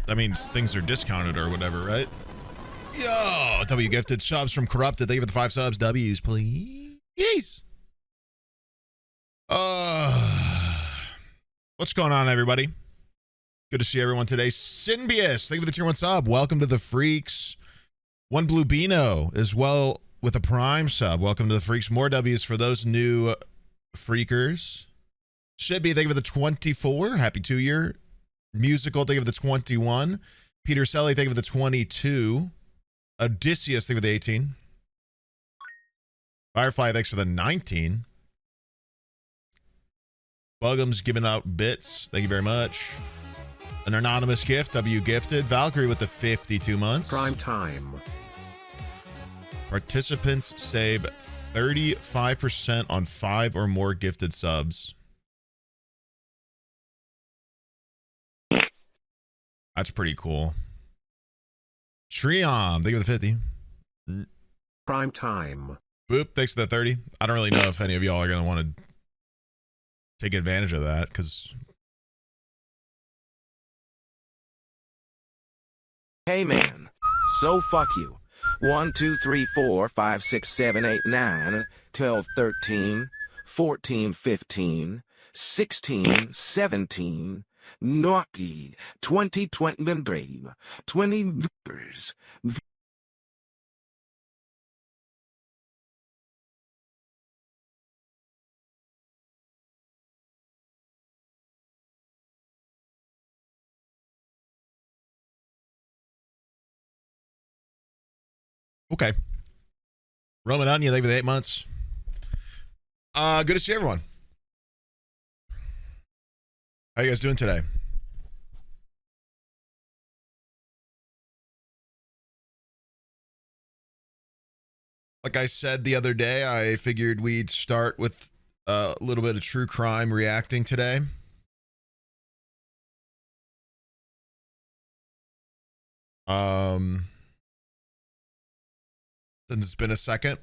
that means things are discounted or whatever, right? Yo, W gifted subs from Corrupted. Thank you for the 5 subs. W's, please. What's going on, everybody? Good to see everyone today. Synbius, thank you for the tier 1 sub. Welcome to the Freaks. One Blue Beano as well with a Prime sub. Welcome to the Freaks. More W's for those new freakers. Should be, thank you for the 24. Happy 2-year. Musical, thank you for the 21. Peter Selly, thank you for the 22. Odysseus, thank you for the 18. Firefly, thanks for the 19. Bugham's giving out bits. Thank you very much. An anonymous gift, W gifted. Valkyrie with the 52 months. Prime time. Participants save 35% on 5 or more gifted subs. That's pretty cool. Triom, thank you for the 50. Prime time. Boop, thanks for the 30. I don't really know if any of y'all are going to want to take advantage of that, because... Hey man, so fuck you. 1, 2, 3, 4, 5, 6, 7, 8, 9, 12, 13, 14, 15, 16, 17, Noki, 20, 23, 20 viewers. Okay. Roman Onion, thank you for the 8 months. Good to see everyone. How you guys doing today? Like I said the other day, I figured we'd start with a little bit of true crime reacting today. Since it's been a second.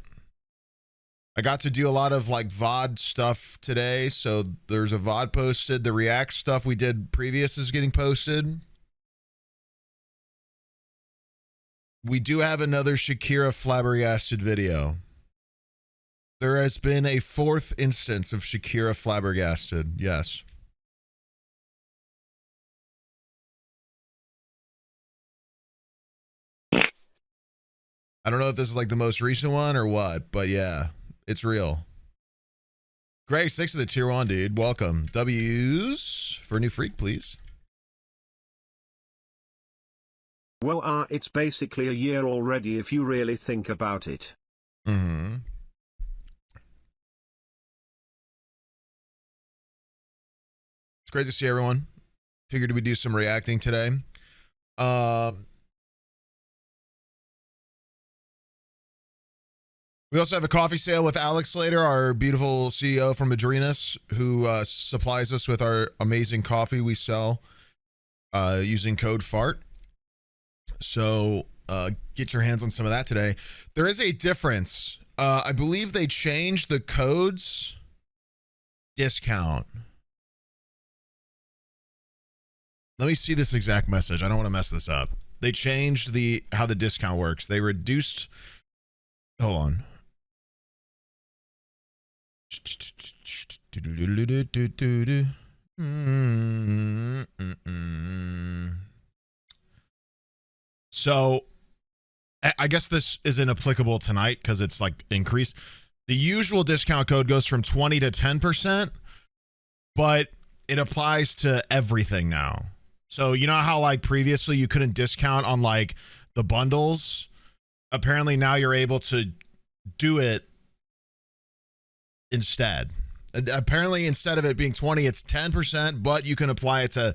I got to do a lot of like VOD stuff today, so there's a VOD posted. The React stuff we did previous is getting posted. We do have another Shakira flabbergasted video. There has been a 4th instance of Shakira flabbergasted, yes. I don't know if this is like the most recent one or what, but yeah, it's real. Greg, 6 of the tier 1, dude. Welcome. W's for a new freak, please. Well, it's basically a year already if you really think about it. Mm-hmm. It's great to see everyone. Figured we'd do some reacting today. We also have a coffee sale with Alex later, our beautiful CEO from Madrinas, who supplies us with our amazing coffee we sell using code FART. So get your hands on some of that today. There is a difference. I believe they changed the codes discount. Let me see this exact message. I don't want to mess this up. They changed how the discount works. They reduced... Hold on. So I guess this isn't applicable tonight because it's like increased. The usual discount code goes from 20 to 10%, but it applies to everything now. So you know how like previously you couldn't discount on like the bundles? Apparently now you're able to do it instead. Apparently instead of it being 20, it's 10%, but you can apply it to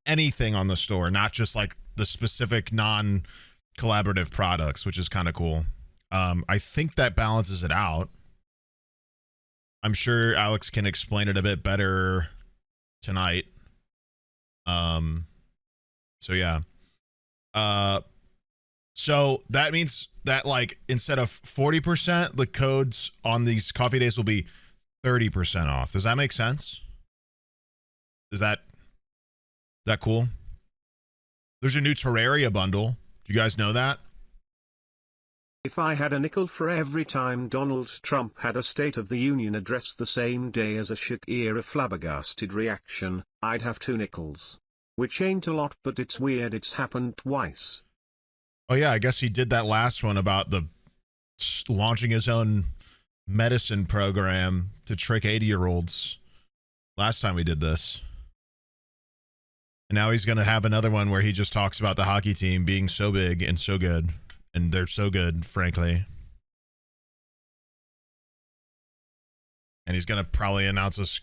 anything on the store, not just like the specific non-collaborative products, which is kind of cool. I think that balances it out. I'm sure Alex can explain it a bit better tonight. So yeah. So that means that like instead of 40%, the codes on these coffee days will be 30% off. Does that make sense? Is that cool? There's a new Terraria bundle. Do you guys know that? If I had a nickel for every time Donald Trump had a State of the Union address the same day as a Shakira flabbergasted reaction, I'd have 2 nickels. Which ain't a lot, but it's weird it's happened twice. Oh yeah, I guess he did that last one about the launching his own medicine program to trick 80-year-olds. Last time we did this. And now he's going to have another one where he just talks about the hockey team being so big and so good. And they're so good, frankly. And he's going to probably announce us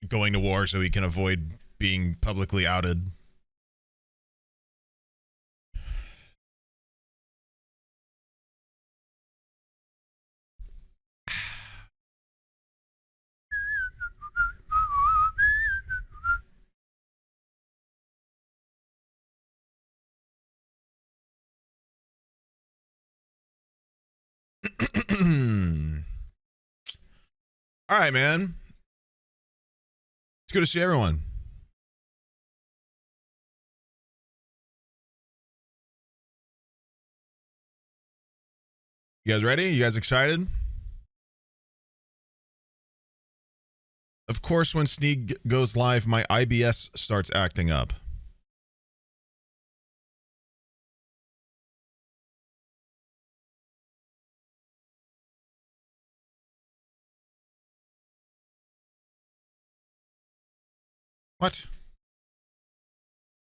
going to war so he can avoid being publicly outed. All right, man. It's good to see everyone. You guys ready? You guys excited? Of course, when Sneeg goes live, my IBS starts acting up. What?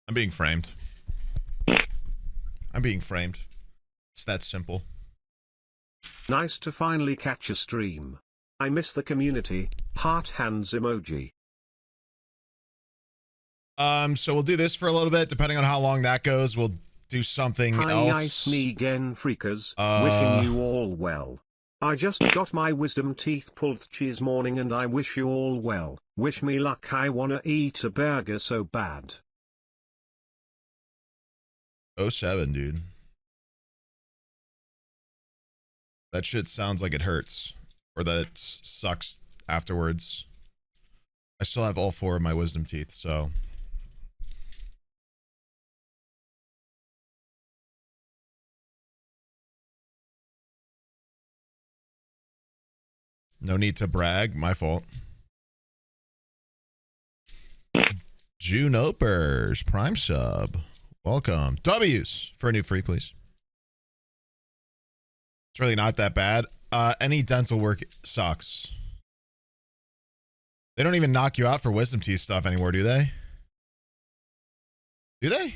I'm being framed. I'm being framed. It's that simple. Nice to finally catch a stream. I miss the community. Heart hands emoji. So we'll do this for a little bit, depending on how long that goes. We'll do something else. Hi, Sneeg freakers. Wishing you all well. I just got my wisdom teeth pulled this morning and I wish you all well. Wish me luck, I wanna eat a burger so bad. 07, dude. That shit sounds like it hurts. Or that it sucks afterwards. I still have all 4 of my wisdom teeth, so... No need to brag. My fault. Junopers, Prime sub. Welcome. W's for a new free, please. It's really not that bad. Any dental work sucks. They don't even knock you out for wisdom teeth stuff anymore, do they? Do they?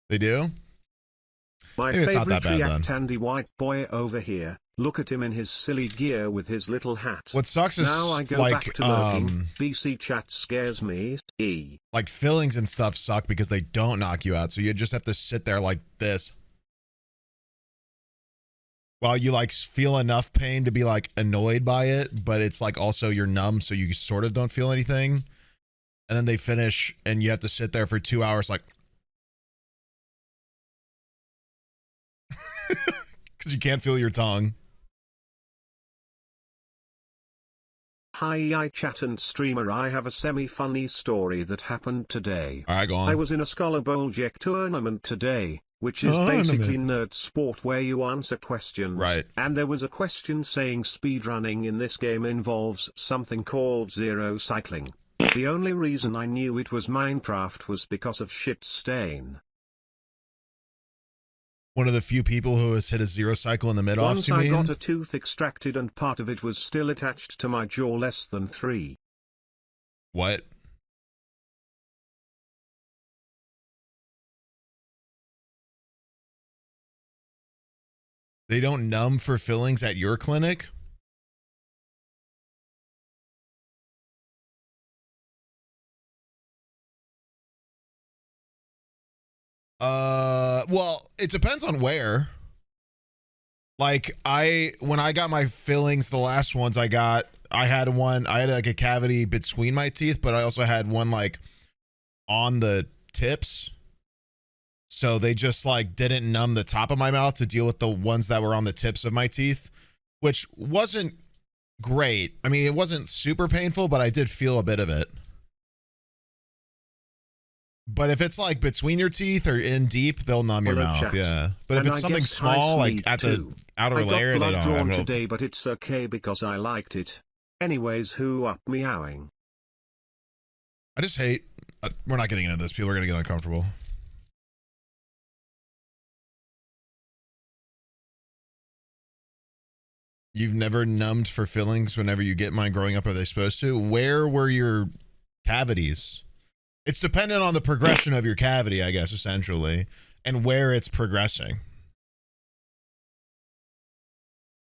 They do? My Maybe it's not that favorite bad, React then. Andy white boy over here. Look at him in his silly gear with his little hat. What sucks is now I go like back to lurking. BC chat scares me. Like fillings and stuff suck because they don't knock you out, so you just have to sit there like this while you like feel enough pain to be like annoyed by it, but it's like also you're numb, so you sort of don't feel anything. And then they finish, and you have to sit there for 2 hours like because you can't feel your tongue. Hi, chat and streamer. I have a semi-funny story that happened today. All right, go on. I was in a Scholar Bowl Jack tournament today, which is basically nerd sport where you answer questions. Right. And there was a question saying speedrunning in this game involves something called zero cycling. The only reason I knew it was Minecraft was because of shit stain. One of the few people who has hit a zero cycle in the mid-offs, Once you I mean? got a tooth extracted and part of it was still attached to my jaw less than 3. What? They don't numb for fillings at your clinic? Well, it depends on where. Like when I got my fillings, the last ones I had like a cavity between my teeth, but I also had one like on the tips. So they just like didn't numb the top of my mouth to deal with the ones that were on the tips of my teeth, which wasn't great. I mean, it wasn't super painful, but I did feel a bit of it. But if it's like between your teeth or in deep, they'll numb your Hello, mouth. chat. Yeah. But if And it's I something guess small, hi, like Sneeg at the too. outer I got layer, they blood don't drawn have no. today, but it's okay because I liked it. Anyways, who up meowing? I just hate. We're not getting into this. People are going to get uncomfortable. You've never numbed for fillings whenever you get mine growing up. Are they supposed to? Where were your cavities? It's dependent on the progression of your cavity, I guess, essentially, and where it's progressing.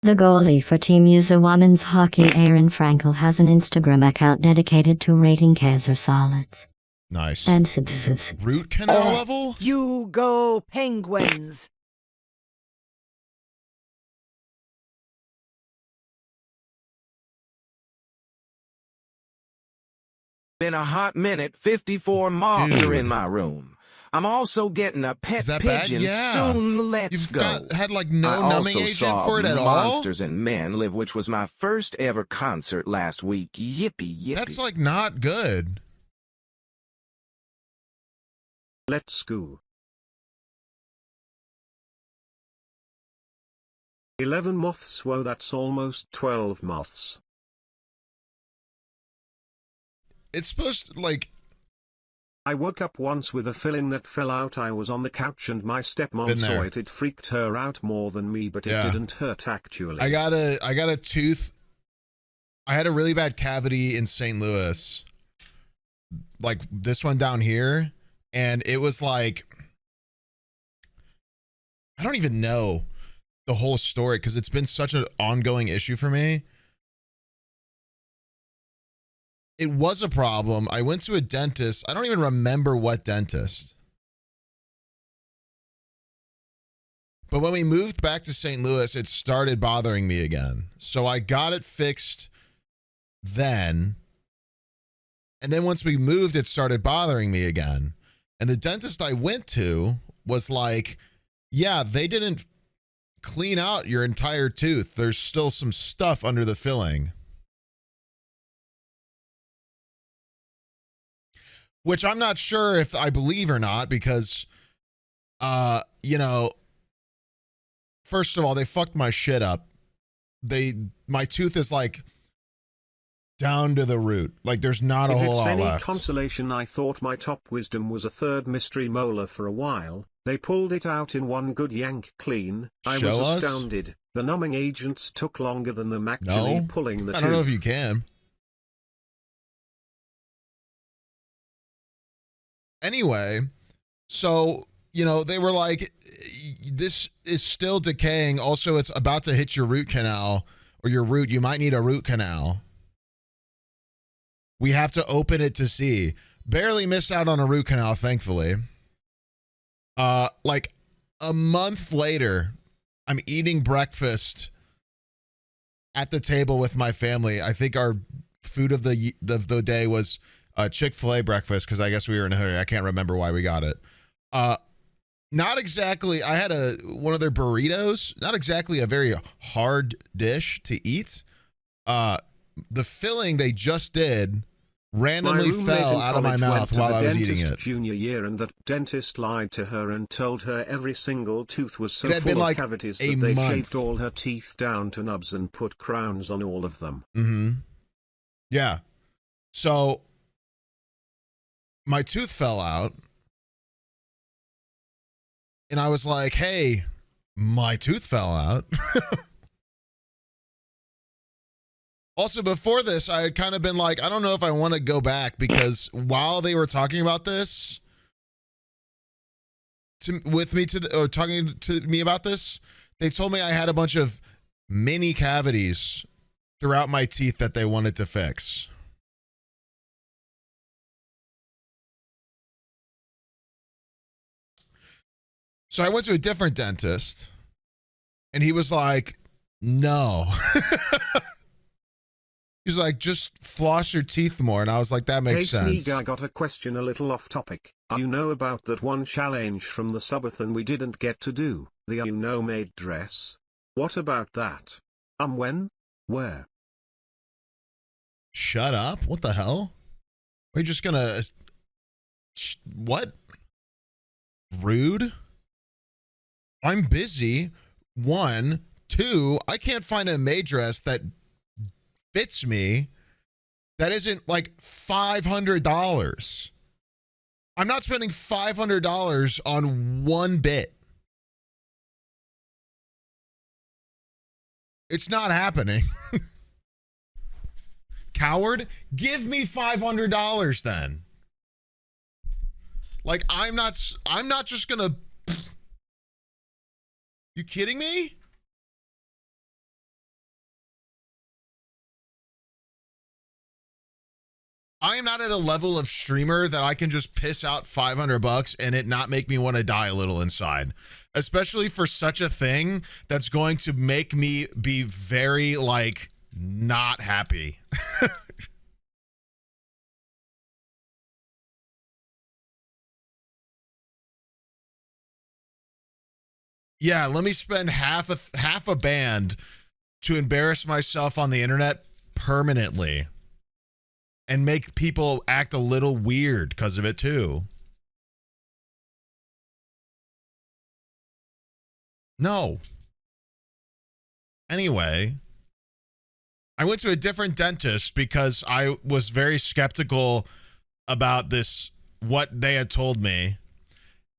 The goalie for Team USA Women's Hockey, Aaron Frankel, has an Instagram account dedicated to rating Kaiser solids. Nice. And Root canal level? You go Penguins! Been a hot minute. 54 moths Dude. are in my room. I'm also getting a pet Is that bad? pigeon. Yeah. Soon, let's You've go. had like no I numbing also agent saw for it at all? Monsters and Men Live, which was my first ever concert last week. Yippee, yippee. That's like not good. Let's go. 11 moths. Whoa, that's almost 12 moths. It's supposed to, like, I woke up once with a filling that fell out. I was on the couch and my Been stepmom saw there. it. It freaked her out more than me, but it Yeah. didn't hurt actually. I got a tooth. I had a really bad cavity in St. Louis, like this one down here, and it was like, I don't even know the whole story because it's been such an ongoing issue for me. It was a problem. I went to a dentist. I don't even remember what dentist. But when we moved back to St. Louis, it started bothering me again. So I got it fixed then. And then once we moved, it started bothering me again. And the dentist I went to was like, yeah, they didn't clean out your entire tooth. There's still some stuff under the filling. Which I'm not sure if I believe or not because, you know, first of all, they fucked my shit up. My tooth is like down to the root. Like there's not a If whole it's lot any left. consolation, I thought my top wisdom was a third mystery molar for a while. They pulled it out in one good yank clean. I Show was us? astounded. The numbing agents took longer than them actually No, pulling the I tooth. don't know if you can. Anyway, so, you know, they were like, this is still decaying. Also, it's about to hit your root canal or your root. You might need a root canal. We have to open it to see. Barely missed out on a root canal, thankfully. Like a month later, I'm eating breakfast at the table with my family. I think our food of the day was Chick-fil-A breakfast because I guess we were in a hurry. I can't remember why we got it. Not exactly. I had one of their burritos. Not exactly a very hard dish to eat. The filling they just did randomly roommate fell in out of my college mouth went to while the I was eating dentist it. junior year, and that dentist lied to her and told her every single tooth was so It had full been of like cavities a that they month. shaped all her teeth down to nubs and put crowns on all of them. Mm-hmm. Yeah. So my tooth fell out. And I was like, hey, my tooth fell out. Also, before this, I had kind of been like, I don't know if I want to go back because while they were talking about this talking to me about this, they told me I had a bunch of mini cavities throughout my teeth that they wanted to fix. So I went to a different dentist and he was like, no. He was like, just floss your teeth more. And I was like, that makes sense. Sneeg, I got a question a little off topic. You know about that one challenge from the subathon we didn't get to do, the made dress? What about that? When? Where? Shut up. What the hell? Are you just going to What? Rude? I'm busy. 1, 2, I can't find a maid dress that fits me that isn't like $500. I'm not spending $500 on one bit. It's not happening. Coward, give me $500 then. Like, I'm not just gonna. You kidding me? I am not at a level of streamer that I can just piss out $500 and it not make me want to die a little inside, especially for such a thing that's going to make me be very like not happy. Yeah, let me spend half a band to embarrass myself on the internet permanently and make people act a little weird because of it too. No. Anyway, I went to a different dentist because I was very skeptical about this, what they had told me.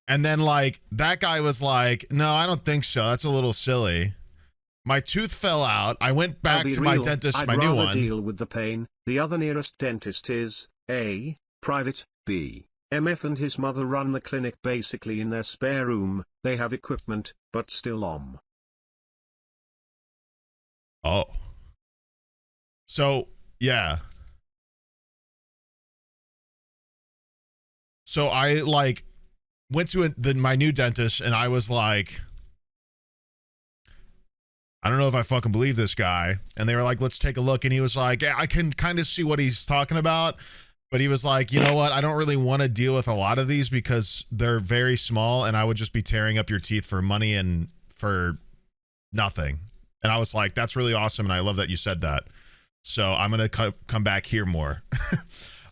And then, like, that guy was like, no, I don't think so. That's a little silly. My tooth fell out. I went back to my dentist, my new one. Deal with the pain. The other nearest dentist is A, private, B. MF and his mother run the clinic basically in their spare room. They have equipment, but still Oh. So, yeah. So I, like, went to my new dentist and I was like, I don't know if I fucking believe this guy. And they were like, let's take a look. And he was like, I can kind of see what he's talking about. But he was like, you know what? I don't really want to deal with a lot of these because they're very small and I would just be tearing up your teeth for money and for nothing. And I was like, that's really awesome. And I love that you said that. So I'm going to come back here more.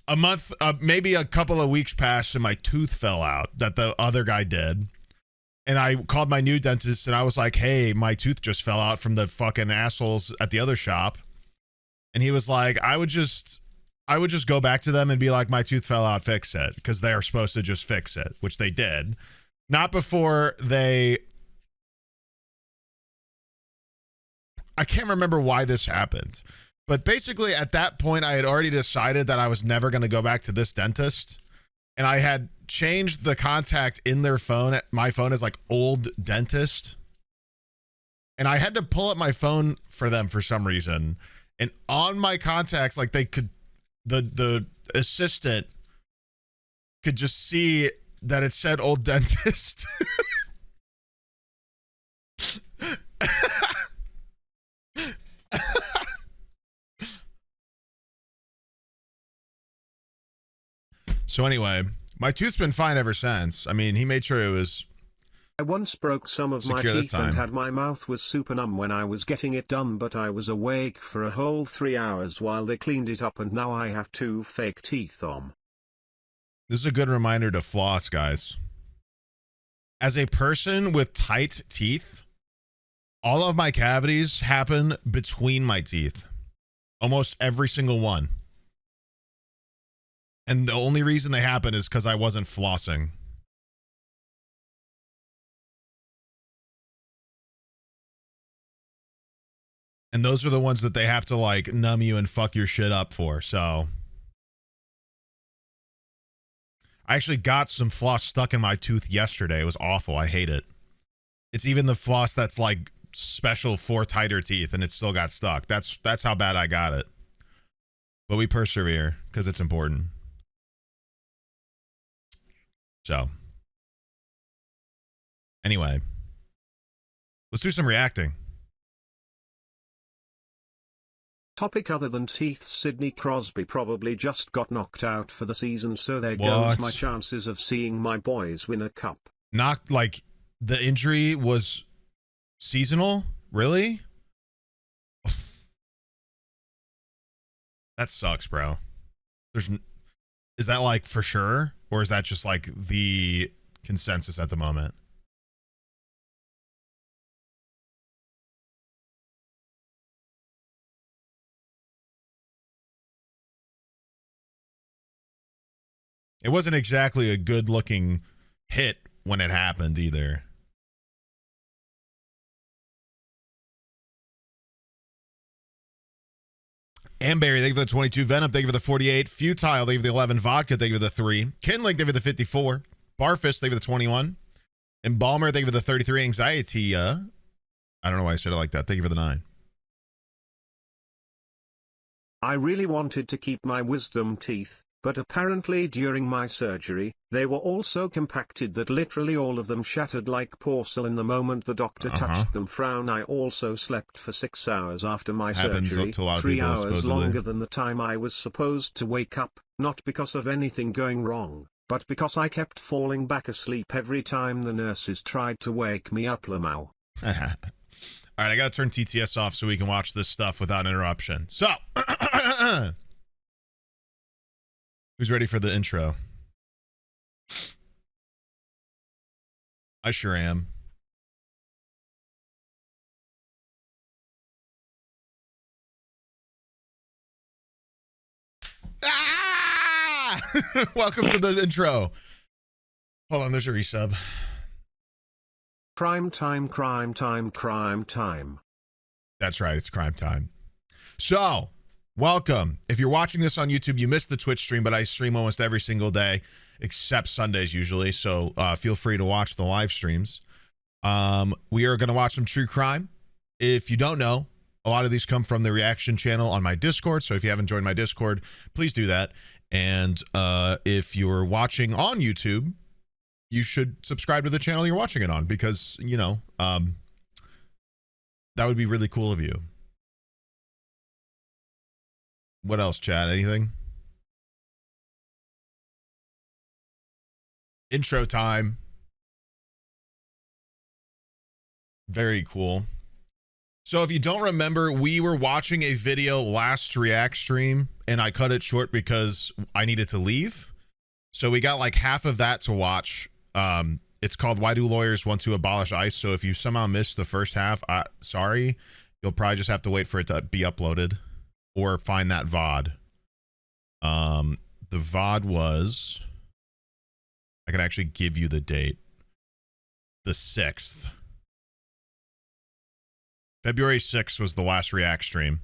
A month, maybe a couple of weeks passed and my tooth fell out that the other guy did. And I called my new dentist and I was like, hey, my tooth just fell out from the fucking assholes at the other shop. And he was like, I would just go back to them and be like, my tooth fell out, fix it. Because they are supposed to just fix it, which they did. Not before they... I can't remember why this happened. But basically at that point, I had already decided that I was never going to go back to this dentist. And I had changed the contact in their phone. My phone is like old dentist. And I had to pull up my phone for them for some reason. And on my contacts, like they could, the assistant could just see that it said old dentist. So anyway, my tooth's been fine ever since. I mean, he made sure it was... I once broke some of my teeth and had my mouth was super numb when I was getting it done, but I was awake for a whole 3 hours while they cleaned it up and now I have 2 fake teeth on. This is a good reminder to floss, guys. As a person with tight teeth, all of my cavities happen between my teeth. Almost every single one. And the only reason they happen is because I wasn't flossing. And those are the ones that they have to like numb you and fuck your shit up for. So I actually got some floss stuck in my tooth yesterday. It was awful. I hate it. It's even the floss that's like special for tighter teeth and it still got stuck. That's how bad I got it. But we persevere because it's important. So, anyway, let's do some reacting. Topic other than teeth. Sidney Crosby probably just got knocked out for the season, so there goes my chances of seeing my boys win a cup. Knocked, like, the injury was seasonal? Really? That sucks, bro. Is that like for sure? Or is that just like the consensus at the moment? It wasn't exactly a good looking hit when it happened either. Amberry, thank you for the 22. Venom, thank you for the 48. Futile, thank you for the 11. Vodka, thank you for the 3. Kindling, thank you for the 54. Barfist, thank you for the 21. Embalmer, thank you for the 33. Anxiety, I don't know why I said it like that. Thank you for the 9. I really wanted to keep my wisdom teeth, but apparently during my surgery, they were all so compacted that literally all of them shattered like porcelain the moment the doctor touched them. Frown. I also slept for 6 hours after my surgery, 3 hours supposedly. longer than the time I was supposed to wake up, not because of anything going wrong, but because I kept falling back asleep every time the nurses tried to wake me up. Lamau. All right, I got to turn TTS off so we can watch this stuff without interruption. So, who's ready for the intro? I sure am. Ah! Welcome to the intro. Hold on, there's a resub. Crime time, crime time, crime time. That's right, it's crime time. So, welcome. If you're watching this on YouTube, you missed the Twitch stream, but I stream almost every single day, except Sundays usually, so feel free to watch the live streams. We are going to watch some true crime. If you don't know, a lot of these come from the reaction channel on my Discord, so if you haven't joined my Discord, please do that. And if you're watching on YouTube, you should subscribe to the channel you're watching it on because, you know, that would be really cool of you. What else, Chad? Anything? Intro time. Very cool. So if you don't remember, we were watching a video last React stream and I cut it short because I needed to leave. So we got like half of that to watch. It's called Why Do Lawyers Want to Abolish ICE? So if you somehow missed the first half, sorry, you'll probably just have to wait for it to be uploaded or find that VOD. The VOD was, I can actually give you the date, the 6th. February 6th was the last React stream.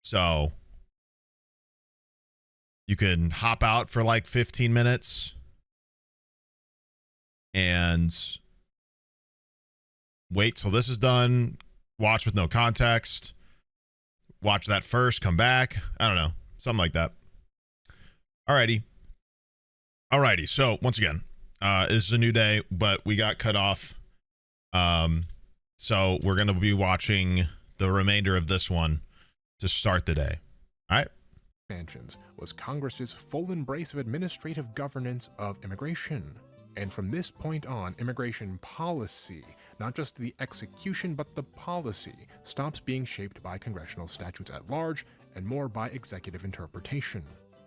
So you can hop out for like 15 minutes and wait till this is done, watch with no context, watch that first, come back. I don't know, something like that. Alrighty. So once again, this is a new day, but we got cut off. So we're going to be watching the remainder of this one to start the day. All right. Expansions was Congress's full embrace of administrative governance of immigration. And from this point on, immigration policy, not just the execution but the policy, stops being shaped by congressional statutes at large and more by executive interpretation.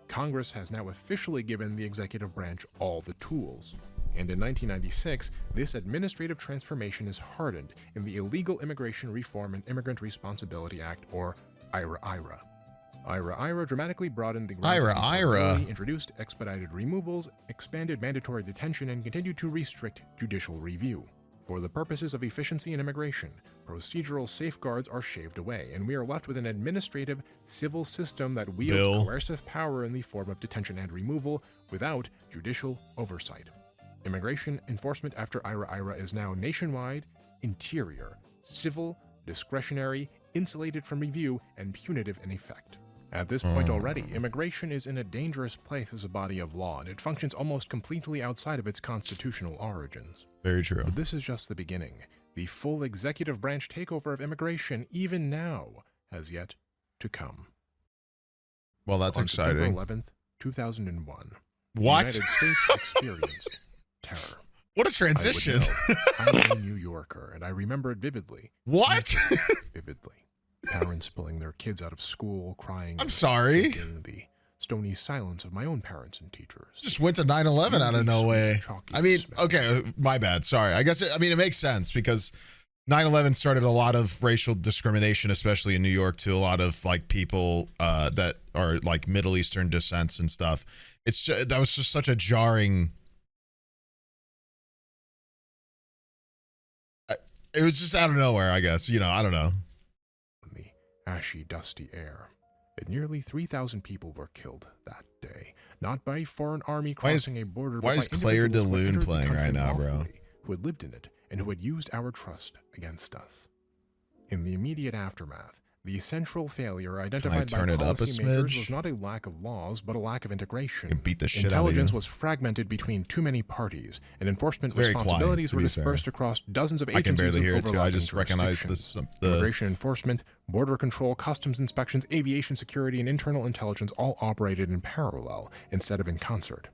Congress has now officially given the executive branch all the tools. And in 1996, this administrative transformation is hardened in the Illegal Immigration Reform and Immigrant Responsibility Act, or IRA-IRA. IRA-IRA dramatically broadened the grounds of eligibility, introduced expedited removals, expanded mandatory detention, and continued to restrict judicial review. For the purposes of efficiency in immigration, procedural safeguards are shaved away, and we are left with an administrative, civil system that wields coercive power in the form of detention and removal without judicial oversight. Immigration enforcement after IRA-IRA is now nationwide, interior, civil, discretionary, insulated from review, and punitive in effect. At this point already, immigration is in a dangerous place as a body of law, and it functions almost completely outside of its constitutional origins. Very true. But this is just the beginning. The full executive branch takeover of immigration, even now, has yet to come. Well, that's On exciting. September 11th, 2001. What? The United States experienced terror. What a transition. I'm a New Yorker, and I remember it vividly. What? Vividly. Parents pulling their kids out of school, crying. I'm sorry. The stony silence of my own parents and teachers. Just went to 9/11 out of no way. I mean, okay, my bad. Sorry. I guess, it makes sense because 9/11 started a lot of racial discrimination, especially in New York, to a lot of like people that are like Middle Eastern descents and stuff. That was just such a jarring. It was just out of nowhere, I guess. I don't know. In the ashy, dusty air. And nearly 3,000 people were killed that day, not by foreign army crossing a border. Why is Claire de Lune playing right now, bro? Who had lived in it and who had used our trust against us. In the immediate aftermath, the central failure identified by policymakers was not a lack of laws, but a lack of integration. Beat the shit Intelligence out of you. was fragmented between too many parties, and enforcement responsibilities were dispersed across dozens of agencies. I can barely hear it too. I overlapping just recognize this. Immigration enforcement, border control, customs inspections, aviation security, and internal intelligence all operated in parallel instead of in concert.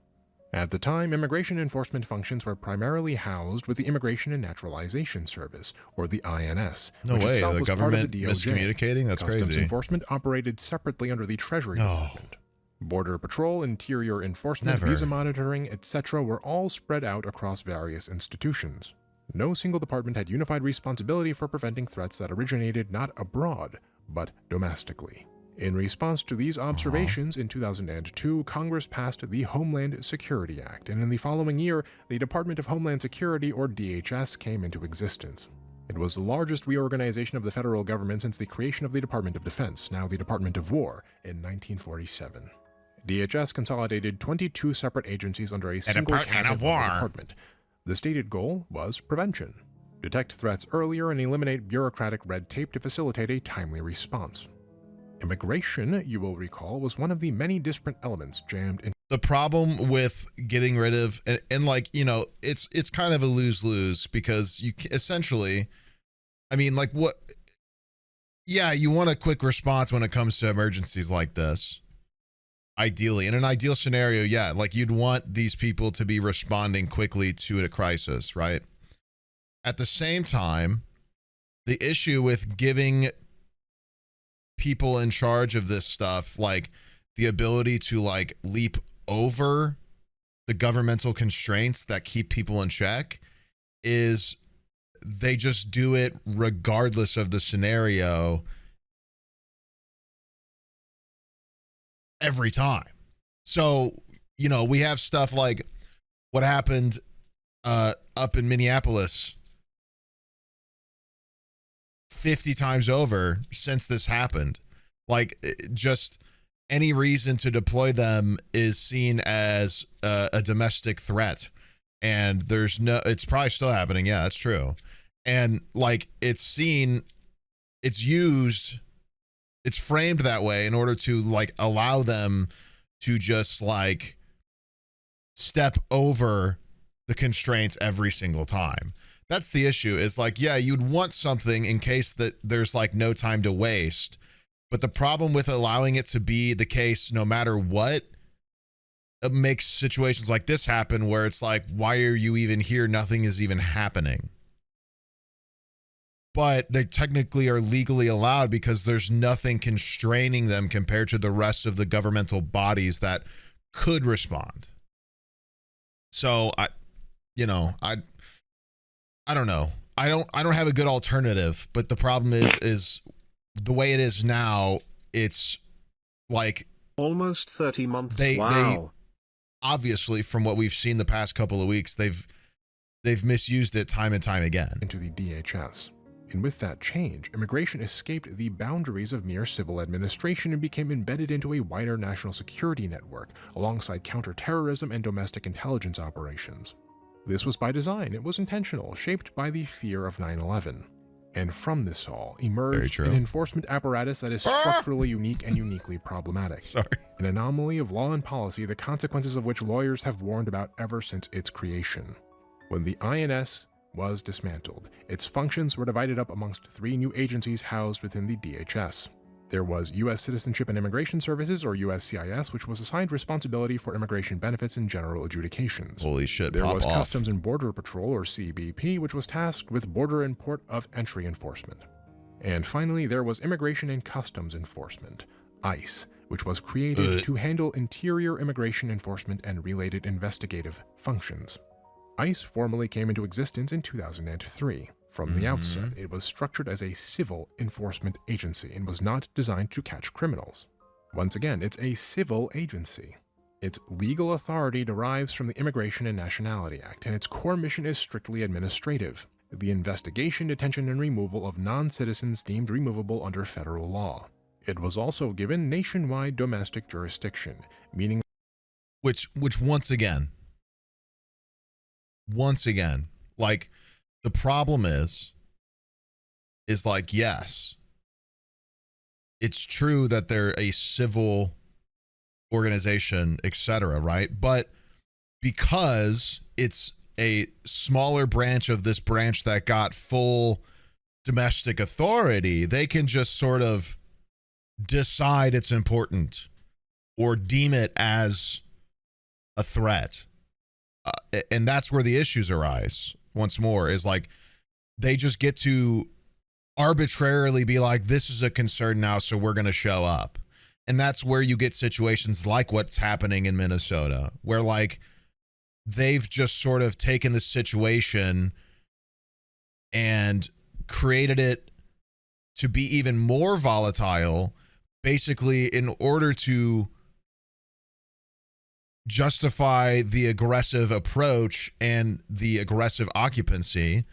At the time, immigration enforcement functions were primarily housed with the Immigration and Naturalization Service, or the INS. No way, the government miscommunicating? That's crazy. Customs enforcement operated separately under the Treasury Department. Border Patrol, Interior Enforcement, Visa monitoring, etc. were all spread out across various institutions. No single department had unified responsibility for preventing threats that originated not abroad, but domestically. In response to these observations, in 2002, Congress passed the Homeland Security Act, and in the following year, the Department of Homeland Security, or DHS, came into existence. It was the largest reorganization of the federal government since the creation of the Department of Defense, now the Department of War, in 1947. DHS consolidated 22 separate agencies under a single department. The stated goal was prevention. Detect threats earlier and eliminate bureaucratic red tape to facilitate a timely response. Immigration, you will recall, was one of the many disparate elements jammed in. The problem with getting rid of, and like, it's kind of a lose-lose because you essentially, you want a quick response when it comes to emergencies like this. Ideally, in an ideal scenario, you'd want these people to be responding quickly to a crisis, right? At the same time, the issue with giving people in charge of this stuff like the ability to like leap over the governmental constraints that keep people in check is they just do it regardless of the scenario every time. So, we have stuff like what happened up in Minneapolis 50 times over since this happened. Like, just any reason to deploy them is seen as a domestic threat. And it's probably still happening. Yeah, that's true. And like, it's framed that way in order to like allow them to just like step over the constraints every single time. That's the issue, is like, you'd want something in case that there's like no time to waste. But the problem with allowing it to be the case no matter what, it makes situations like this happen where it's like, why are you even here? Nothing is even happening. But they technically are legally allowed because there's nothing constraining them compared to the rest of the governmental bodies that could respond. So I don't know. I don't have a good alternative, but the problem is the way it is now, it's like almost 30 months. They obviously, from what we've seen the past couple of weeks, they've misused it time and time again. Into the DHS. And with that change, immigration escaped the boundaries of mere civil administration and became embedded into a wider national security network, alongside counterterrorism and domestic intelligence operations. This was by design. It was intentional, shaped by the fear of 9/11. And from this all emerged an enforcement apparatus that is structurally unique and uniquely problematic. An anomaly of law and policy, the consequences of which lawyers have warned about ever since its creation. When the INS was dismantled, its functions were divided up amongst 3 new agencies housed within the DHS. There was U.S. Citizenship and Immigration Services, or USCIS, which was assigned responsibility for immigration benefits and general adjudications. Holy shit, There was Customs and Border Patrol, or CBP, which was tasked with border and port of entry enforcement. And finally, there was Immigration and Customs Enforcement, ICE, which was created to handle interior immigration enforcement and related investigative functions. ICE formally came into existence in 2003. From the outset, it was structured as a civil enforcement agency and was not designed to catch criminals. Once again, it's a civil agency. Its legal authority derives from the Immigration and Nationality Act, and its core mission is strictly administrative: the investigation, detention, and removal of non-citizens deemed removable under federal law. It was also given nationwide domestic jurisdiction, meaning which once again, like, the problem is like, yes, it's true that they're a civil organization, etc., right? But because it's a smaller branch of this branch that got full domestic authority, they can just sort of decide it's important or deem it as a threat. And that's where the issues arise. Once more, is like, they just get to arbitrarily be like, this is a concern now, so we're going to show up. And that's where you get situations like what's happening in Minnesota, where, like, they've just sort of taken the situation and created it to be even more volatile, basically in order to justify the aggressive approach and the aggressive occupancy,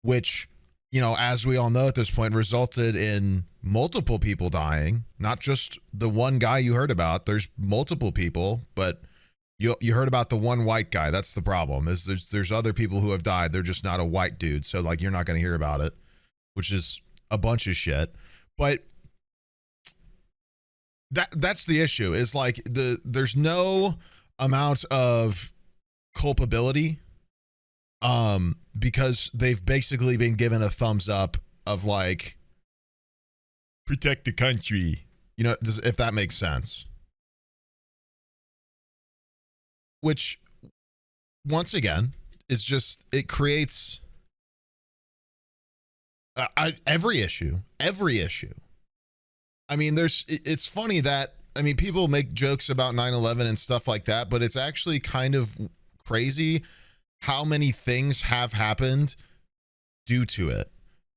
which, you know, as we all know at this point, resulted in multiple people dying. Not just the one guy you heard about. There's multiple people, but you heard about the one white guy. That's the problem, is there's other people who have died. They're just not a white dude, so, like, you're not going to hear about it, which is a bunch of shit. But that's the issue, is like, there's no amount of culpability, because they've basically been given a thumbs up of, like, protect the country, you know, if that makes sense. Which, once again, is just, it creates every issue. I mean, it's funny that, I mean, people make jokes about 9/11 and stuff like that, but it's actually kind of crazy how many things have happened due to it.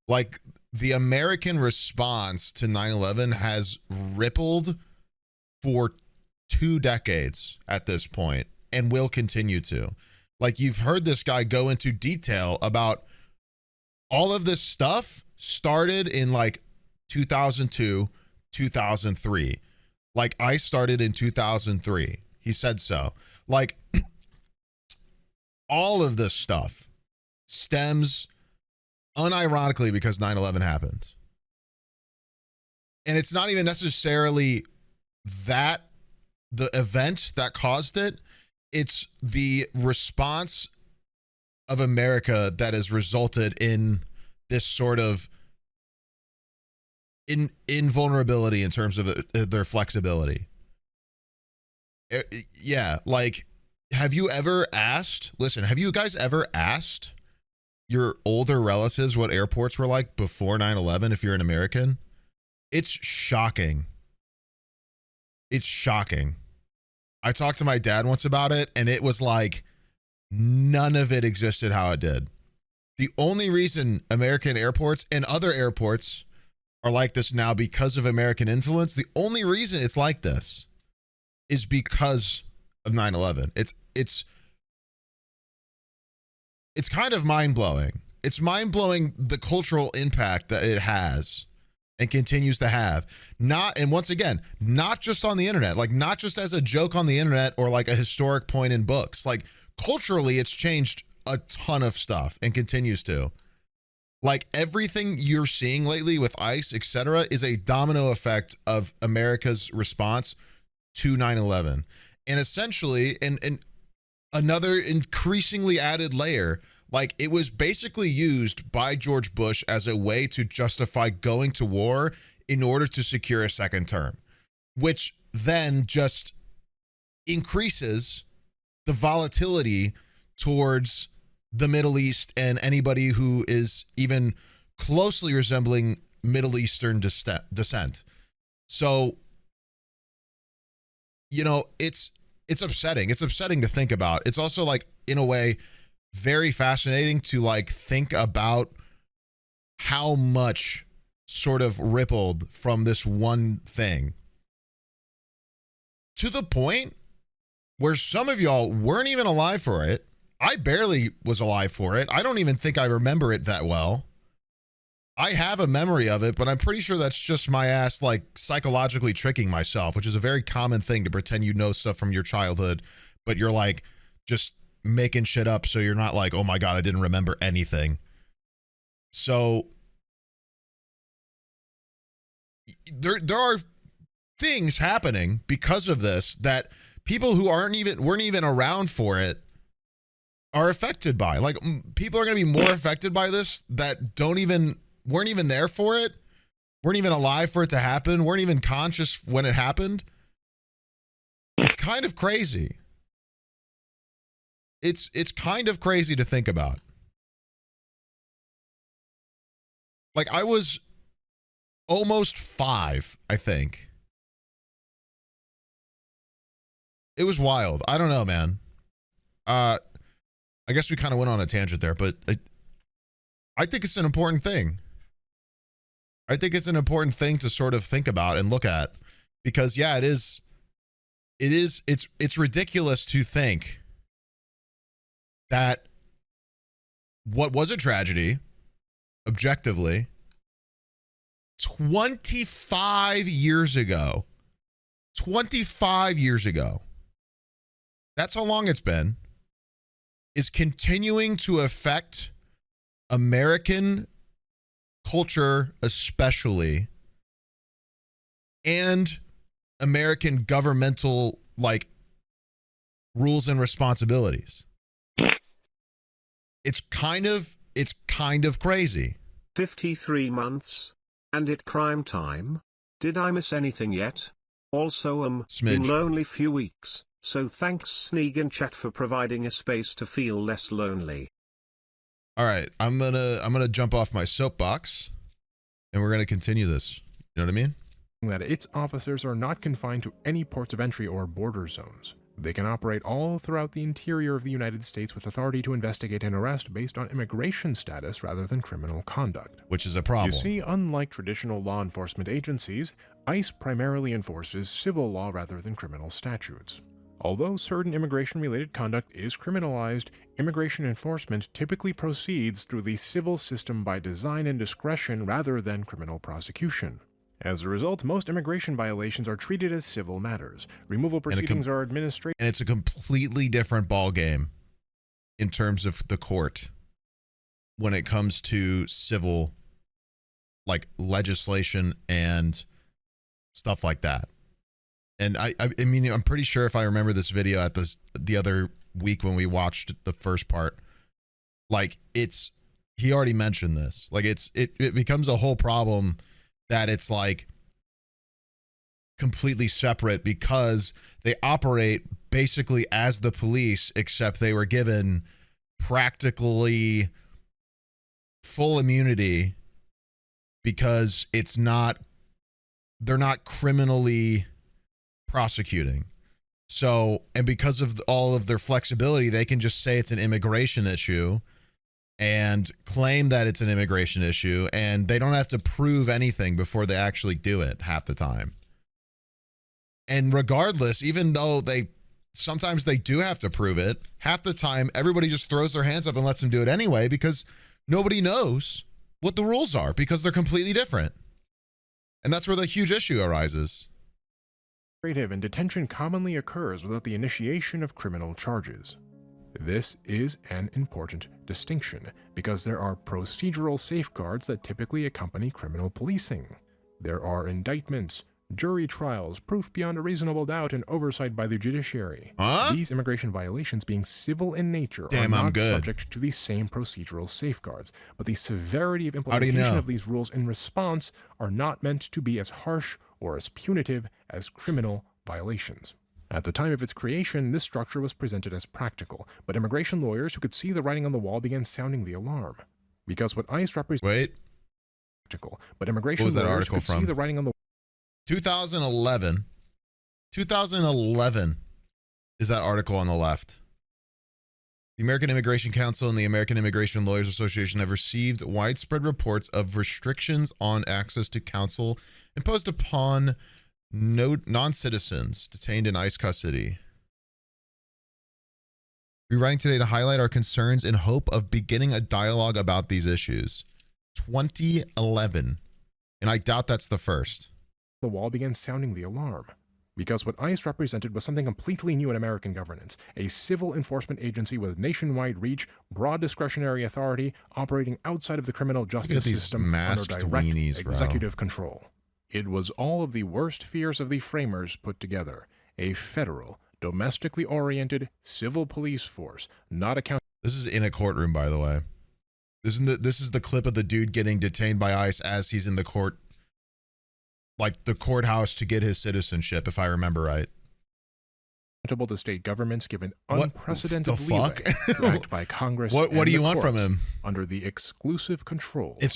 Like, the American response to 9/11 has rippled for 2 decades at this point and will continue to. Like, you've heard this guy go into detail about all of this stuff started in, like, 2002, 2003. Like, I started in 2003. He said so. Like, all of this stuff stems unironically because 9/11 happened. And it's not even necessarily that the event that caused it. It's the response of America that has resulted in this sort of invulnerability in terms of their flexibility. Yeah, like, have you guys ever asked your older relatives what airports were like before 9/11 if you're an American? It's shocking. I talked to my dad once about it, and it was like none of it existed how it did. The only reason American airports and other airports are like this now because of American influence, the only reason it's like this is because of 9/11. It's kind of mind-blowing. It's mind-blowing the cultural impact that it has and continues to have. And once again, not just on the internet, like, not just as a joke on the internet or like a historic point in books. Like, culturally, it's changed a ton of stuff and continues to. Like, everything you're seeing lately with ICE, etc., is a domino effect of America's response to 9/11. And essentially, and another increasingly added layer, like, it was basically used by George Bush as a way to justify going to war in order to secure a second term, which then just increases the volatility towards the Middle East and anybody who is even closely resembling Middle Eastern descent. So you know, it's upsetting. It's upsetting to think about. It's also like, in a way, very fascinating to like think about how much sort of rippled from this one thing, to the point where some of y'all weren't even alive for it. I barely was alive for it. I don't even think I remember it that well. I have a memory of it, but I'm pretty sure that's just my ass like psychologically tricking myself, which is a very common thing, to pretend you know stuff from your childhood, but you're like just making shit up so you're not like, oh my God, I didn't remember anything. So there are things happening because of this that people who weren't even around for it are affected by. Like, people are going to be more affected by this that weren't even there for it, weren't even alive for it to happen, weren't even conscious when it happened. It's kind of crazy. It's kind of crazy to think about. Like, I was almost 5, I think. It was wild. I don't know, man. I guess we kind of went on a tangent there, but I think it's an important thing. I think it's an important thing to sort of think about and look at, because yeah, it's ridiculous to think that what was a tragedy, objectively, 25 years ago, that's how long it's been, is continuing to affect American culture, especially, and American governmental like rules and responsibilities. It's kind of crazy. 53 months. And it crime time? Did I miss anything yet? Also been Smidge. lonely few weeks, so thanks Sneeg and chat for providing a space to feel less lonely. All right, I'm gonna jump off my soapbox, and we're gonna continue this. You know what I mean? That its officers are not confined to any ports of entry or border zones. They can operate all throughout the interior of the United States with authority to investigate and arrest based on immigration status rather than criminal conduct. Which is a problem. You see, unlike traditional law enforcement agencies, ICE primarily enforces civil law rather than criminal statutes. Although certain immigration-related conduct is criminalized, immigration enforcement typically proceeds through the civil system by design and discretion rather than criminal prosecution. As a result, most immigration violations are treated as civil matters. Removal proceedings are administrative. And it's a completely different ballgame in terms of the court when it comes to civil, like, legislation and stuff like that. And I mean, I'm pretty sure if I remember this video at the other week when we watched the first part, like, he already mentioned this. Like, it becomes a whole problem that it's like completely separate, because they operate basically as the police, except they were given practically full immunity because they're not criminally prosecuting. So, and because of all of their flexibility, they can just say it's an immigration issue and claim that it's an immigration issue, and they don't have to prove anything before they actually do it half the time. And regardless, even though sometimes they do have to prove it, half the time everybody just throws their hands up and lets them do it anyway, because nobody knows what the rules are, because they're completely different. And that's where the huge issue arises. And detention commonly occurs without the initiation of criminal charges. This is an important distinction because there are procedural safeguards that typically accompany criminal policing. There are indictments, jury trials, proof beyond a reasonable doubt, and oversight by the judiciary. Huh? These immigration violations, being civil in nature, are Damn, I'm not good. subject to the same procedural safeguards, but the severity of How do you implementation know? of these rules in response are not meant to be as harsh or as punitive as criminal violations. At the time of its creation, this structure was presented as practical, but immigration lawyers who could see the writing on the wall began sounding the alarm. Because what ICE represents Wait, practical, but immigration What was that lawyers article could see from? the writing on the 2011. 2011 is that article on the left. The American Immigration Council and the American Immigration Lawyers Association have received widespread reports of restrictions on access to counsel imposed upon non-citizens detained in ICE custody. We're writing today to highlight our concerns in hope of beginning a dialogue about these issues. 2011. And I doubt that's the first. The wall began sounding the alarm. Because what ICE represented was something completely new in American governance, a civil enforcement agency with nationwide reach, broad discretionary authority, operating outside of the criminal justice system under direct executive control. It was all of the worst fears of the framers put together, a federal, domestically oriented civil police force, not accountable. This is in a courtroom, by the way. This is the clip of the dude getting detained by ICE as he's in the court, like the courthouse, to get his citizenship, if I remember right. To state governments given unprecedented the leeway fuck? to act by Congress. What do you want from him? Under the exclusive control. Of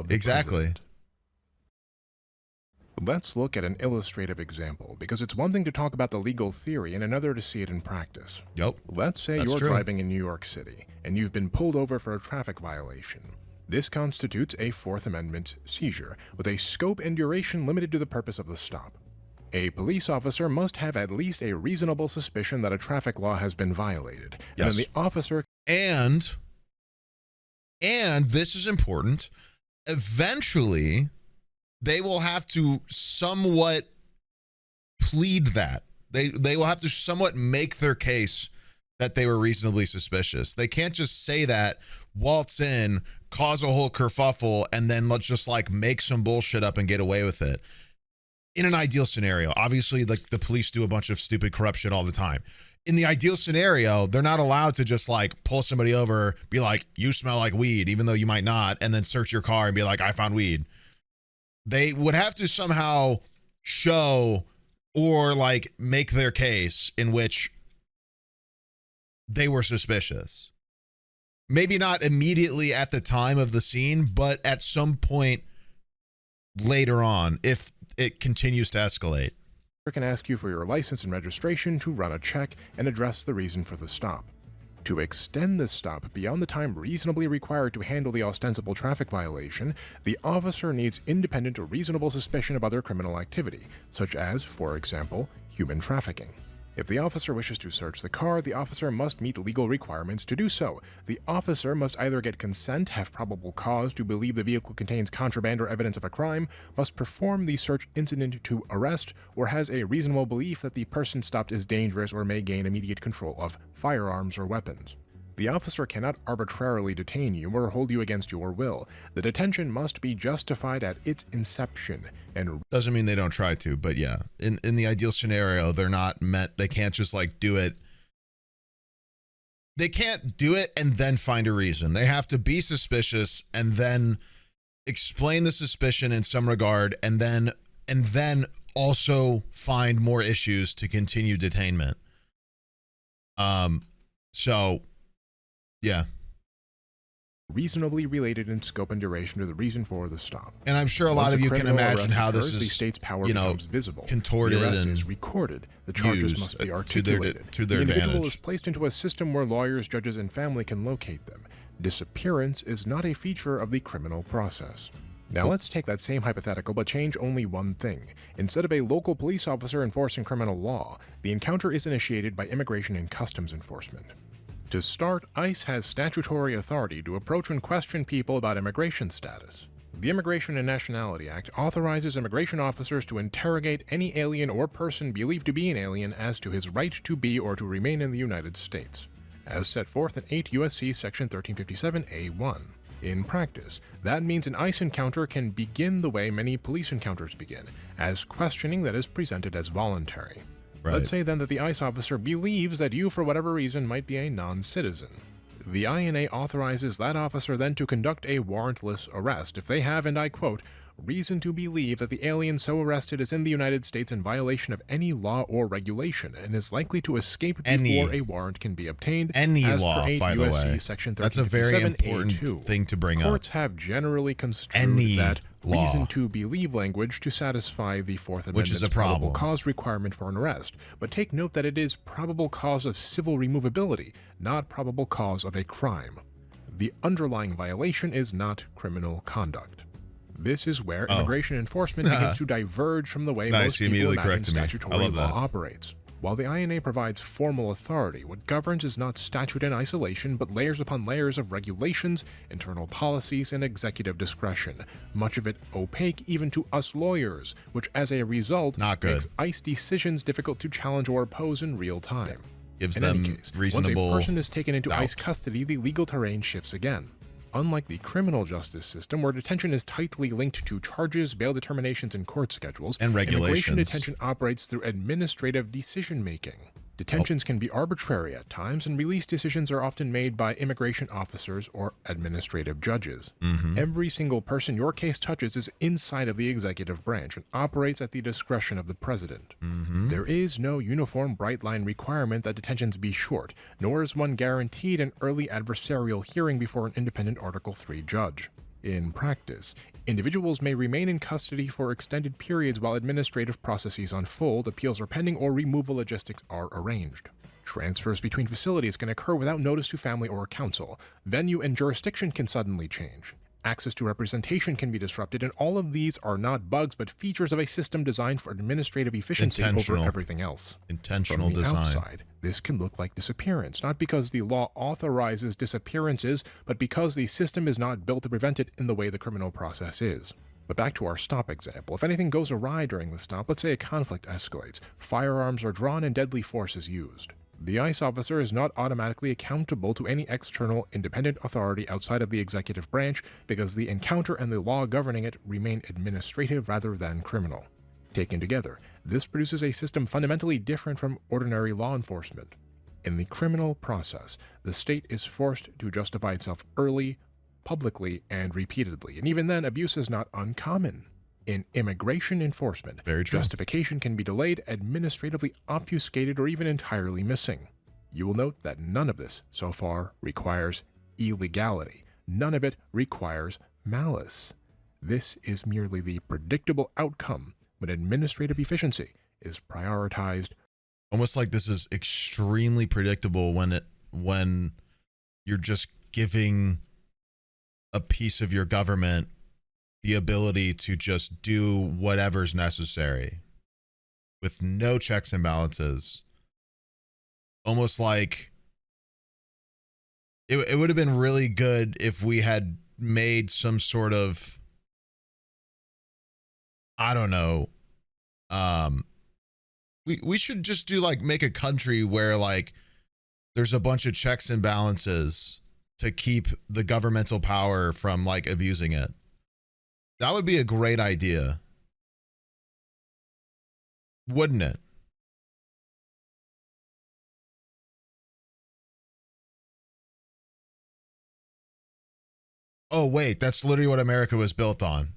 the exactly. President. Let's look at an illustrative example, because it's one thing to talk about the legal theory and another to see it in practice. Yep. Let's say you're driving in New York City, and you've been pulled over for a traffic violation. This constitutes a Fourth Amendment seizure, with a scope and duration limited to the purpose of the stop. A police officer must have at least a reasonable suspicion that a traffic law has been violated. Yes. And then the officer... And this is important, eventually they will have to somewhat plead that. They will have to somewhat make their case that they were reasonably suspicious. They can't just say that, waltz in, cause a whole kerfuffle, and then let's just like make some bullshit up and get away with it. In an ideal scenario, obviously, like the police do a bunch of stupid corruption all the time. In the ideal scenario, they're not allowed to just like pull somebody over, be like, you smell like weed, even though you might not, and then search your car and be like, I found weed. They would have to somehow show or like make their case in which they were suspicious. Maybe not immediately at the time of the scene, but at some point later on, if it continues to escalate. can ask you for your license and registration to run a check and address the reason for the stop. To extend this stop beyond the time reasonably required to handle the ostensible traffic violation, the officer needs independent or reasonable suspicion of other criminal activity, such as, for example, human trafficking. If the officer wishes to search the car, the officer must meet legal requirements to do so. The officer must either get consent, have probable cause to believe the vehicle contains contraband or evidence of a crime, must perform the search incident to arrest, or has a reasonable belief that the person stopped is dangerous or may gain immediate control of firearms or weapons. The officer cannot arbitrarily detain you or hold you against your will. The detention must be justified at its inception and doesn't mean they don't try to, but yeah, in the ideal scenario, they're not meant, they can't just like do it. They can't do it and then find a reason. They have to be suspicious and then explain the suspicion in some regard and then also find more issues to continue detainment. So yeah. Reasonably related in scope and duration to the reason for the stop. And I'm sure a lot of you can imagine how this is, the state's power becomes visible. Contorted the arrest and is recorded. The charges must be articulated. To their the individual advantage. is placed into a system where lawyers, judges, and family can locate them. Disappearance is not a feature of the criminal process. Now let's take that same hypothetical but change only one thing. Instead of a local police officer enforcing criminal law, the encounter is initiated by Immigration and Customs Enforcement. To start, ICE has statutory authority to approach and question people about immigration status. The Immigration and Nationality Act authorizes immigration officers to interrogate any alien or person believed to be an alien as to his right to be or to remain in the United States, as set forth in 8 U.S.C. Section 1357A1. In practice, that means an ICE encounter can begin the way many police encounters begin, as questioning that is presented as voluntary. Right. Let's say then that the ICE officer believes that you, for whatever reason, might be a non-citizen. The INA authorizes that officer then to conduct a warrantless arrest if they have, and I quote, reason to believe that the alien so arrested is in the United States in violation of any law or regulation and is likely to escape before a warrant can be obtained. Any as law, per 8 by the USC way. Section That's a very 1357 important A2. thing to bring up. Courts have generally construed that law. reason to believe language to satisfy the Fourth Which is Amendment's a probable problem. cause requirement for an arrest. But take note that it is probable cause of civil removability, not probable cause of a crime. The underlying violation is not criminal conduct. This is where immigration enforcement begins to diverge from the way most he people immediately imagine corrected me. I statutory love law that. operates. While the INA provides formal authority, what governs is not statute in isolation, but layers upon layers of regulations, internal policies, and executive discretion, much of it opaque even to us lawyers, which as a result Not good. makes ICE decisions difficult to challenge or oppose in real time. Gives In any them case, reasonable once a person is taken into doubt. ICE custody, the legal terrain shifts again. Unlike the criminal justice system, where detention is tightly linked to charges, bail determinations, and court schedules, And immigration regulations. detention operates through administrative decision-making. Detentions can be arbitrary at times, and release decisions are often made by immigration officers or administrative judges. Every single person your case touches is inside of the executive branch and operates at the discretion of the president. There is no uniform bright-line requirement that detentions be short, nor is one guaranteed an early adversarial hearing before an independent Article III judge. In practice, individuals may remain in custody for extended periods while administrative processes unfold, appeals are pending, or removal logistics are arranged. Transfers between facilities can occur without notice to family or counsel. Venue and jurisdiction can suddenly change. Access to representation can be disrupted, and all of these are not bugs but features of a system designed for administrative efficiency over Intentional. everything else. Intentional From the design. outside, this can look like disappearance, not because the law authorizes disappearances, but because the system is not built to prevent it in the way the criminal process is. But back to our stop example. If anything goes awry during the stop, let's say a conflict escalates, firearms are drawn and deadly force is used. The ICE officer is not automatically accountable to any external independent authority outside of the executive branch because the encounter and the law governing it remain administrative rather than criminal. Taken together, this produces a system fundamentally different from ordinary law enforcement. In the criminal process, the state is forced to justify itself early, publicly, and repeatedly, and even then, abuse is not uncommon. In immigration enforcement, Very true. justification can be delayed, administratively obfuscated, or even entirely missing. You will note that none of this, so far, requires illegality. None of it requires malice. This is merely the predictable outcome when administrative efficiency is prioritized. Almost like this is extremely predictable when you're just giving a piece of your government the ability to just do whatever's necessary with no checks and balances. Almost like it would have been really good if we had made some sort of, I don't know, we should just do like make a country where like there's a bunch of checks and balances to keep the governmental power from like abusing it. That would be a great idea. Wouldn't it? Oh, wait, that's literally what America was built on.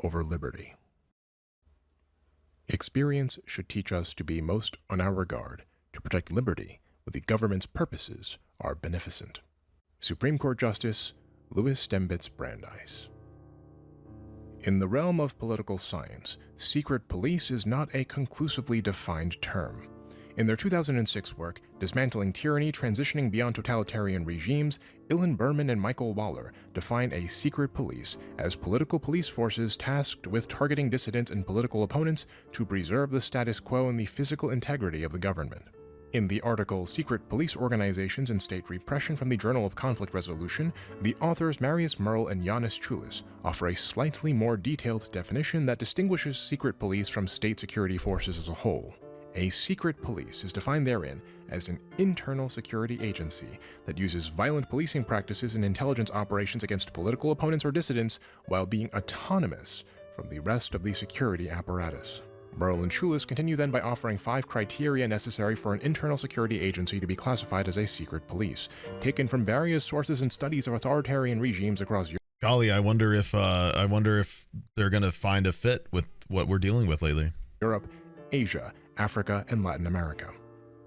Over liberty. Experience should teach us to be most on our regard, to protect liberty when the government's purposes are beneficent. Supreme Court Justice Louis Stembitz Brandeis. In the realm of political science, secret police is not a conclusively defined term. In their 2006 work, Dismantling Tyranny, Transitioning Beyond Totalitarian Regimes, Ilan Berman and Michael Waller define a secret police as political police forces tasked with targeting dissidents and political opponents to preserve the status quo and the physical integrity of the government. In the article Secret Police Organizations and State Repression from the Journal of Conflict Resolution, the authors Marius Merle and Janis Chulis offer a slightly more detailed definition that distinguishes secret police from state security forces as a whole. A secret police is defined therein as an internal security agency that uses violent policing practices and intelligence operations against political opponents or dissidents while being autonomous from the rest of the security apparatus. Merle and Chulis continue then by offering 5 criteria necessary for an internal security agency to be classified as a secret police, taken from various sources and studies of authoritarian regimes across Europe. Golly, I wonder if they're gonna find a fit with what we're dealing with lately. Europe, Asia, Africa, and Latin America.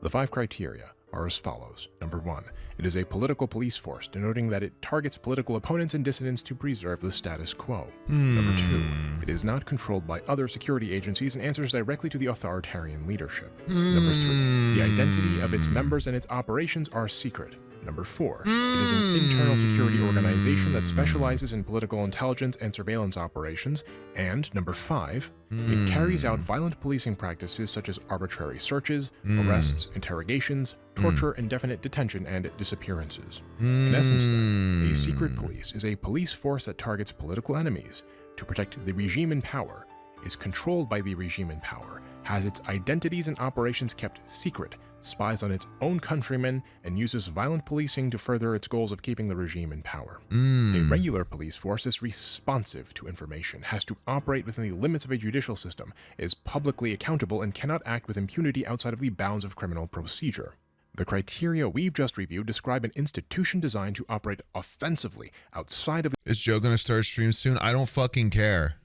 The 5 criteria are as follows. Number 1, it is a political police force, denoting that it targets political opponents and dissidents to preserve the status quo. Number 2, it is not controlled by other security agencies and answers directly to the authoritarian leadership. Number 3, the identity of its members and its operations are secret. Number 4, it is an internal security organization that specializes in political intelligence and surveillance operations. And number 5, it carries out violent policing practices such as arbitrary searches, arrests, interrogations, torture, indefinite detention, and disappearances. In essence, then, a secret police is a police force that targets political enemies to protect the regime in power, is controlled by the regime in power, has its identities and operations kept secret, spies on its own countrymen, and uses violent policing to further its goals of keeping the regime in power. A regular police force is responsive to information, has to operate within the limits of a judicial system, is publicly accountable, and cannot act with impunity outside of the bounds of criminal procedure. The criteria we've just reviewed describe an institution designed to operate offensively outside of... Is Joe gonna start stream soon? I don't fucking care.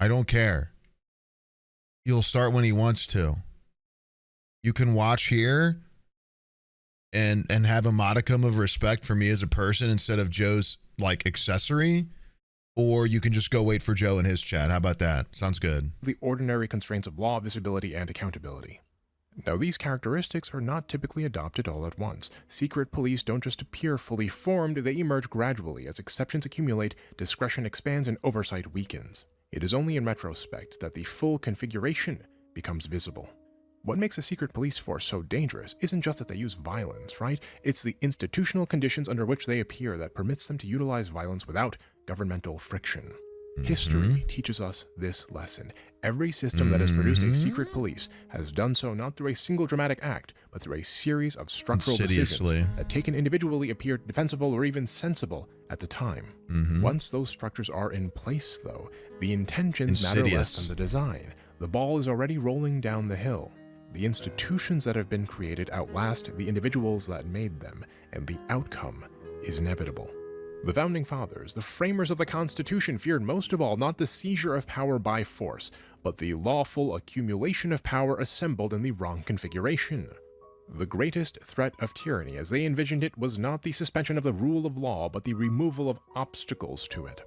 I don't care. He'll start when he wants to. You can watch here and have a modicum of respect for me as a person instead of Joe's like accessory, or you can just go wait for Joe in his chat. How about that? Sounds good. The ordinary constraints of law, visibility, and accountability. Now, these characteristics are not typically adopted all at once. Secret police don't just appear fully formed, they emerge gradually as exceptions accumulate, discretion expands, and oversight weakens. It is only in retrospect that the full configuration becomes visible. What makes a secret police force so dangerous isn't just that they use violence, right? It's the institutional conditions under which they appear that permits them to utilize violence without governmental friction. History teaches us this lesson. Every system that has produced a secret police has done so not through a single dramatic act, but through a series of structural decisions that taken individually appear defensible or even sensible at the time. Once those structures are in place, though, the intentions matter less than the design. The ball is already rolling down the hill. The institutions that have been created outlast the individuals that made them, and the outcome is inevitable. The Founding Fathers, the framers of the Constitution, feared most of all not the seizure of power by force, but the lawful accumulation of power assembled in the wrong configuration. The greatest threat of tyranny, as they envisioned it, was not the suspension of the rule of law, but the removal of obstacles to it.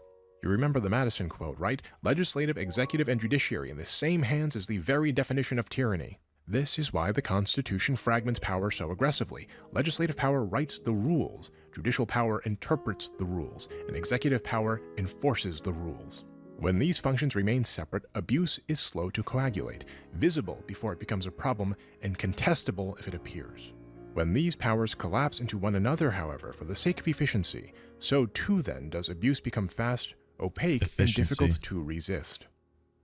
You remember the Madison quote, right? Legislative, executive, and judiciary in the same hands is the very definition of tyranny. This is why the Constitution fragments power so aggressively. Legislative power writes the rules, judicial power interprets the rules, and executive power enforces the rules. When these functions remain separate, abuse is slow to coagulate, visible before it becomes a problem, and contestable if it appears. When these powers collapse into one another, however, for the sake of efficiency, so too then does abuse become fast, opaque, and difficult to resist.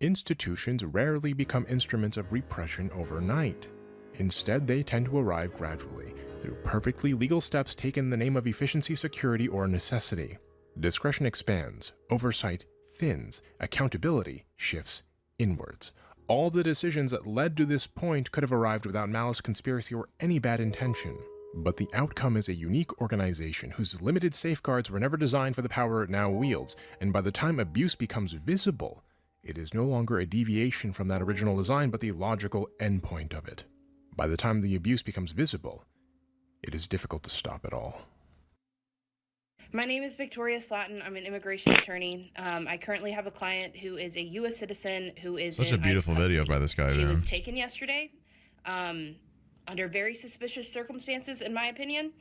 Institutions rarely become instruments of repression overnight. Instead, they tend to arrive gradually, through perfectly legal steps taken in the name of efficiency, security, or necessity. Discretion expands, oversight thins, accountability shifts inwards. All the decisions that led to this point could have arrived without malice, conspiracy, or any bad intention. But the outcome is a unique organization whose limited safeguards were never designed for the power it now wields, and by the time abuse becomes visible, it is no longer a deviation from that original design, but the logical endpoint of it. By the time the abuse becomes visible, it is difficult to stop it all. My name is Victoria Slatton. I'm an immigration attorney. I currently have a client who is a U.S. citizen who is such a beautiful video by this guy. She was taken yesterday under very suspicious circumstances, in my opinion.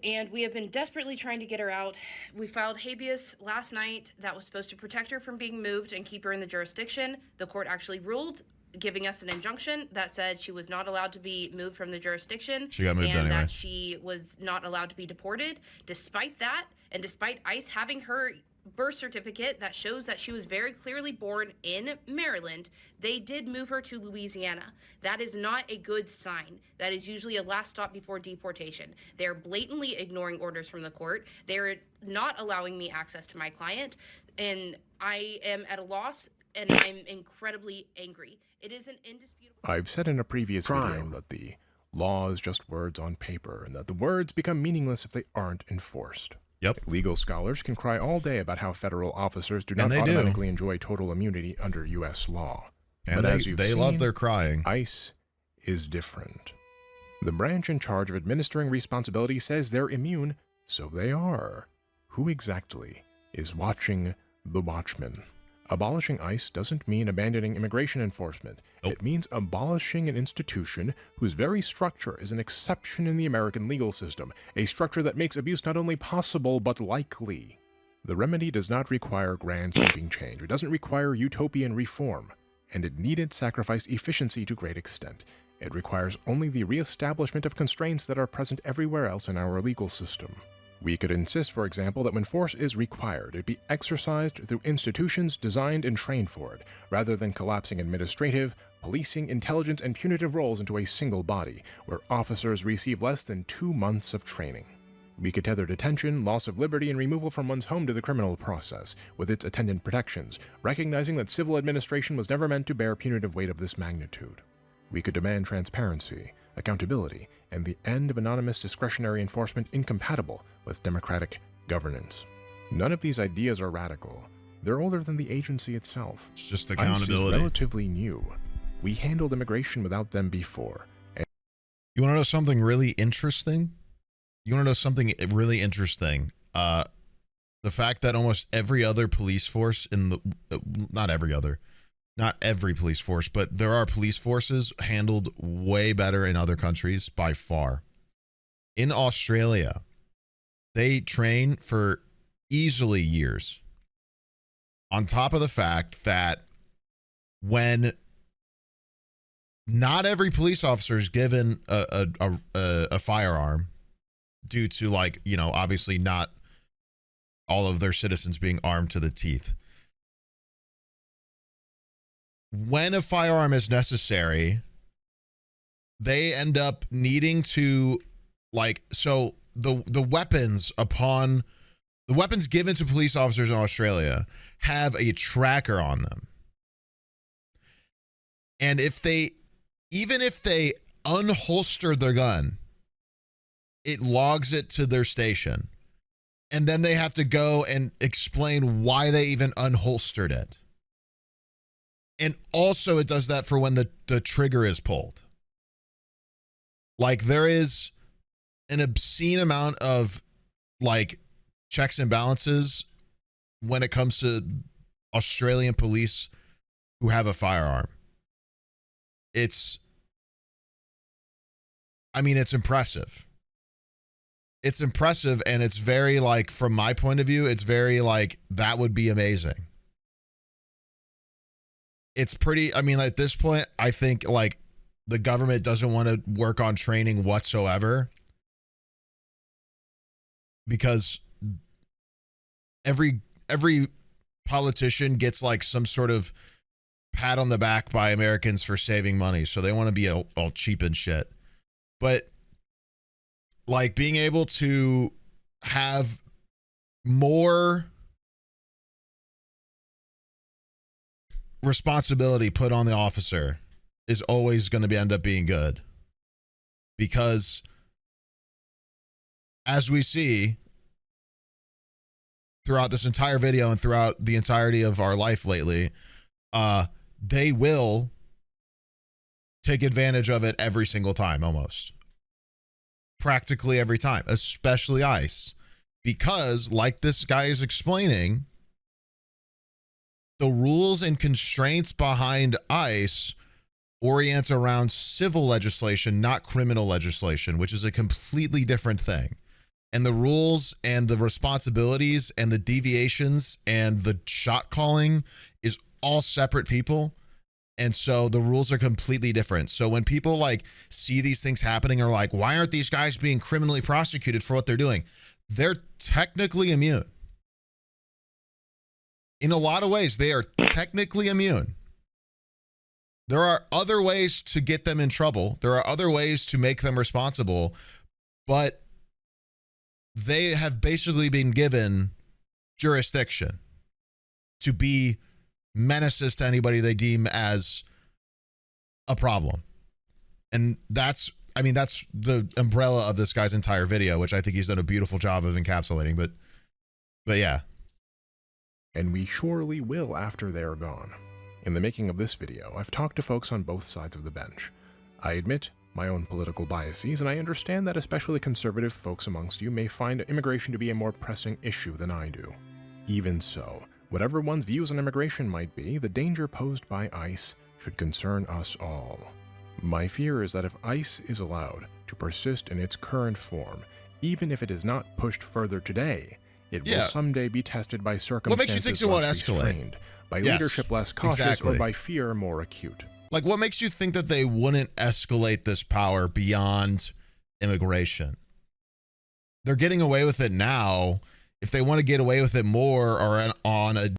And we have been desperately trying to get her out. We filed habeas last night that was supposed to protect her from being moved and keep her in the jurisdiction. The court actually ruled, giving us an injunction that said she was not allowed to be moved from the jurisdiction. She got moved and anyway. that she was not allowed to be deported. Despite that, and despite ICE having her birth certificate that shows that she was very clearly born in Maryland, they did move her to Louisiana. That is not a good sign. That is usually a last stop before deportation. They're blatantly ignoring orders from the court. They're not allowing me access to my client, and I am at a loss, and I'm incredibly angry. It is an indisputable... I've said in a previous video that the law is just words on paper, and that the words become meaningless if they aren't enforced. Yep. Legal scholars can cry all day about how federal officers do not And they do. automatically enjoy total immunity under U.S. law. And But as you've they seen, love their crying. ICE is different. The branch in charge of administering responsibility says they're immune, so they are. Who exactly is watching the watchmen? Abolishing ICE doesn't mean abandoning immigration enforcement. Nope. It means abolishing an institution whose very structure is an exception in the American legal system, a structure that makes abuse not only possible but likely. The remedy does not require grand sweeping change. It doesn't require utopian reform, and it needed sacrifice efficiency to great extent. It requires only the reestablishment of constraints that are present everywhere else in our legal system. We could insist, for example, that when force is required, it be exercised through institutions designed and trained for it, rather than collapsing administrative, policing, intelligence, and punitive roles into a single body, where officers receive less than 2 months of training. We could tether detention, loss of liberty, and removal from one's home to the criminal process, with its attendant protections, recognizing that civil administration was never meant to bear punitive weight of this magnitude. We could demand transparency, accountability, and the end of anonymous discretionary enforcement incompatible with democratic governance. None of these ideas are radical. They're older than the agency itself. It's just ICE accountability. is relatively new. We handled immigration without them before. You want to know something really interesting? You want to know something really interesting? The fact that almost every other police force in the, not every police force, but there are police forces handled way better in other countries by far. In Australia, they train for easily years. On top of the fact that when not every police officer is given a firearm due to, like, you know, obviously not all of their citizens being armed to the teeth. When a firearm is necessary, they end up needing to, like, so the weapons given to police officers in Australia have a tracker on them. And even if they unholster their gun, it logs it to their station. And then they have to go and explain why they even unholstered it. And also it does that for when the trigger is pulled. Like, there is an obscene amount of, like, checks and balances when it comes to Australian police who have a firearm. It's impressive. It's impressive, and it's very, like, from my point of view, it's very, like, that would be amazing. It's pretty, I mean, at this point, I think, like, the government doesn't want to work on training whatsoever, because every politician gets, like, some sort of pat on the back by Americans for saving money, so they want to be all cheap and shit. But, like, being able to have more responsibility put on the officer is always going to end up being good, because as we see throughout this entire video and throughout the entirety of our life lately, they will take advantage of it every single time, almost practically every time, especially ICE, because, like this guy is explaining, the rules and constraints behind ICE orient around civil legislation, not criminal legislation, which is a completely different thing. And the rules and the responsibilities and the deviations and the shot calling is all separate people. And so the rules are completely different. So when people, like, see these things happening, are like, why aren't these guys being criminally prosecuted for what they're doing? They're technically immune. In a lot of ways, they are technically immune. There are other ways to get them in trouble. There are other ways to make them responsible, but they have basically been given jurisdiction to be menaces to anybody they deem as a problem. And that's the umbrella of this guy's entire video, which I think he's done a beautiful job of encapsulating. But But yeah. And we surely will after they're gone. In the making of this video, I've talked to folks on both sides of the bench. I admit my own political biases, and I understand that especially conservative folks amongst you may find immigration to be a more pressing issue than I do. Even so, whatever one's views on immigration might be, the danger posed by ICE should concern us all. My fear is that if ICE is allowed to persist in its current form, even if it is not pushed further today, it will someday be tested by circumstances what makes you think it won't less escalate? restrained, by leadership less cautious, exactly. or by fear more acute. Like, what makes you think that they wouldn't escalate this power beyond immigration? They're getting away with it now. If they want to get away with it more or on a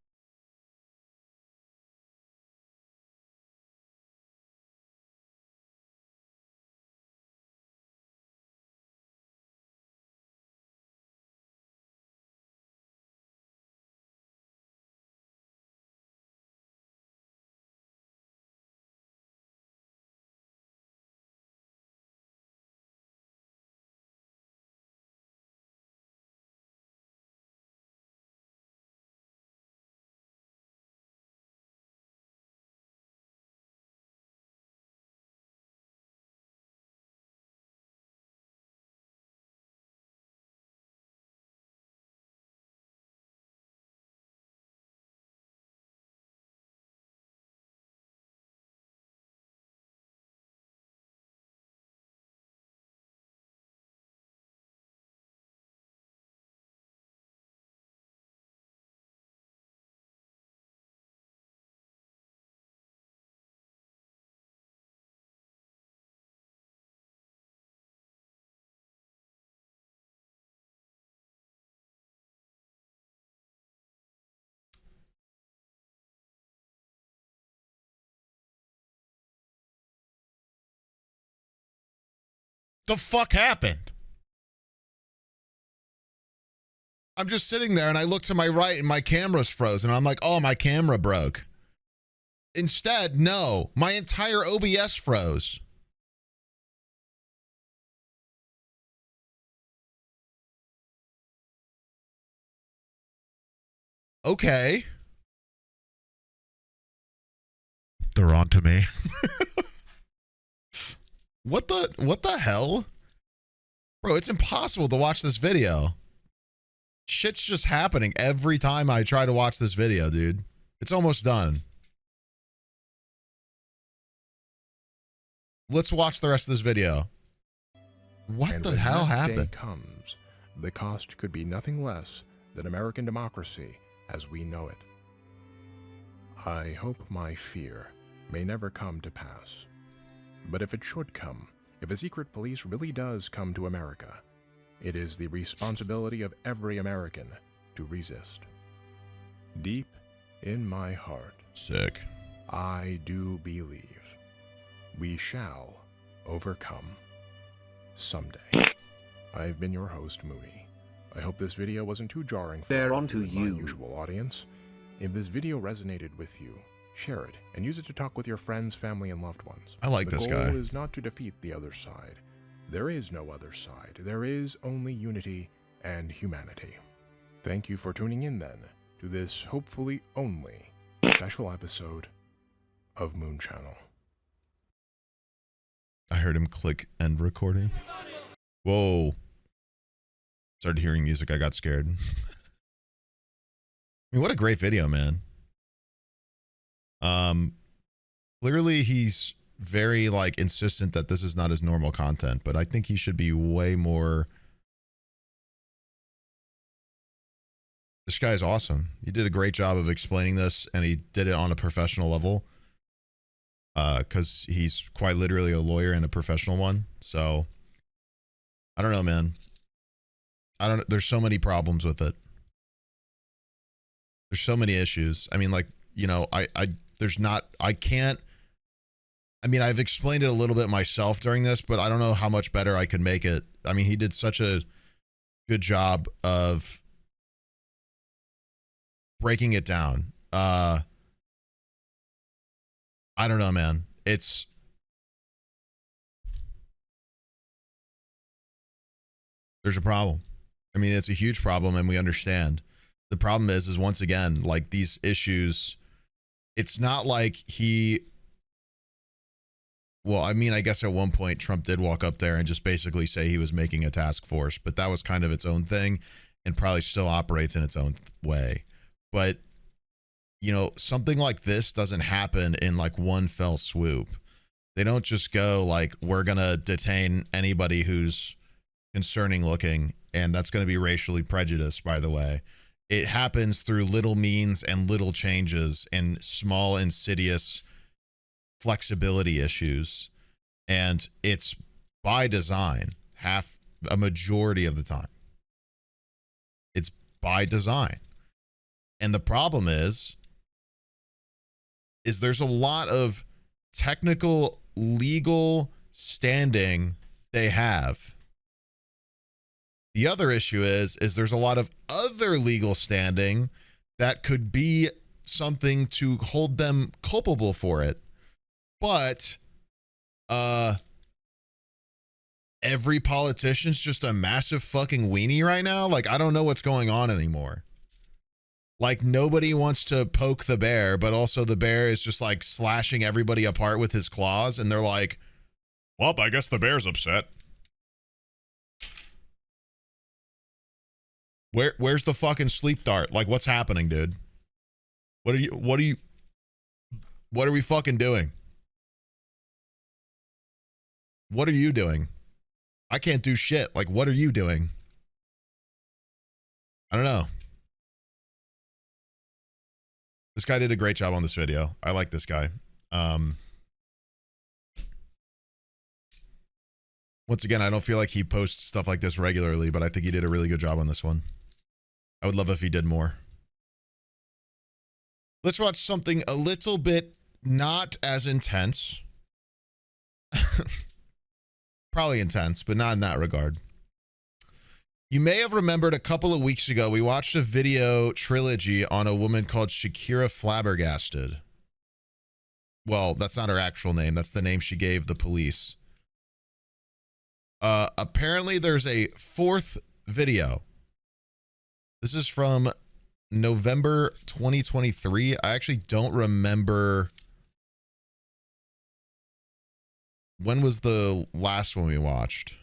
the fuck happened? I'm just sitting there and I look to my right and my camera's frozen. I'm like, oh, my camera broke. Instead, no, my entire OBS froze. Okay. They're on to me. What the hell? Bro, it's impossible to watch this video. Shit's just happening every time I try to watch this video, dude. It's almost done. Let's watch the rest of this video. What And the when hell that day happened? comes, the cost could be nothing less than American democracy as we know it. I hope my fear may never come to pass. But if it should come, if a secret police really does come to America, it is the responsibility of every American to resist. Deep in my heart, Sick. I do believe we shall overcome someday. I've been your host, Mooney. I hope this video wasn't too jarring for They're onto my you. usual audience. If this video resonated with you, share it and use it to talk with your friends, family, and loved ones. I like this guy. The goal is not to defeat the other side. There is no other side. There is only unity and humanity. Thank you for tuning in then to this hopefully only special episode of Moon Channel. I heard him click end recording. Whoa. Started hearing music. I got scared. I mean, what a great video, man. Clearly he's very like insistent that this is not his normal content, but I think he should be way more. This guy is awesome. He did a great job of explaining this, and he did it on a professional level. Because he's quite literally a lawyer and a professional one. So I don't know, man. There's so many problems with it. There's so many issues. I mean, like, you know, I mean, I've explained it a little bit myself during this, but I don't know how much better I could make it. I mean, he did such a good job of breaking it down. I don't know, man. There's a problem. I mean, it's a huge problem, and we understand. the problem is once again, like these issues, it's not like well, I mean, I guess at one point Trump did walk up there and just basically say he was making a task force, but that was kind of its own thing and probably still operates in its own way. But, you know, something like this doesn't happen in like one fell swoop. They don't just go like, we're going to detain anybody who's concerning looking, and that's going to be racially prejudiced, by the way. It happens through little means and little changes and small insidious flexibility issues, and it's by design. A majority of the time it's by design. And the problem is there's a lot of technical legal standing they have. The other issue is there's a lot of other legal standing that could be something to hold them culpable for it. But every politician's just a massive fucking weenie right now. Like, I don't know what's going on anymore. Like, nobody wants to poke the bear, but also the bear is just like slashing everybody apart with his claws, and they're like, well, I guess the bear's upset. Where's the fucking sleep dart? Like, what's happening, dude? What are we fucking doing? What are you doing? I can't do shit. Like, what are you doing? I don't know. This guy did a great job on this video. I like this guy. Once again, I don't feel like he posts stuff like this regularly, but I think he did a really good job on this one. I would love if he did more. Let's watch something a little bit not as intense. Probably intense, but not in that regard. You may have remembered a couple of weeks ago, we watched a video trilogy on a woman called Shakira Flabbergasted. Well, that's not her actual name. That's the name she gave the police. Apparently, there's a fourth video. This is from November 2023. I actually don't remember. When was the last one we watched?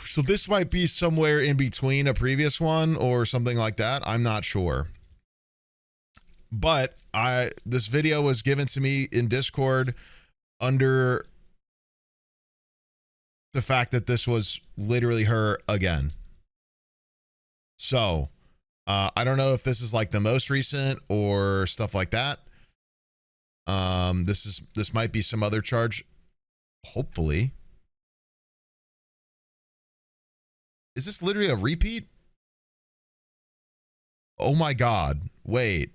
So this might be somewhere in between a previous one or something like that. I'm not sure. But this video was given to me in Discord under the fact that this was literally her again. So I don't know if this is like the most recent or stuff like that. This might be some other charge. Hopefully. Is this literally a repeat? Oh my God. Wait.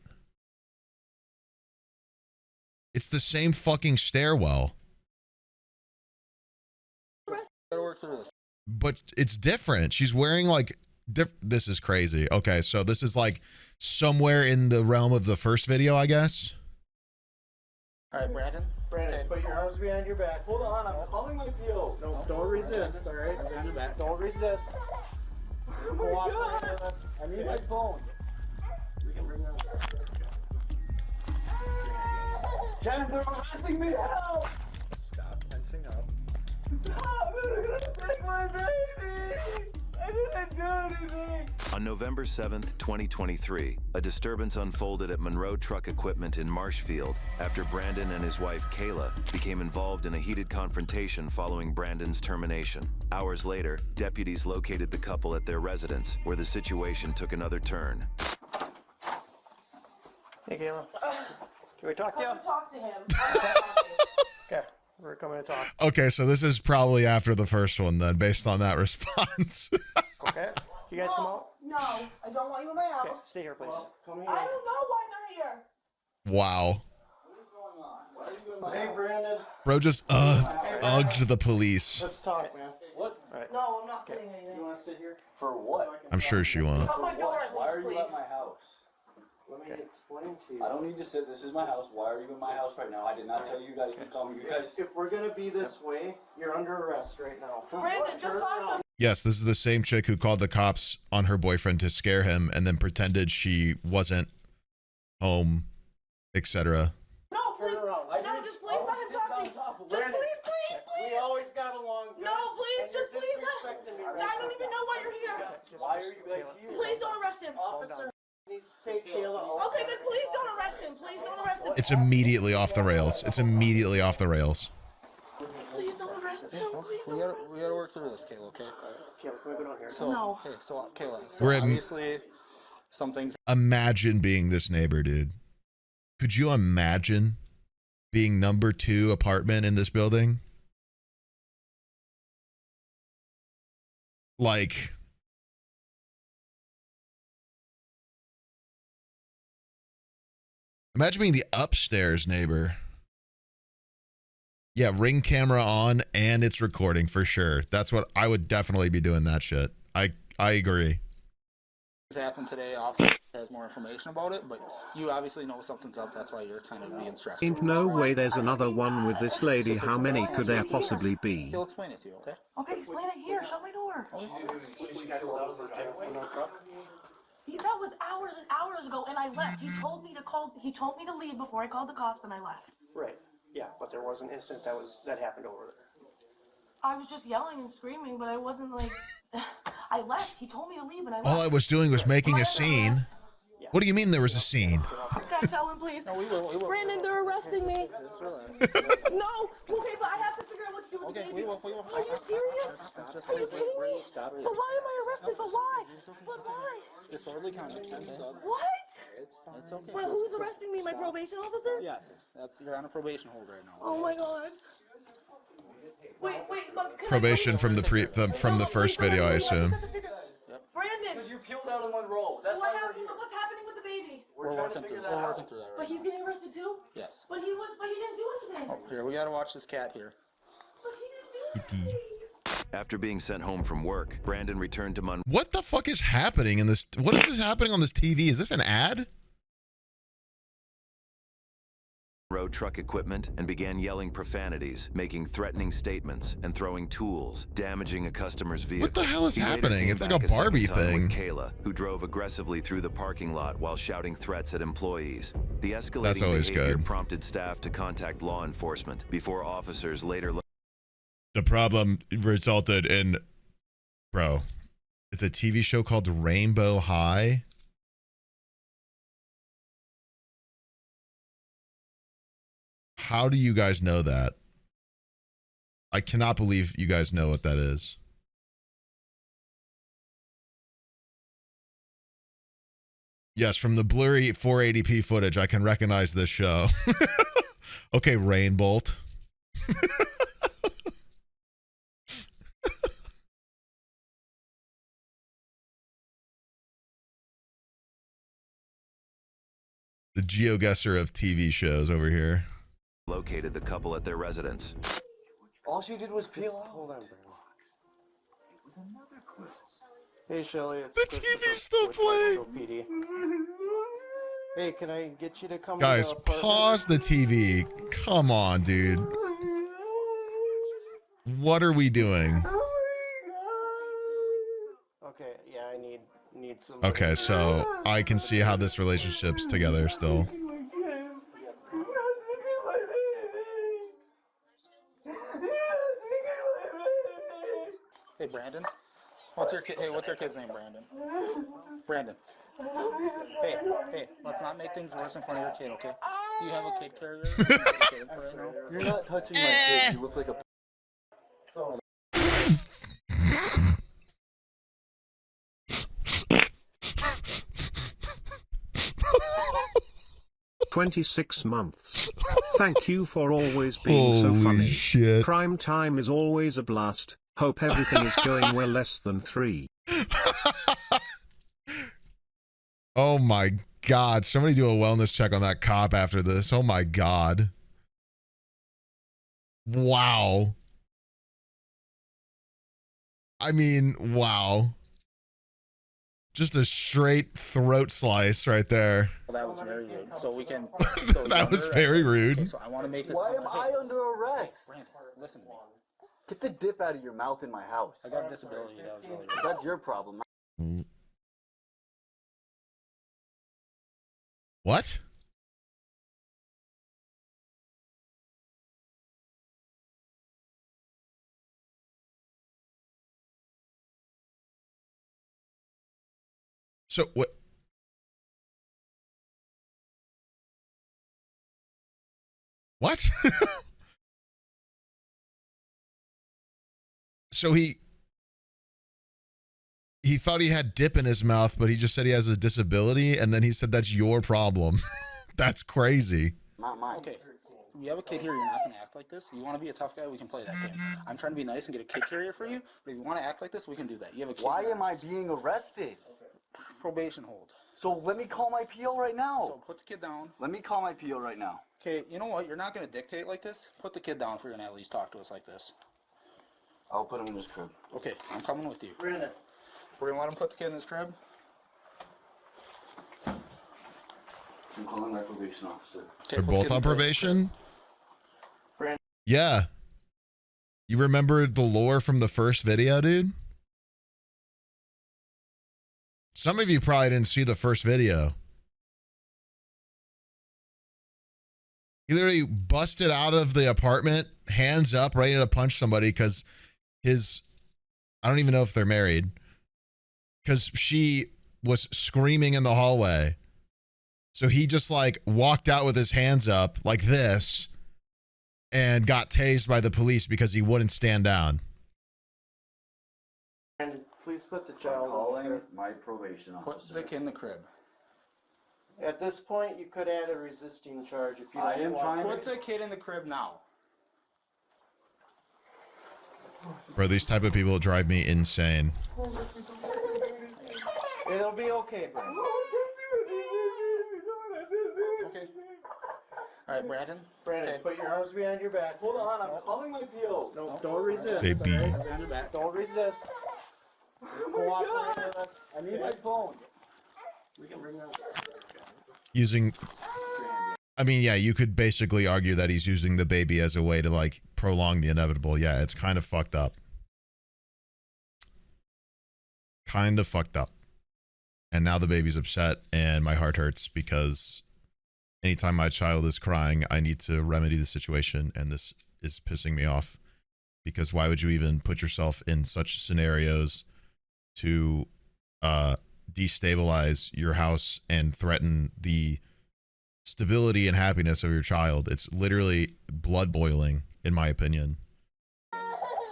It's the same fucking stairwell. But it's different. She's wearing like this is crazy. Okay, so this is like somewhere in the realm of the first video, I guess. All right, Brandon, put your arms behind your back. Hold on, I'm calling my PO. No, don't resist, all right? Behind your back. Don't resist. Cooperate with us. I need my phone. We can bring that up. Jen, they're arresting me. Help! Stop tensing up. Stop! They're gonna take my baby! I didn't do anything! On November 7th, 2023, a disturbance unfolded at Monroe Truck Equipment in Marshfield after Brandon and his wife Kayla became involved in a heated confrontation following Brandon's termination. Hours later, deputies located the couple at their residence, where the situation took another turn. Hey, Kayla. Can we talk to you? Talk to him. Okay, we're coming to talk. Okay, so this is probably after the first one then, based on that response. Okay, you guys come out? No, I don't want you in my house. Okay, stay here, please. Come I don't know why they're here. Wow. Hey, Brandon. Bro just ugged the police. Let's talk, man. What? All right. No, I'm not saying anything. You want to sit here? For what? I'm sure she won't. Shut my door at Why least, are you please. at my house? Let me explain to you. I don't need to sit. This is my house. Why are you in my house right now? I did not tell you guys to come. You guys. If we're gonna be this way, you're under arrest right now. Brandon, just talk to me. Yes, this is the same chick who called the cops on her boyfriend to scare him and then pretended she wasn't home, etc. No, please. No, just please let him talk to me. Just please. We always got along. No, please, just please let him. I don't even know why you're here. Why are you guys here? Please don't arrest him. Officer needs to take Kayla. Okay, then please don't arrest him. Please don't arrest him. It's immediately off the rails. It's immediately off the rails. Please don't arrest him. Please We gotta work through this, Kayla, okay? Kayla, can we go down here? So, No. okay, so Kayla, We're at- obviously some things Imagine being this neighbor, dude. Could you imagine being number 2 apartment in this building? Like, imagine being the upstairs neighbor. Yeah, Ring camera on and it's recording for sure. That's what I would definitely be doing that shit. I agree. happened today. Officer has more information about it, but you obviously know something's up. That's why you're kind of being stressed. Ain't no way there's another one with this lady. How many could there possibly be? He'll explain it to you, okay? Okay, explain it here. Shut my door. That was hours and hours ago, and I left. He told me to call. He told me to leave before I called the cops, and I left. Right. Yeah, but there was an incident that happened over there. I was just yelling and screaming, but I wasn't like. I left. He told me to leave, and I left. All I was doing was making a scene. What do you mean there was a scene? Can I tell him, please? No, we will. Brandon, they're arresting me. No. Okay, but I have to figure out what to do with the baby. We will. Are you serious? Are you kidding me? Stop it. But why am I arrested? But why? But why? Disorderly conduct. What? It's fine. It's okay. But who's arresting me? My probation officer? Yes, you're on a probation hold right now. Oh my god. Wait, but can Probation I from the first video, I assume. Brandon, Because you peeled out in one roll. That's why we're here. what's happening with the baby? We're working through that right But he's getting arrested too? Yes. But he didn't do anything. Oh, here, we gotta watch this cat here. But he didn't do anything. After being sent home from work, Brandon returned to Monroe What the fuck is happening in this? What is this happening on this TV? Is this an ad? Truck Equipment and began yelling profanities, making threatening statements, and throwing tools, damaging a customer's vehicle. What the hell is He later happening? came It's like back a Barbie second time thing. with Kayla, who drove aggressively through the parking lot while shouting threats at employees. The That's escalating always behavior good. prompted staff to contact law enforcement before officers later. The problem resulted in, bro, it's a TV show called Rainbow High. How do you guys know that? I cannot believe you guys know what that is. Yes, from the blurry 480p footage, I can recognize this show. Okay, Rainbolt. The GeoGuessr of TV shows over here. Located the couple at their residence. All she did was peel out. Hold on, Hey, Shelly, it's The Christopher TV's still with playing. Nashville PD. Hey, can I get you to come? Guys, to the apartment? pause the TV. Come on, dude. What are we doing? Okay, yeah, I need some. Okay, so I can see how this relationship's together still. Hey, Brandon. What's your kid's name, Brandon? Brandon. Hey, let's not make things worse in front of your kid, okay? Do you have a kid carrier? Right now? You're not touching my kids. You look like a. So. 26 months. Thank you for always being so Holy funny. shit. Prime time is always a blast. Hope everything is going well. Less than 3. Oh my god. Somebody do a wellness check on that cop after this. Oh my god. Wow. I mean, wow. Just a straight throat slice right there. Well, that was very rude. So we can. That was very rude. Okay, so I want to make this. Why am I under arrest? Brandon, listen to me. Get the dip out of your mouth in my house. I got a disability. That was really rude. That's your problem. What? So what? What? So he thought he had dip in his mouth, but he just said he has a disability, and then he said that's your problem. That's crazy. Not mine. Okay. You have a kid here, you're not going to act like this. You want to be a tough guy, we can play that game. I'm trying to be nice and get a kid carrier for you, but if you want to act like this, we can do that. You have a kid. Why am I being arrested? Probation hold. So let me call my PO right now. So put the kid down. Let me call my PO right now. Okay, you know what? You're not going to dictate like this. Put the kid down if you're going to at least talk to us like this. I'll put him in his crib. Okay, I'm coming with you. Brandon. We're going to let him put the kid in his crib? I'm calling my probation officer. Okay, They're put the both kid in on the crib. probation? Brandon. Yeah. You remember the lore from the first video, dude? Some of you probably didn't see the first video. He literally busted out of the apartment, hands up, ready to punch somebody because I don't even know if they're married, because she was screaming in the hallway. So he just like walked out with his hands up like this and got tased by the police because he wouldn't stand down. Brandon, please put the child calling my probation officer. Put the kid in the crib. At this point, you could add a resisting charge if you don't want. Put the kid in the crib now. Bro, these type of people drive me insane. It'll be okay, Brandon. Okay. All right, Brandon. Brandon, Okay. put your arms behind your back. Hold on, I'm calling my PO. No, don't resist. Baby. All right? Hands behind your back. Don't resist. Cooperate with us. I need my phone. We can bring it up. Using, I mean, yeah, you could basically argue that he's using the baby as a way to like prolong the inevitable. Yeah, it's kind of fucked up. Kind of fucked up. And now the baby's upset and my heart hurts because anytime my child is crying, I need to remedy the situation, and this is pissing me off because why would you even put yourself in such scenarios to destabilize your house and threaten the stability and happiness of your child? It's literally blood boiling, in my opinion.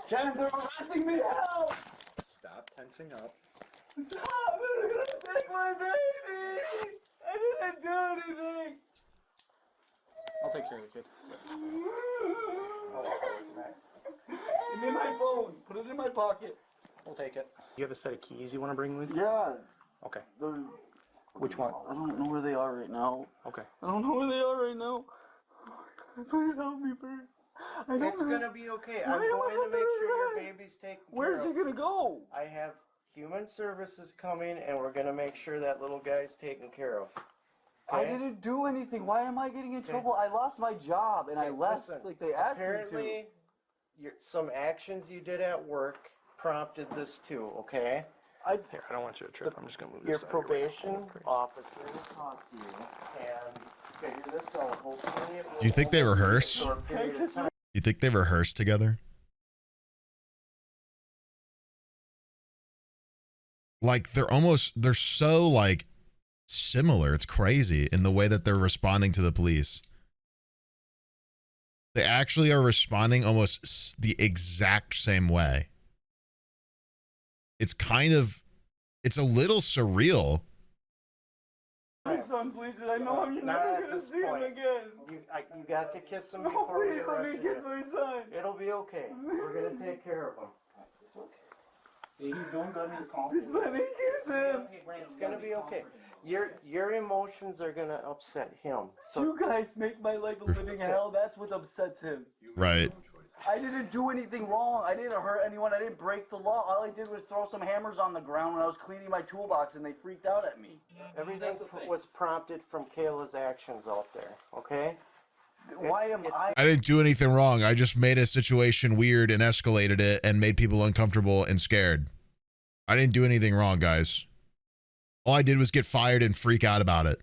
Jen, they're arresting me now! Stop tensing up. Stop! They're gonna take my baby! I didn't do anything! I'll take care of the kid. Give me my phone. Put it in my pocket. We'll take it. You have a set of keys you want to bring with you? Yeah. Okay. Which one? I don't know where they are right now. Okay. I don't know where they are right now. Please help me, Bert. It's gonna be okay. I'm going to make sure your baby's taken care of. Where's he gonna go? I have human services coming, and we're gonna make sure that little guy's taken care of. I didn't do anything. Why am I getting in trouble? I lost my job and I left like they asked me to. Apparently, some actions you did at work prompted this too. Okay. Here, I don't want you to trip. I'm just gonna move Your this out of your way. probation officer will talk to you and figure this out. Hopefully, it will Do you think they only be a rehearse? short period of time. You think they rehearse together? Like they're so like similar. It's crazy in the way that they're responding to the police. They actually are responding almost the exact same way. It's a little surreal. My son, please. I know you're Not never at gonna this see him point. again. You got to kiss him No, before we please let me arrest kiss you. my son. It'll be okay. We're gonna take care of him. He's doing good. He's calm. Just let me kiss him. It's gonna be okay. Your emotions are gonna upset him. So You guys make my life a living hell. That's what upsets him. Right. I didn't do anything wrong. I didn't hurt anyone. I didn't break the law. All I did was throw some hammers on the ground when I was cleaning my toolbox, and they freaked out at me. everything was prompted from Kayla's actions out there. Okay. Why am I? I didn't do anything wrong. I just made a situation weird and escalated it and made people uncomfortable and scared. I didn't do anything wrong, guys. All I did was get fired and freak out about it.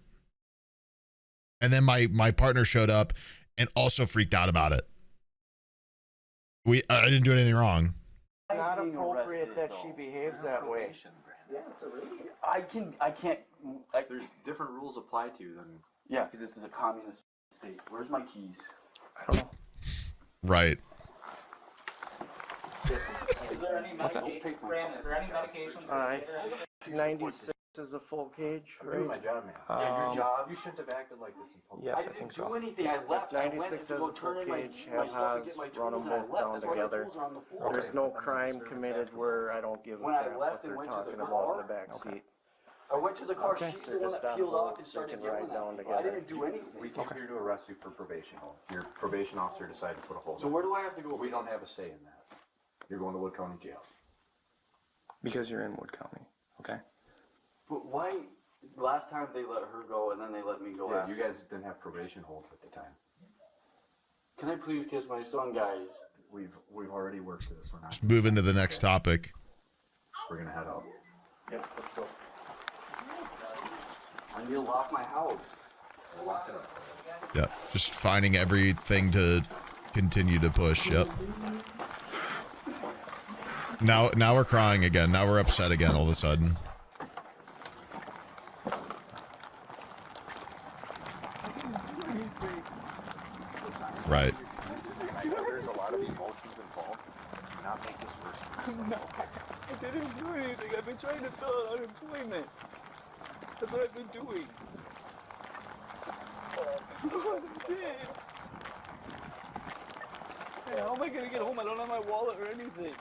And then my partner showed up and also freaked out about it. I didn't do anything wrong. It's not appropriate that she behaves that way. Yeah, it's a radio. I can't. There's different rules apply to you than. Yeah, because this is a communist state. Where's my keys? I don't know. Right. Is there any medication? Brandon, is there any medications? 96 is a full cage, I'm doing my right? job, man. Yeah, your job. You shouldn't have acted like this in public. Yes, I didn't think do so. anything. I left. I went 96 to has go a full turn in my cage, my have stuff and Haas, get my run tools, them and I both left. down That's why my together. tools are on the floor. There's no crime committed where I don't give a When I crap what left and they're went to the talking about in the car- back seat. I went to the car. Okay. She's They're the one just that on peeled hold, off and so started they can yelling ride down at me. I together. didn't do anything. We came here to arrest you for probation hold. Your probation officer decided to put a hold. So where do I have to go? We don't have a say in that. You're going to Wood County Jail. Because you're in Wood County. Okay. But why? Last time they let her go, and then they let me go Yeah, after. you guys didn't have probation hold at the time. Can I please kiss my son, guys? We've already worked to this. We're not. Let's move into the next topic. We're gonna head out. Yep, let's go. I need to lock my house. We'll lock it up. Yep. Just finding everything to continue to push. Yep. Now we're crying again. Now we're upset again all of a sudden. Right. There's a lot of emotions involved. Do not make this worse for yourself. I didn't do anything. I've been trying to fill out unemployment. That's what I've been doing. Hey, how am I gonna get home? I don't have my wallet or anything.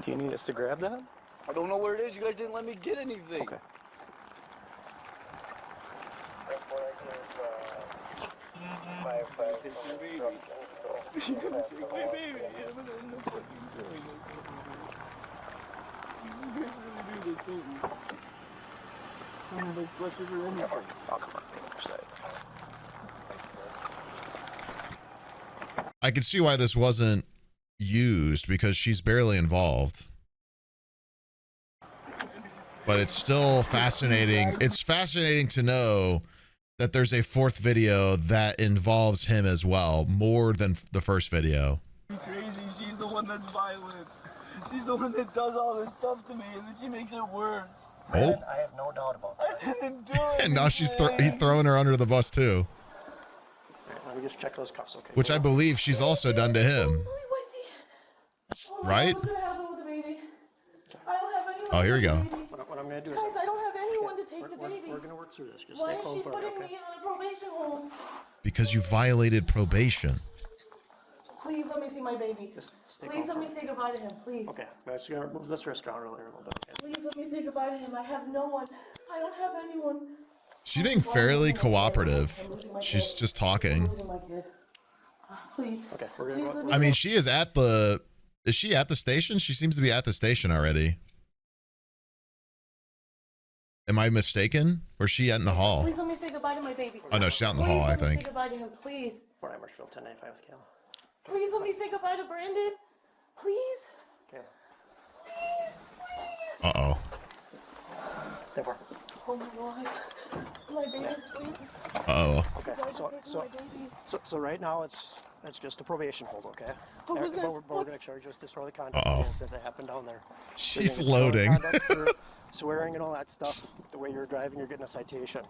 Do you need us to grab that? I don't know where it is. You guys didn't let me get anything. Okay. It's your baby. You're gonna take my baby. I'm gonna end up fucking killing this. You guys really do this, don't you? I don't have my sweatshirt or anything. I'll come on the other side. I can see why this wasn't used because she's barely involved. But it's still fascinating. It's fascinating to know that there's a fourth video that involves him as well, more than the first video. She's crazy. She's the one that's violent. She's the one that does all this stuff to me, and then she makes it worse. Oh. I have no doubt about that. I didn't do it. And now he's throwing her under the bus too. Let me just check those cuffs, okay? Which I believe she's also done to him. Right? What's gonna happen with the baby? I don't have anyone. Oh, here we to go. take the baby. What I'm going to do is... Guys, I don't have anyone to take the baby. We're going to work through this. Just Why stay is calm she for me, putting okay? me on a probation hold? Because you violated probation. Please let me see my baby. Stay Please calm let me for say goodbye to him, please. Okay, I'm just going to move this wrist around a little bit. Please let me say goodbye to him. I have no one. I don't have anyone. She's being fairly cooperative. She's just talking. I'm losing my kid. Please. Okay, we're going to go... I mean, she is at the... Is she at the station? She seems to be at the station already. Am I mistaken? Or is she in the hall? Please let me say goodbye to my baby. Oh, no, she's out in the hall, I Please let me think. say goodbye to him, please. 49 Marshfield, 1095 with Cal. Please let me say goodbye to Brandon. Please. Okay. Uh-oh. Therefore. Oh my god. My baby, please. Uh-oh. Okay, so right now it's just a probation hold, okay? But who's gonna- we're going to charge you with disorderly conduct Uh-oh. for the incident that happened down there. She's You're gonna get disorderly loading. conduct for swearing and all that stuff. The way you're driving, you're getting a citation.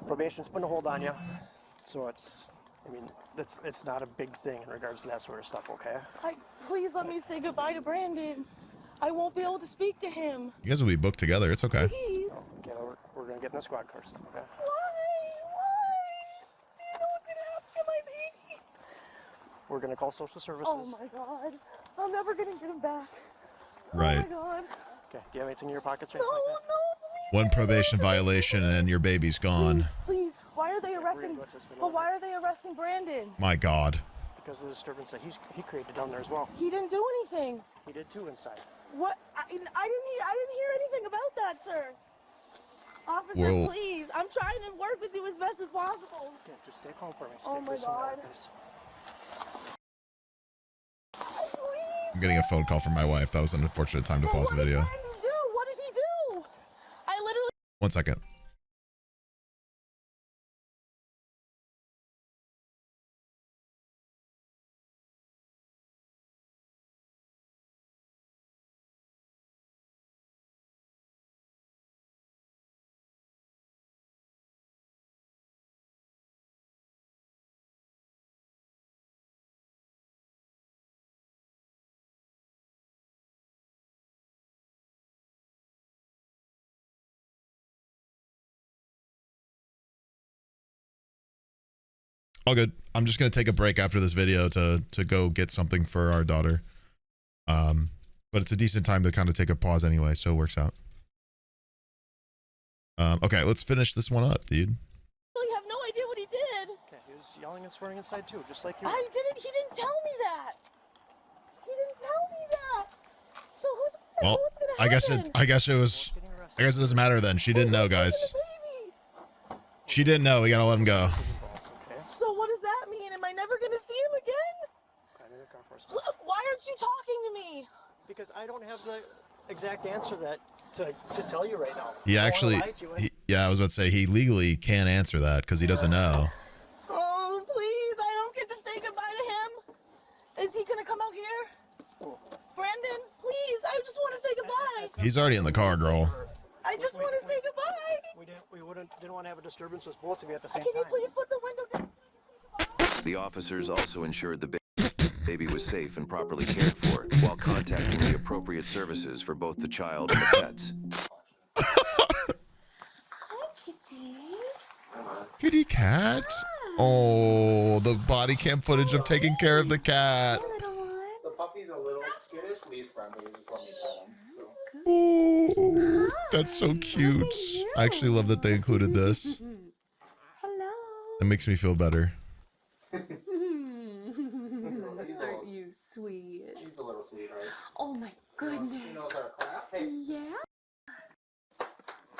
Probation's putting a hold on you, so it's not a big thing in regards to that sort of stuff, okay? Please let me say goodbye to Brandon. I won't be able to speak to him. You guys will be booked together. It's okay. Please. Okay, we're going to get in the squad car stuff, okay? Why? Do you know what's gonna happen to my baby? We're going to call social services. Oh my god. I'm never gonna get him back. Right. Oh my god. Okay, do you have anything in your pockets or No, anything like that? no, please. One probation violation and your baby's gone. Please. Why are they arresting? But why are they arresting Brandon? My God. Because of the disturbance that he created down there as well. He didn't do anything. He did too inside. What? I didn't hear anything about that, sir. Officer, Whoa. please. I'm trying to work with you as best as possible. Yeah, just stay calm for me. Oh my God. I'm getting a phone call from my wife. That was an unfortunate time to pause the video. What did he do? What did he do? I literally... 1 second. All good. I'm just gonna take a break after this video to go get something for our daughter. But it's a decent time to kind of take a pause anyway, so it works out. Okay, let's finish this one up, dude. I have no idea what he did. Okay, he was yelling and swearing inside too, just like you. He didn't tell me that. He didn't tell me that. So Well, what's gonna I happen? guess it doesn't matter then. She didn't know, guys. She didn't know. We gotta let him go. So what does that mean? Am I never gonna see him again? Why aren't you talking to me? Because I don't have the exact answer to tell you right now. He actually, yeah, I was about to say he legally can't answer that because he doesn't know. Oh, please, I don't get to say goodbye to him. Is he gonna come out here? Brandon, please, I just want to say goodbye. He's already in the car, girl. I just want to say goodbye. We didn't want to have a disturbance with both of you at the same Can time. you please put the window down? The officers also ensured the baby was safe and properly cared for, while contacting the appropriate services for both the child and the pets. Hi, kitty. Kitty cat. Oh, the body cam footage of taking care of the cat. The puppy's a little skittish, but he's friendly. Just let me pet him. So. Oh, that's so cute. I actually love that they included this. Hello. It makes me feel better. Aren't you sweet? She's a little sweetheart. Oh my goodness. You know how to clap? Hey. Yeah.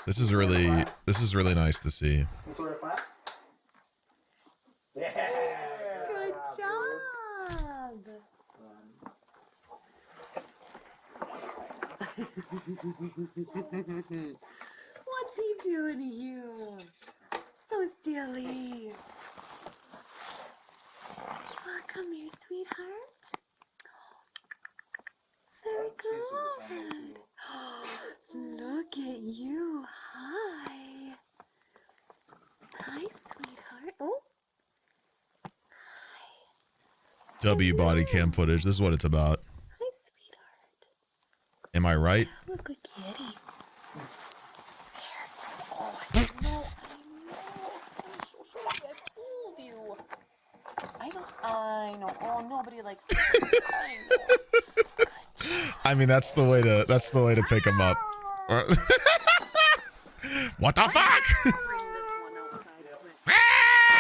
This is really nice to see. You sort of clap? Yeah. Good job. What's he doing to you? So silly. You wanna come here, sweetheart? Very good. Look at you. Hi. Hi, sweetheart. Oh. W body cam footage. This is what it's about. Hi, sweetheart. Am I right? I'm a good kitty. Oh, I know. I'm so sorry I fooled you. I know. Oh, nobody likes that. I know. I mean, that's the way to pick him up. What the fuck?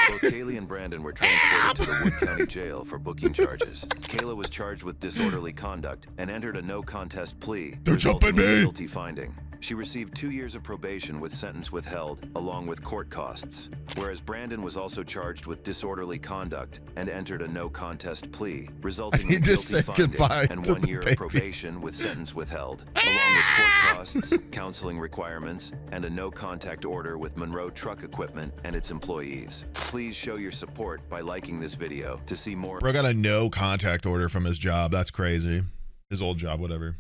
Both Kaylee and Brandon were transported to the Wood County Jail for booking charges. Kayla was charged with disorderly conduct and entered a no-contest plea, They're resulting jumping in a me. guilty finding. She received 2 years of probation with sentence withheld, along with court costs. Whereas Brandon was also charged with disorderly conduct and entered a no-contest plea, resulting in a need to guilty say finding goodbye and to 1 the year baby. of probation with sentence withheld, along with court costs, counseling requirements, and a no-contact order with Monroe Truck Equipment and its employees. Please show your support by liking this video to see more. Bro got a no contact order from his job. That's crazy. His old job, whatever.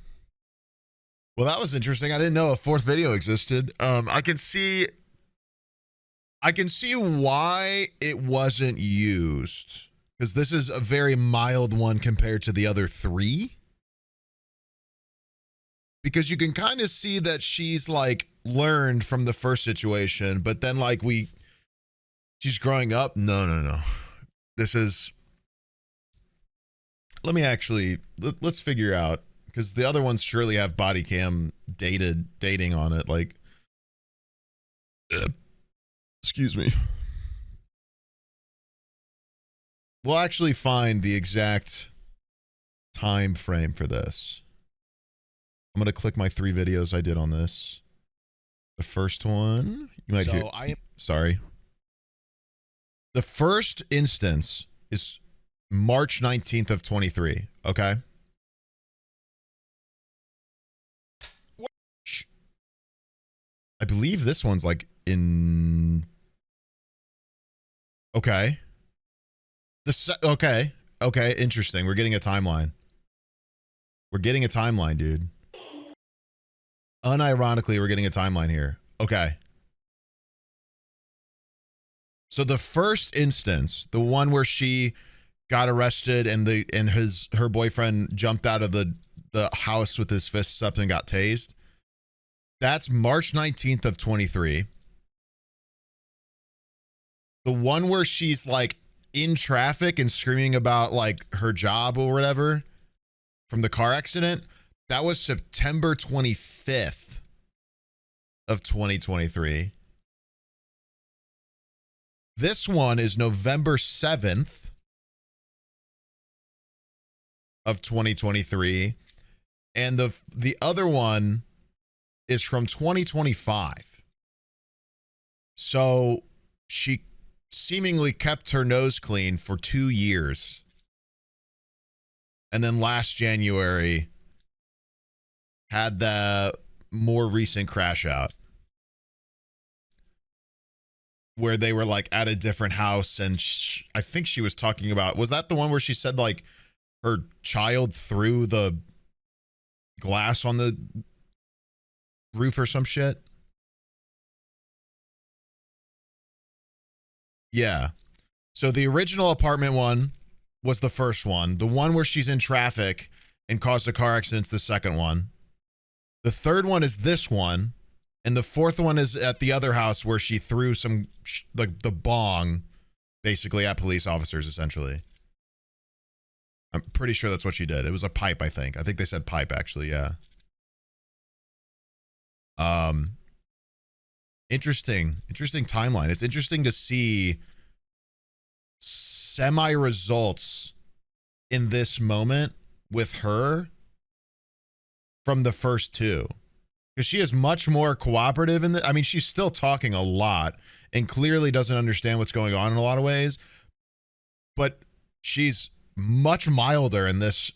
Well, that was interesting. I didn't know a fourth video existed. I can see why it wasn't used, because this is a very mild one compared to the other three. Because you can kind of see that she's like learned from the first situation, but then like she's growing up. No. This is, let's figure out, because the other ones surely have body cam dating on it. Like, excuse me. We'll actually find the exact time frame for this. I'm going to click my 3 videos I did on this. The first one, you might hear. Sorry. The first instance is March 19th of 23. Okay. I believe this one's like in. Okay. Okay. Okay. Interesting. We're getting a timeline. We're getting a timeline, dude. Unironically, we're getting a timeline here. Okay. So the first instance, the one where she got arrested and her boyfriend jumped out of the house with his fists up and got tased. That's March 19th of 23. The one where she's like in traffic and screaming about like her job or whatever from the car accident, that was September 25th of 2023. This one is November 7th of 2023. And the other one is from 2025. So she seemingly kept her nose clean for 2 years. And then last January had the more recent crash out where they were like at a different house. And I think she was talking about, was that the one where she said like her child threw the glass on the roof or some shit? Yeah. So the original apartment one was the first one. The one where she's in traffic and caused a car accident's the second one. The third one is this one. And the fourth one is at the other house where she threw some, like the bong, basically at police officers, essentially. I'm pretty sure that's what she did. It was a pipe, I think. I think they said pipe, actually, yeah. Interesting timeline. It's interesting to see semi results in this moment with her from the first two, because she is much more cooperative in the, I mean, she's still talking a lot and clearly doesn't understand what's going on in a lot of ways, but she's much milder in this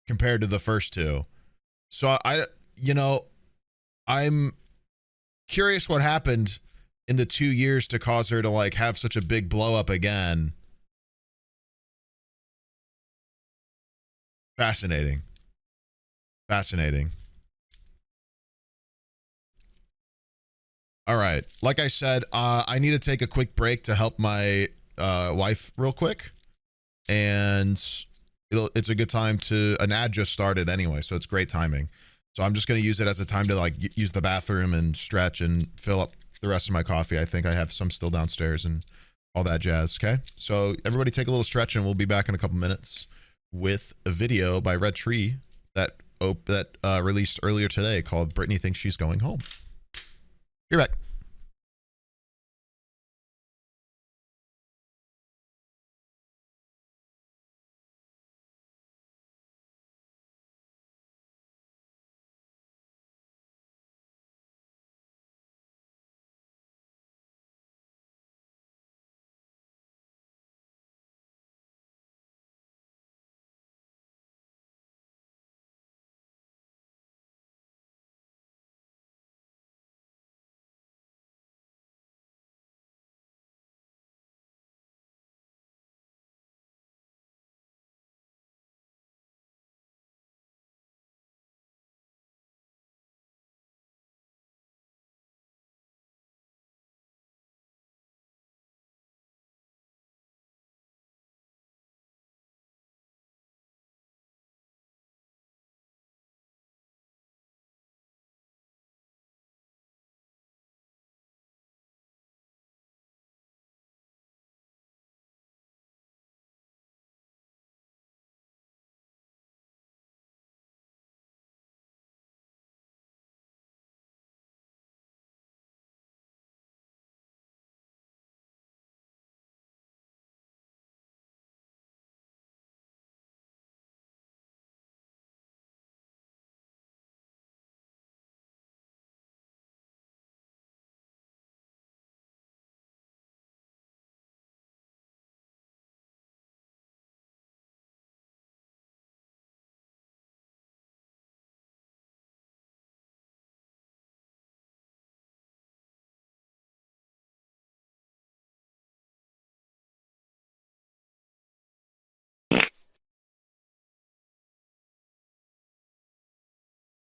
compared to the first two. So I'm curious what happened in the 2 years to cause her to like have such a big blow up again. Fascinating. All right. Like I said, I need to take a quick break to help my wife real quick. And it's a good time an ad just started anyway, so it's great timing. So I'm just going to use it as a time to like use the bathroom and stretch and fill up the rest of my coffee. I think I have some still downstairs and all that jazz. Okay. So everybody take a little stretch and we'll be back in a couple minutes with a video by Red Tree that released earlier today called Brittany Thinks She's Going Home. You're back.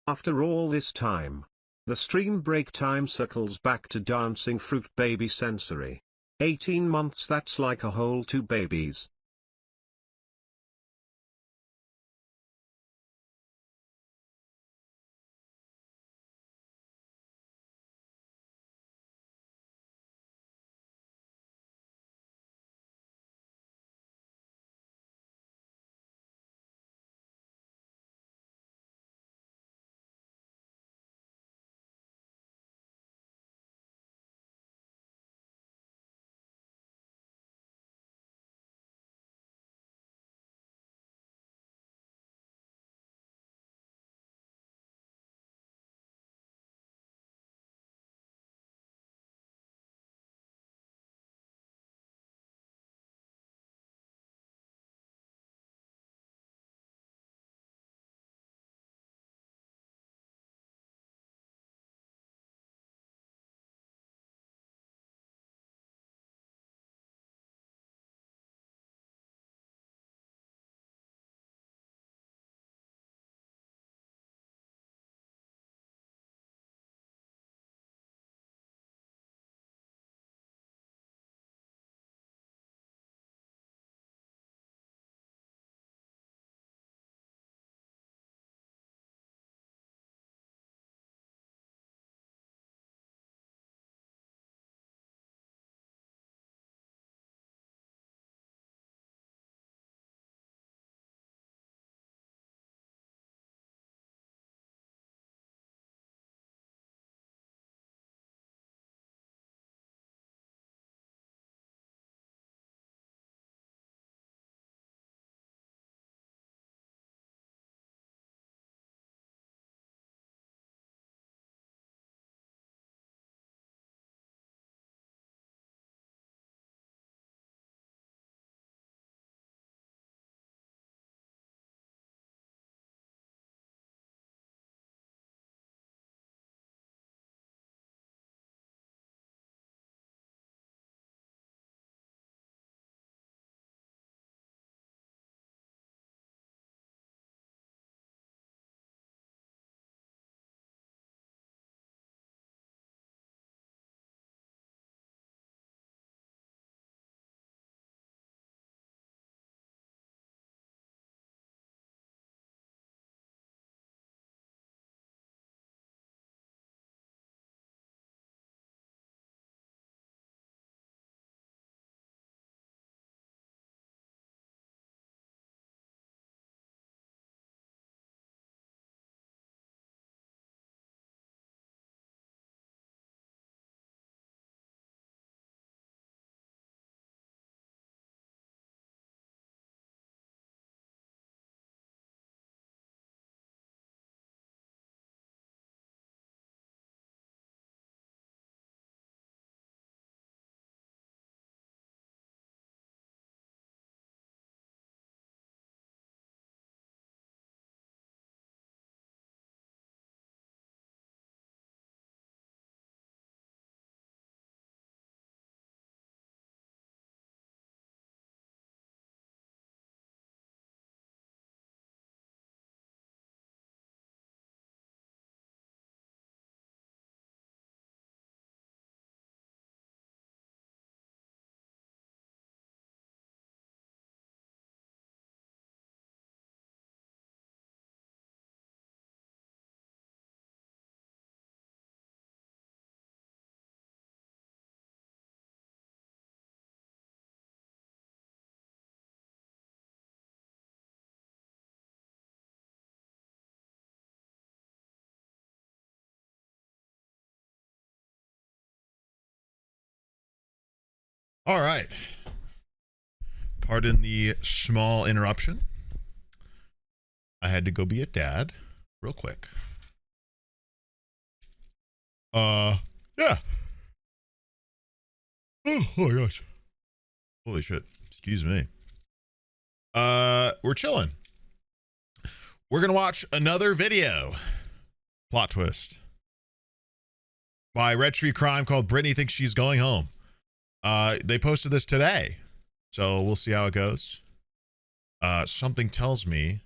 After all this time, the stream break time circles back to dancing fruit baby sensory. 18 months, that's like a whole 2 babies. All right. Pardon the small interruption. I had to go be a dad real quick. Yeah. Oh my gosh. Holy shit. Excuse me. We're chilling. We're gonna watch another video. Plot twist. By Red Tree Crime called Brittany Thinks She's Going Home. They posted this today. So we'll see how it goes. Something tells me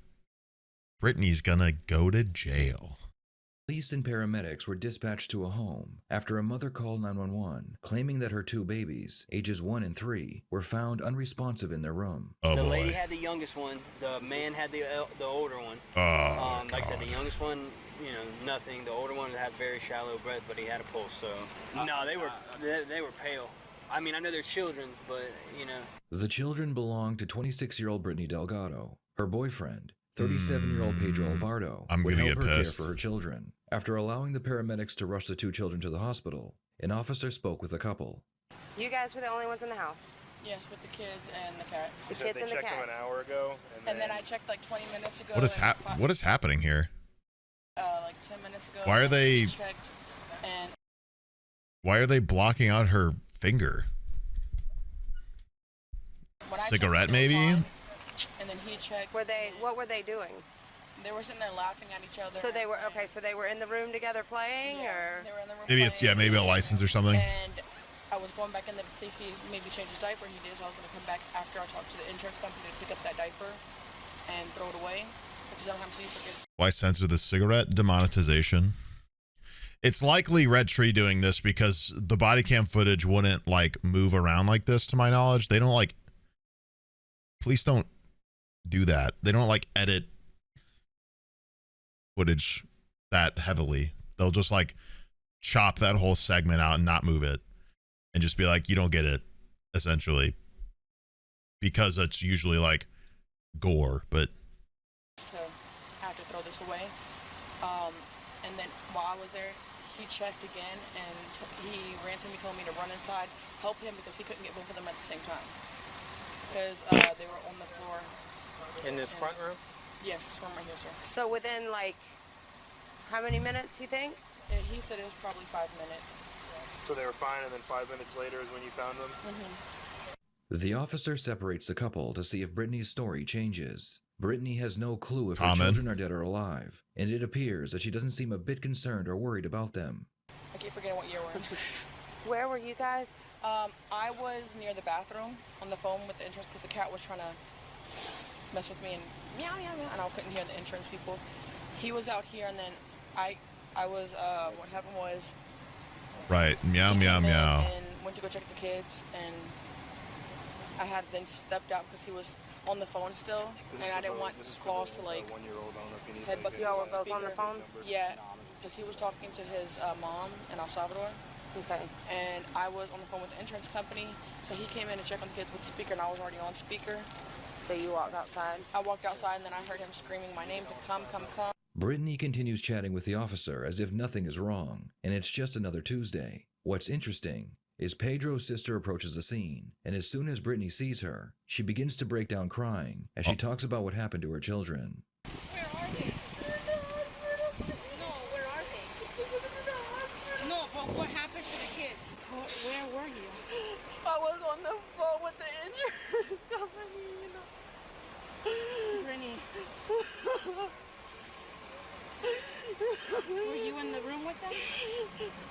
Brittany's gonna go to jail. Police and paramedics were dispatched to a home after a mother called 911 claiming that her 2 babies, ages 1 and 3, were found unresponsive in their room. Oh, the boy. lady had the youngest one. The man had the older one. Oh, like I said, the youngest one, you know, nothing. The older one had very shallow breath, but he had a pulse. So no, they were pale. I mean, I know they're children's, but you know. The children belonged to 26-year-old Brittany Delgado. Her boyfriend, 37-year-old Pedro Alvarado, would help her care for her children. After allowing the paramedics to rush the 2 children to the hospital, an officer spoke with the couple. You guys were the only ones in the house? Yes, with the kids and the cat. The kids and the cat. They checked him an hour ago. And then I checked like 20 minutes ago. What is happening here? Like 10 minutes ago. Why are they? Checked and Why are they blocking out her finger? Cigarette, maybe? And then he checked. What were they doing? They were sitting there laughing at each other. So they were okay. So they were in the room together playing, or they were in the room Maybe it's maybe a license or something. And I was going back in there to see if he maybe changed his diaper. He did. So I was going to come back after I talked to the insurance company to pick up that diaper and throw it away. Why censor the cigarette? Demonetization. It's likely Red Tree doing this because the body cam footage wouldn't like move around like this, to my knowledge. They don't like. Police don't do that. They don't like edit footage that heavily. They'll just like chop that whole segment out and not move it and just be like, you don't get it, essentially, because it's usually like gore. But to have to throw this away, and then while I was there, he checked again and he ran to me, told me to run inside, help him because he couldn't get both of them at the same time because they were on the floor. In this front room? Yes, this room right here, sir. So within like how many minutes, you think? He said it was probably 5 minutes. So they were fine, and then 5 minutes later is when you found them? The officer separates the couple to see if Brittany's story changes. Brittany has no clue if her Common. children are dead or alive, and it appears that she doesn't seem a bit concerned or worried about them. I keep forgetting what year we're in. Where were you guys? I was near the bathroom on the phone with the insurance because the cat was trying to mess with me and meow, meow, meow, and I couldn't hear the insurance people. He was out here, and then I was, what happened was... right, meow, meow, meow. And went to go check the kids, and I had then stepped out because he was on the phone still, and I didn't want calls to like headbutt. Y'all were both on the phone? Yeah, because he was talking to his mom in El Salvador. Okay. And I was on the phone with the insurance company, so he came in to check on the kids with the speaker, and I was already on speaker. So you walked outside? I walked outside, and then I heard him screaming my name to come, come, come. Brittany continues chatting with the officer as if nothing is wrong, and it's just another Tuesday. What's interesting is Pedro's sister approaches the scene, and as soon as Brittany sees her, she begins to break down crying as she talks about what happened to her children. Where are they? No, where are they? No, but what happened to the kids? Where were you? I was on the phone with the insurance company, you know. Brittany. Were you in the room with them?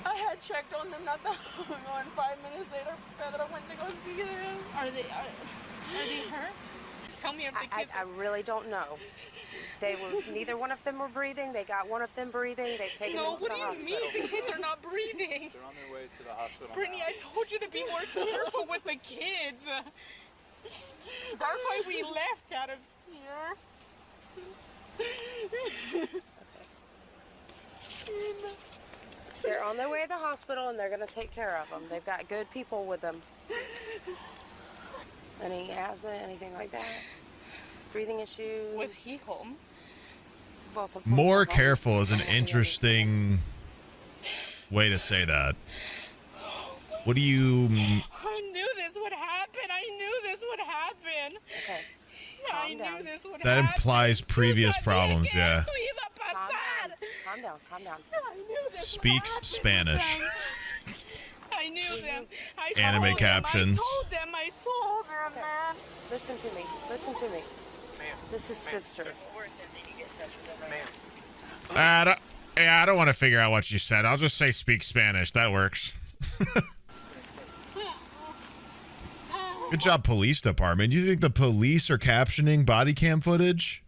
I had checked on them not that long ago, and 5 minutes later, Pedro went to go see them. Are they hurt? Tell me if the kids... I really don't know. They were, neither one of them were breathing. They got one of them breathing. They've taken them to the hospital. No, what do you mean? The kids are not breathing. They're on their way to the hospital. Brittany, I told you to be more careful with the kids. That's why we left out of here. They're on their way to the hospital, and they're going to take care of them. They've got good people with them. Any asthma, anything like that? Breathing issues? Was he home? Both of them. More careful is an interesting way to say that. What do you... I knew this would happen. I knew this would happen. Okay. I knew this would That happen. implies previous problems, yeah. Calm down, calm down. I knew this Speaks Spanish. I knew them. I Anime told captions. Them. I told them, man. Listen to me. Listen to me. This is sister. I don't want to figure out what you said. I'll just say speak Spanish. That works. Good job, police department. You think the police are captioning body cam footage?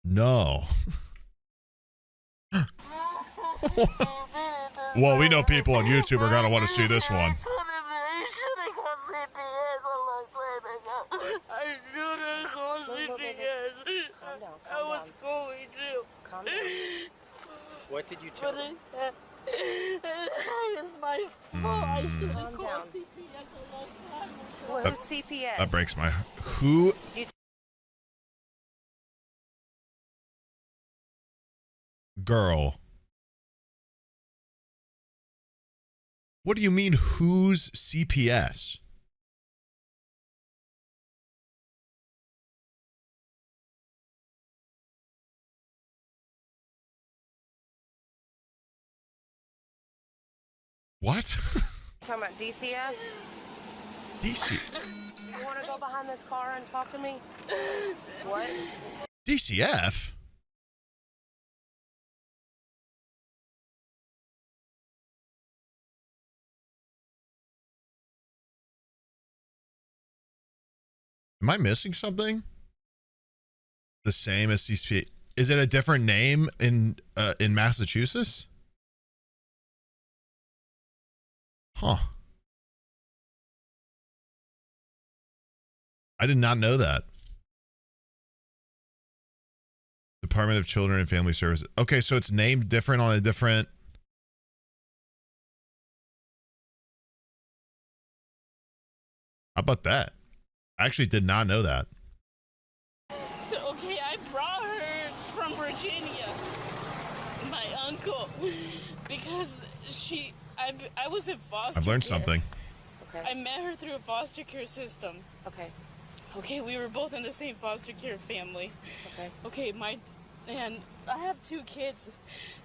No. Well, we know people on YouTube are going to want to see this one. I shouldn't call CPS. I was going to. Calm down. What did you tell him? It's my fault. I should have called CPS a long time ago. Well, who's CPS? That breaks my... Who... Girl. What do you mean, who's CPS? What? Talking about DCF? DC. You want to go behind this car and talk to me? What? DCF? Am I missing something? The same as CCP? Is it a different name in Massachusetts? Huh. I did not know that. Department of Children and Family Services. Okay, so it's named different on a different... How about that? I actually did not know that. Okay, I brought her from Virginia, my uncle, because I was in foster I've learned care. something. Okay. I met her through a foster care system. Okay. Okay, we were both in the same foster care family. Okay. Okay, and I have 2 kids,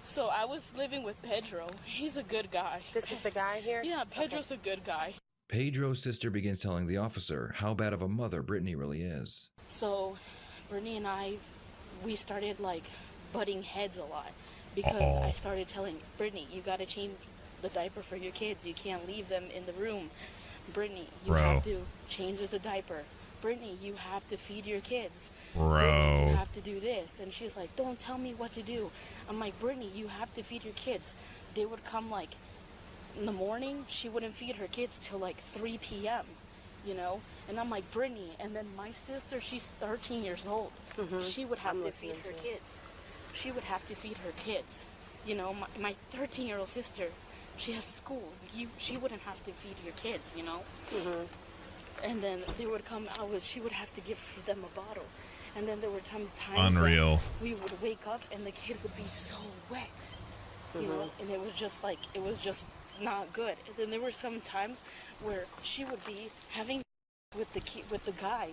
so I was living with Pedro. He's a good guy. This is the guy here? Yeah, Pedro's a good guy. Pedro's sister begins telling the officer how bad of a mother Brittany really is. So, Brittany and we started like butting heads a lot because I started telling Brittany, you gotta change the diaper for your kids. You can't leave them in the room. Brittany, you have to change the diaper. Brittany, you have to feed your kids. Brittany, you have to do this. And she's like, don't tell me what to do. I'm like, Brittany, you have to feed your kids. They would come like in the morning. She wouldn't feed her kids till like 3 p.m., you know? And I'm like, Brittany. And then my sister, she's 13 years old. She would have to feed her kids. She would have to feed her kids. You know, my 13-year-old sister, she has school. She wouldn't have to feed your kids, you know? And then they would come out, she would have to give them a bottle. And then there were times Unreal. we would wake up and the kid would be so wet, you know? And it was just like, it was just not good. And then there were some times where she would be having with the guy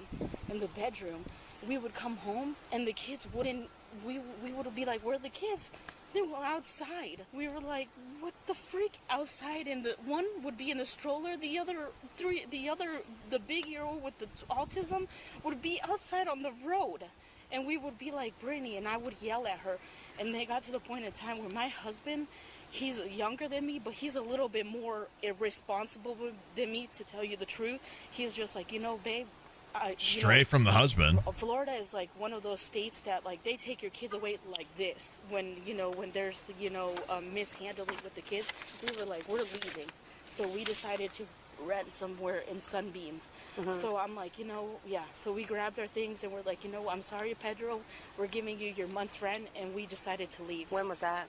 in the bedroom. We would come home and the kids wouldn't, we would be like, where are the kids? They were outside. We were like, what the freak? Outside, and the one would be in the stroller, the big girl with the autism would be outside on the road. And we would be like, Brittany, and I would yell at her. And they got to the point in time where my husband, he's younger than me, but he's a little bit more irresponsible than me, to tell you the truth. He's just like, you know, babe, Straight from the husband. Florida is like one of those states that like they take your kids away like this when there's mishandling with the kids. We were like, we're leaving, so we decided to rent somewhere in Sunbeam. So I'm like, so we grabbed our things and we're like, I'm sorry, Pedro, we're giving you your month's rent, and we decided to leave. When was that?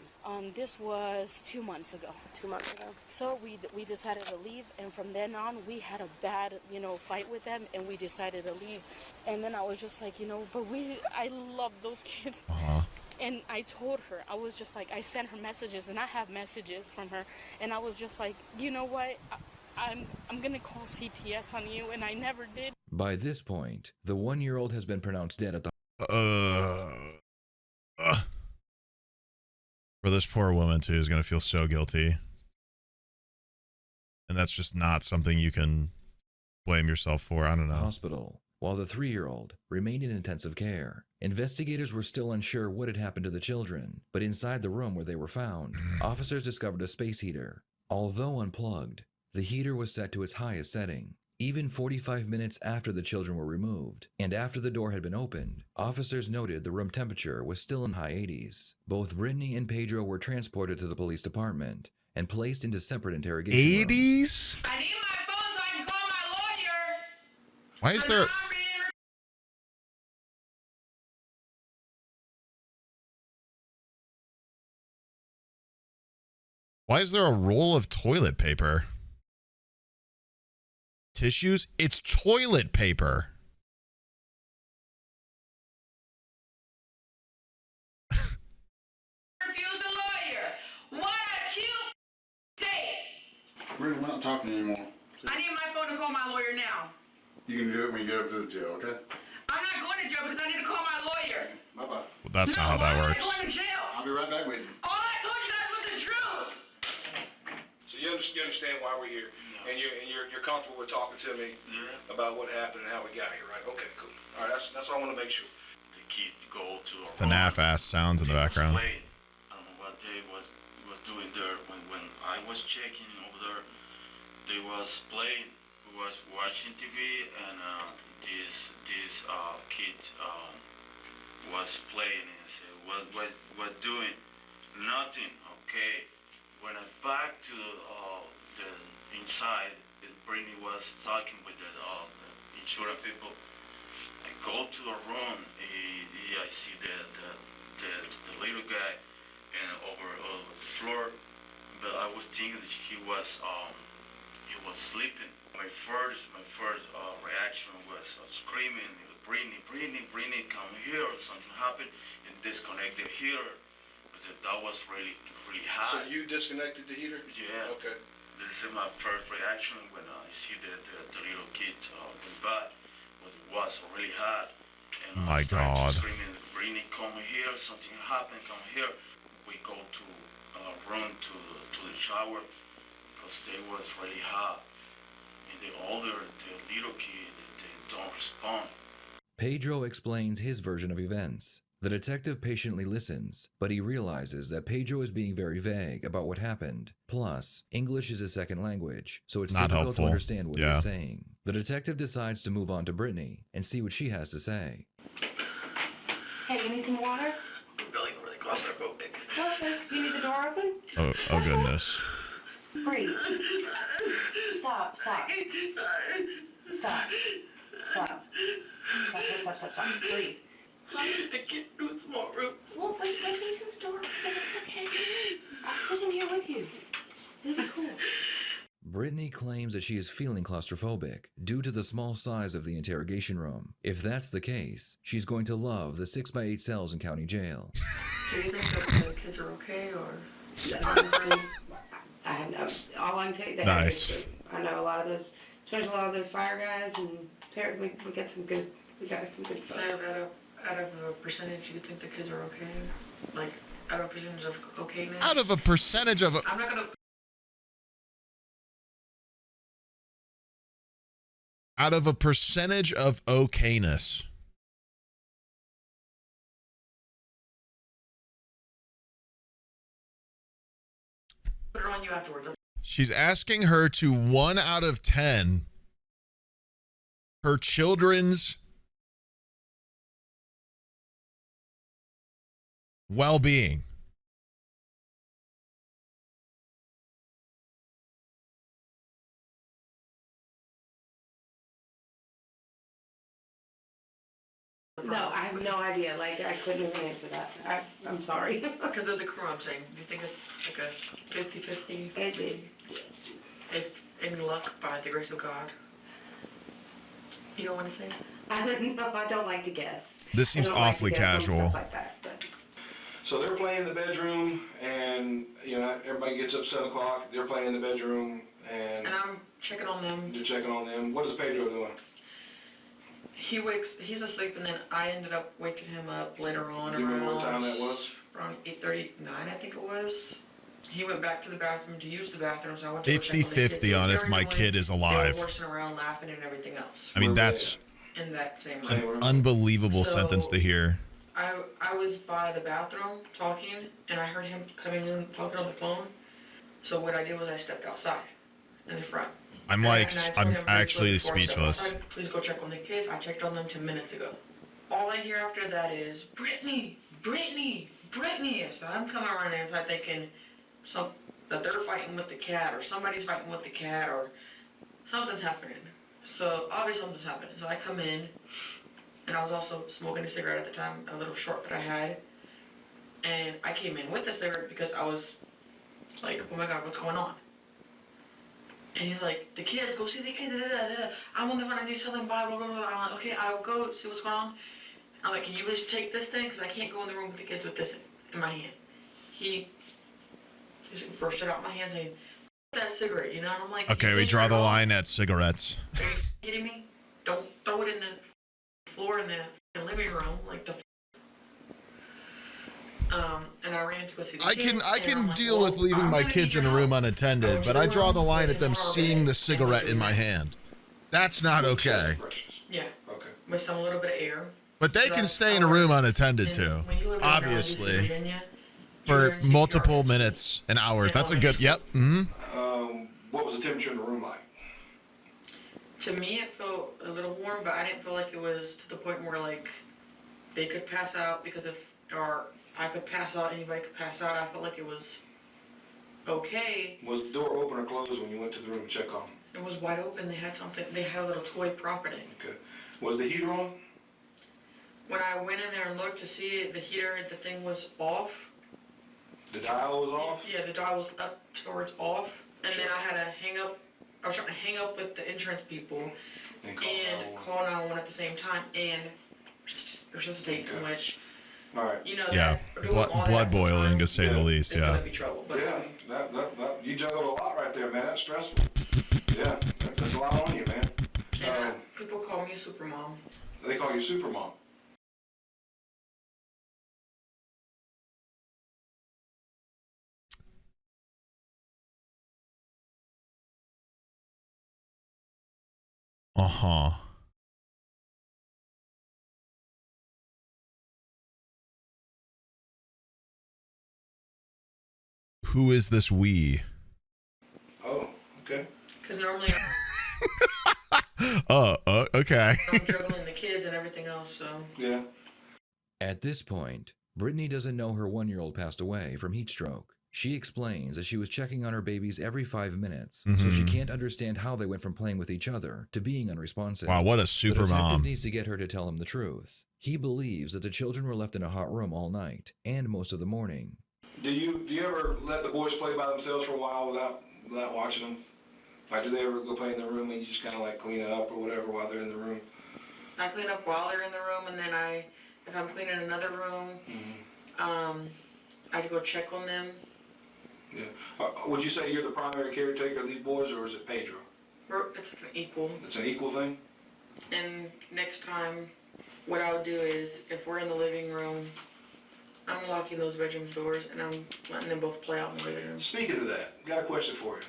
This was 2 months ago. 2 months ago. So we decided to leave, and from then on we had a bad fight with them, and we decided to leave. And then I was just like, but I love those kids. And I told her, I was just like, I sent her messages, and I have messages from her, and I was just like, you know what, I'm gonna call CPS on you, and I never did. By this point, the 1-year-old has been pronounced dead at the... For this poor woman, too, is going to feel so guilty. And that's just not something you can blame yourself for. I don't know. Hospital, while the 3-year-old remained in intensive care. Investigators were still unsure what had happened to the children, but inside the room where they were found, officers discovered a space heater. Although unplugged, the heater was set to its highest setting. Even 45 minutes after the children were removed, and after the door had been opened, officers noted the room temperature was still in high 80s. Both Brittany and Pedro were transported to the police department and placed into separate interrogation 80s? rooms. I need my phone so I can call my lawyer. Why is there... Why is there a roll of toilet paper? Tissues? It's toilet paper. Refuse the lawyer. What a cute state. We're not talking anymore. I need my phone to call my lawyer now. You can do it when you get up to the jail, okay? I'm not going to jail because I need to call my lawyer. Bye-bye. Well, that's not how that works. I'm going to jail. I'll be right back with you. All I told you guys was the truth. So you understand why we're here, and you're comfortable with talking to me about what happened and how we got here, right? Okay, cool. All right, that's what I want to make sure. The kids go to a FNAF ass sounds in the background. I don't know what they was doing there. When I was checking over there, they was playing. We was watching TV, and this kid was playing, and I said, what doing? Nothing. Okay. When I back to the inside, Brittany was talking with the insurance people. I go to the room. I see the little guy and over the floor, but I was thinking that he was sleeping. My first reaction was screaming, Brittany, come here! Something happened, and disconnect the heater. That was really hot. So you disconnected the heater? Yeah. Okay. This is my first reaction when I see the little kid in bed. Was really hot. And My God. Screaming, Brittany, come here! Something happened! Come here! We go to run to the shower because they was really hot. And the little kid, they don't respond. Pedro explains his version of events. The detective patiently listens, but he realizes that Pedro is being very vague about what happened. Plus, English is his second language, so it's Not difficult helpful. to understand what Yeah. he's saying. The detective decides to move on to Brittany and see what she has to say. Hey, you need some water? Really claustrophobic. Okay. You need the door open? Oh goodness. Breathe. Stop. Breathe. I can't do a small room. Well, let's leave the door open. It's okay. I'll sit in here with you. It'll be cool. Brittany claims that she is feeling claustrophobic due to the small size of the interrogation room. If that's the case, she's going to love the 6x8 cells in county jail. Do you think that the kids are okay, or? I know. All I can tell you that Nice. I know a lot of those, especially a lot of those fire guys, and we got some good folks. Out of a percentage, you think the kids are okay? Like, out of a percentage of okayness? Out of a percentage of... I'm not gonna... Out of a percentage of okayness. Put it on you afterwards. She's asking her to 1 out of 10 her children's well-being. No, I have no idea. Like, I couldn't even answer that. I'm sorry. Because of the crew, I'm saying. Do you think it's like a 50-50? If any luck, by the grace of God. You don't want to say? I don't know. I don't like to guess. This seems awfully casual. So they're playing in the bedroom, and everybody gets up 7 o'clock. They're playing in the bedroom, and I'm checking on them. You're checking on them. What is Pedro doing? He's asleep, and then I ended up waking him up later on. Do you remember what time that was? Around 8:39, I think it was. He went back to the bathroom to use the bathroom, so I went to go check on the kids. 50-50 on if my kid is They were alive. horsing around, laughing, and everything else. I mean, that's In that same an room. unbelievable So- sentence to hear. I was by the bathroom talking, and I heard him coming in talking on the phone. So what I did was I stepped outside in the front. I'm actually speechless. Please go check on the kids. I checked on them 10 minutes ago. All I hear after that is, Brittany, Brittany, Brittany. So I'm coming around there and start thinking that they're fighting with the cat, or somebody's fighting with the cat, or something's happening. So obviously something's happening. So I come in, and I was also smoking a cigarette at the time, a little short that I had. And I came in with the cigarette because I was like, oh my God, what's going on? And he's like, the kids, go see the kids, I'm on the phone, I need to tell them bye, blah, blah, blah. I'm like, okay, I'll go see what's going on. I'm like, can you just take this thing? Because I can't go in the room with the kids with this in my hand. He just brushed it out my hand saying, that cigarette, you know? And I'm like, okay, we draw the line at cigarettes. Are you kidding me? Don't throw it in the floor in the living room, like the and I ran to go see the kids. I can deal with leaving my kids in a room unattended, but I draw the line at them seeing the cigarette in my hand. That's not okay. Yeah. Okay. With some little bit of air. But they can stay in a room unattended too, obviously, for multiple minutes and hours. That's a good, yep. Mm-hmm. What was the temperature in the room like? To me, it felt a little warm, but I didn't feel like it was to the point where like they could pass out or I could pass out, anybody could pass out. I felt like it was okay. Was the door open or closed when you went to the room to check on them? It was wide open. They had a little toy prop in it. Okay. Was the heater on? When I went in there and looked to see it, the thing was off. The dial was off? Yeah, the dial was up towards off. And then I had to hang up. I was trying to hang up with the insurance people and call 911 at the same time and resuscitate, in which, all right. you know, yeah, blood boiling to say the least. Yeah. You juggled a lot right there, man. That's stressful. Yeah, that's a lot on you, man. People call me a super mom. They call you super mom. Uh-huh. Who is this we? Oh, okay. Because normally okay. I'm juggling the kids and everything else, so. Yeah. At this point, Brittany doesn't know her 1-year-old passed away from heat stroke. She explains that she was checking on her babies every 5 minutes, so she can't understand how they went from playing with each other to being unresponsive. Wow, what a super the detective mom. needs to get her to tell him the truth. He believes that the children were left in a hot room all night and most of the morning. Do you ever let the boys play by themselves for a while without watching them? Like, do they ever go play in the room and you just kind of like clean it up or whatever while they're in the room? I clean up while they're in the room, and then if I'm cleaning another room, I go check on them. Yeah. Would you say you're the primary caretaker of these boys, or is it Pedro? It's an equal. It's an equal thing? And next time, what I'll do is, if we're in the living room, I'm locking those bedroom doors, and I'm letting them both play out in the living room. Speaking of that, got a question for you.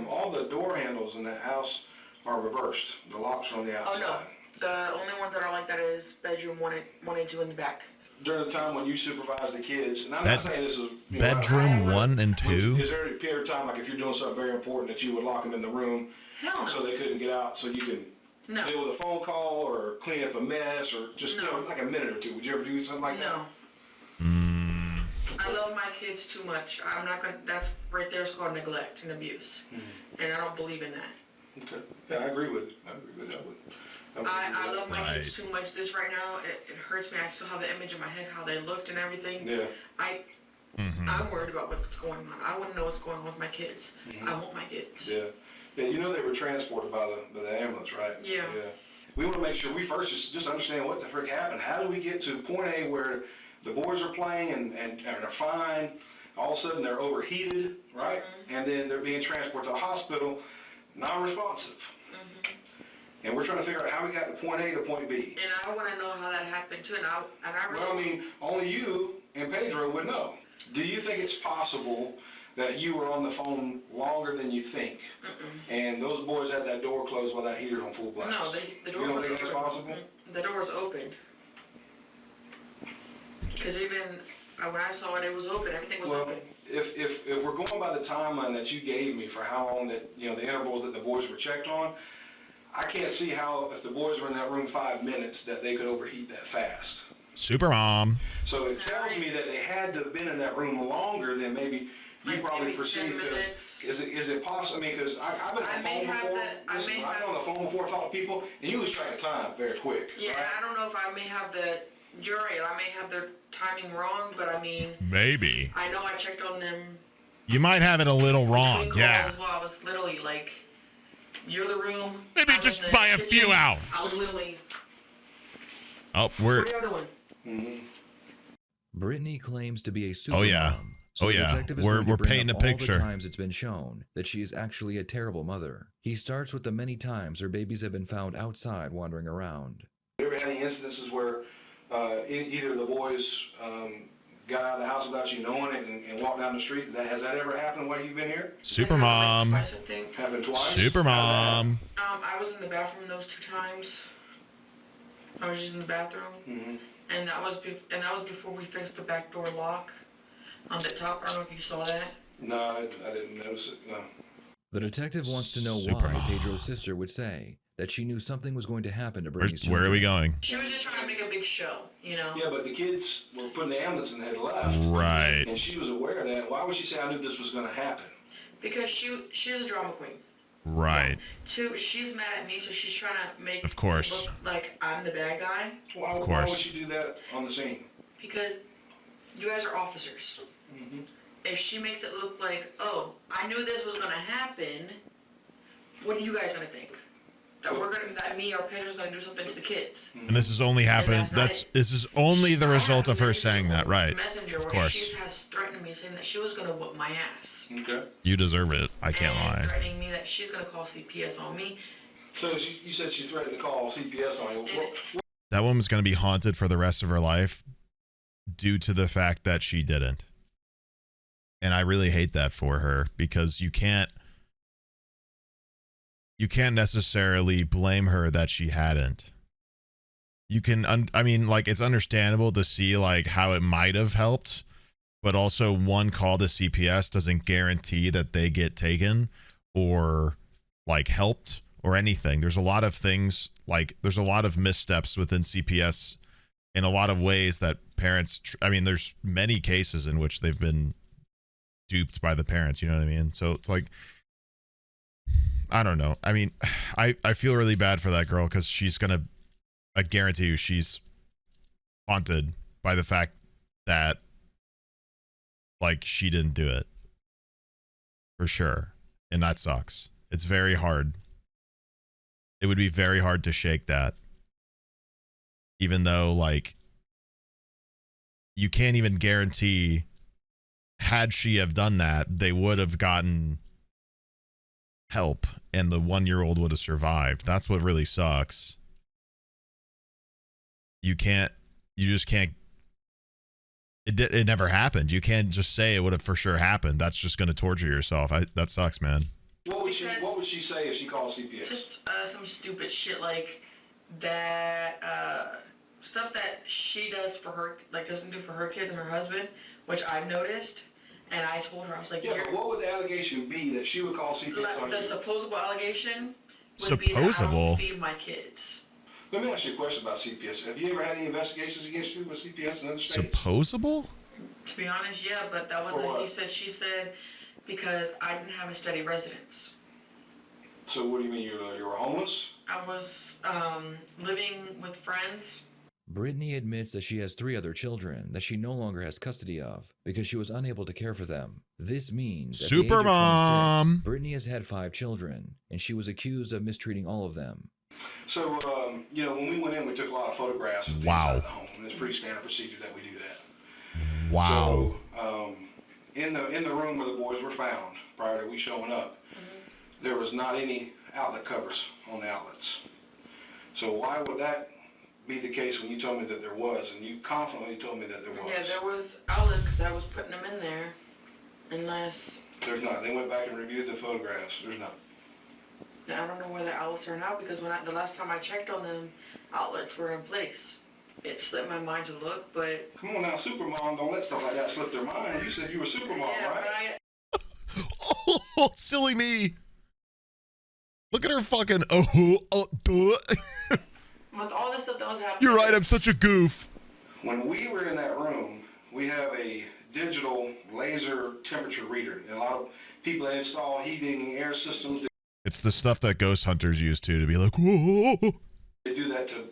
All the door handles in the house are reversed. The locks are on the outside. Oh, no. The only ones that are like that is bedroom 1 and 2 in the back. During the time when you supervise the kids, and I'm not saying this is... bedroom 1 and 2? Is there a period of time, like if you're doing something very important, that you would lock them in the room so they couldn't get out, so you can deal with a phone call or clean up a mess or just like a minute or two? Would you ever do something like that? No. I love my kids too much. I'm not going to... That's right there is called neglect and abuse. And I don't believe in that. Okay. Yeah, I agree with it. I love my kids too much. This right now, it hurts me. I still have the image in my head, how they looked and everything. Yeah. I'm worried about what's going on. I want to know what's going on with my kids. I want my kids. Yeah. Yeah, you know they were transported by the ambulance, right? Yeah. Yeah. We want to make sure we first just understand what the frick happened. How do we get to point A where the boys are playing and they're fine, all of a sudden they're overheated, right? And then they're being transported to a hospital, non-responsive. And we're trying to figure out how we got to point A to point B. And I want to know how that happened too. And I really... Well, I mean, only you and Pedro would know. Do you think it's possible that you were on the phone longer than you think, and those boys had that door closed while that heater's on full blast? No, the door was open. You don't think it's possible? The door was open. Because even when I saw it, it was open. Everything was open. if we're going by the timeline that you gave me for how long that, you know, the intervals that the boys were checked on, I can't see how, if the boys were in that room 5 minutes, that they could overheat that fast. Super mom. So it tells me that they had to have been in that room longer than maybe you probably maybe 10 perceived. minutes. Is it possible? I mean, because I've been on the phone before. Listen, I've been on the phone before, talk to people, and you lose track of time very quick. Yeah, right? I don't know if I may have you're right, I may have their timing wrong, but I mean, Maybe. I know I checked on them. You might have it a little wrong. Between calls Yeah. as well. I was literally like, you're the room. Maybe I'm just in the by a kitchen. few hours. I was literally, Oh, we're. what are you doing? Mm-hmm. Brittany claims to be a super Oh yeah. mom. So Oh the yeah. detective is We're going to bring painting a up all picture. the times it's been shown that she is actually a terrible mother. He starts with the many times her babies have been found outside wandering around. Have you ever had any instances where either of the boys got out of the house without you knowing it and walked down the street? Has that ever happened while you've been here? Super mom. Twice, I think. Happened twice? Super mom. I was in the bathroom those 2 times. I was just in the bathroom, Mm-hmm. and that was before we fixed the back door lock on the top. I don't know if you saw that. No, I didn't notice it, no. The detective wants to know Super why mom. Pedro's sister would say that she knew something was going to happen to Brittany's Where are we children. going? She was just trying to make a big show, you know. Yeah, but the kids were putting the ambulance and had left. Right. And she was aware of that. Why would she say, I knew this was going to happen? Because she's a drama queen. Right. Two, she's mad at me, so she's trying to make Of course. it look like I'm the bad guy. Why, Of why would course. she do that on the scene? Because you guys are officers. Mm-hmm. If she makes it look like, oh, I knew this was gonna happen, what are you guys gonna think? That me or Pedro's gonna do something to the kids? And this has only happened. This is only the result of her Messenger saying that, right? Messenger Of where course. she has threatened me, saying that she was gonna whoop my ass. Okay. You deserve it. I can't and lie. threatening me that she's gonna call CPS on me. So you said she threatened to call CPS on you. That woman's going to be haunted for the rest of her life due to the fact that she didn't. And I really hate that for her because you can't necessarily blame her that she hadn't. You can, I mean, like, it's understandable to see, like, how it might have helped, but also one call to CPS doesn't guarantee that they get taken or, like, helped or anything. There's a lot of things, like, there's a lot of missteps within CPS in a lot of ways that parents, I mean, there's many cases in which they've been duped by the parents, you know what I mean? So it's like, I don't know. I mean, I feel really bad for that girl because she's gonna, I guarantee you, she's haunted by the fact that, like, she didn't do it. For sure. And that sucks. It's very hard. It would be very hard to shake that. Even though, like, you can't even guarantee, had she have done that, they would have gotten help and the 1-year-old would have survived. That's what really sucks. You just can't, it never happened. You can't just say it would have for sure happened. That's just going to torture yourself. That sucks, man. What would she say if she called CPS? Just some stupid shit like that, stuff that she does for her, like doesn't do for her kids and her husband, which I've noticed. And I told her, I was like, yeah, but what would the allegation be that she would call CPS on the you? supposable allegation would be that I don't feed my kids. Let me ask you a question about CPS. Have you ever had any investigations against you with CPS in other states? Supposable? To be honest, yeah, but that wasn't he said, she said, because I didn't have a steady residence. So what do you mean, you were homeless? I was living with friends. Brittany admits that she has 3 other children that she no longer has custody of because she was unable to care for them. This means at the age of 26, Super mom. Brittany has had 5 children, and she was accused of mistreating all of them. So, when we went in, we took a lot of photographs of things out of the home, and it's pretty standard procedure that we do that. Wow. So, in the room where the boys were found, prior to we showing up, there was not any outlet covers on the outlets. So why would that be the case when you told me that there was, and you confidently told me that there was? Yeah, there was outlets because I was putting them in there, unless... There's not. They went back and reviewed the photographs. There's not. I don't know where the outlets are now because the last time I checked on them, outlets were in place. it slipped my mind to look, but... Come on now, Supermom, don't let stuff like that slip their mind. You said you were Supermom, right? Oh, silly me. Look at her fucking, duh. With all this stuff that was happening... You're right, I'm such a goof. When we were in that room, we have a digital laser temperature reader. And a lot of people that install heating, air systems... It's the stuff that ghost hunters use, too, to be like, whoa. They do that to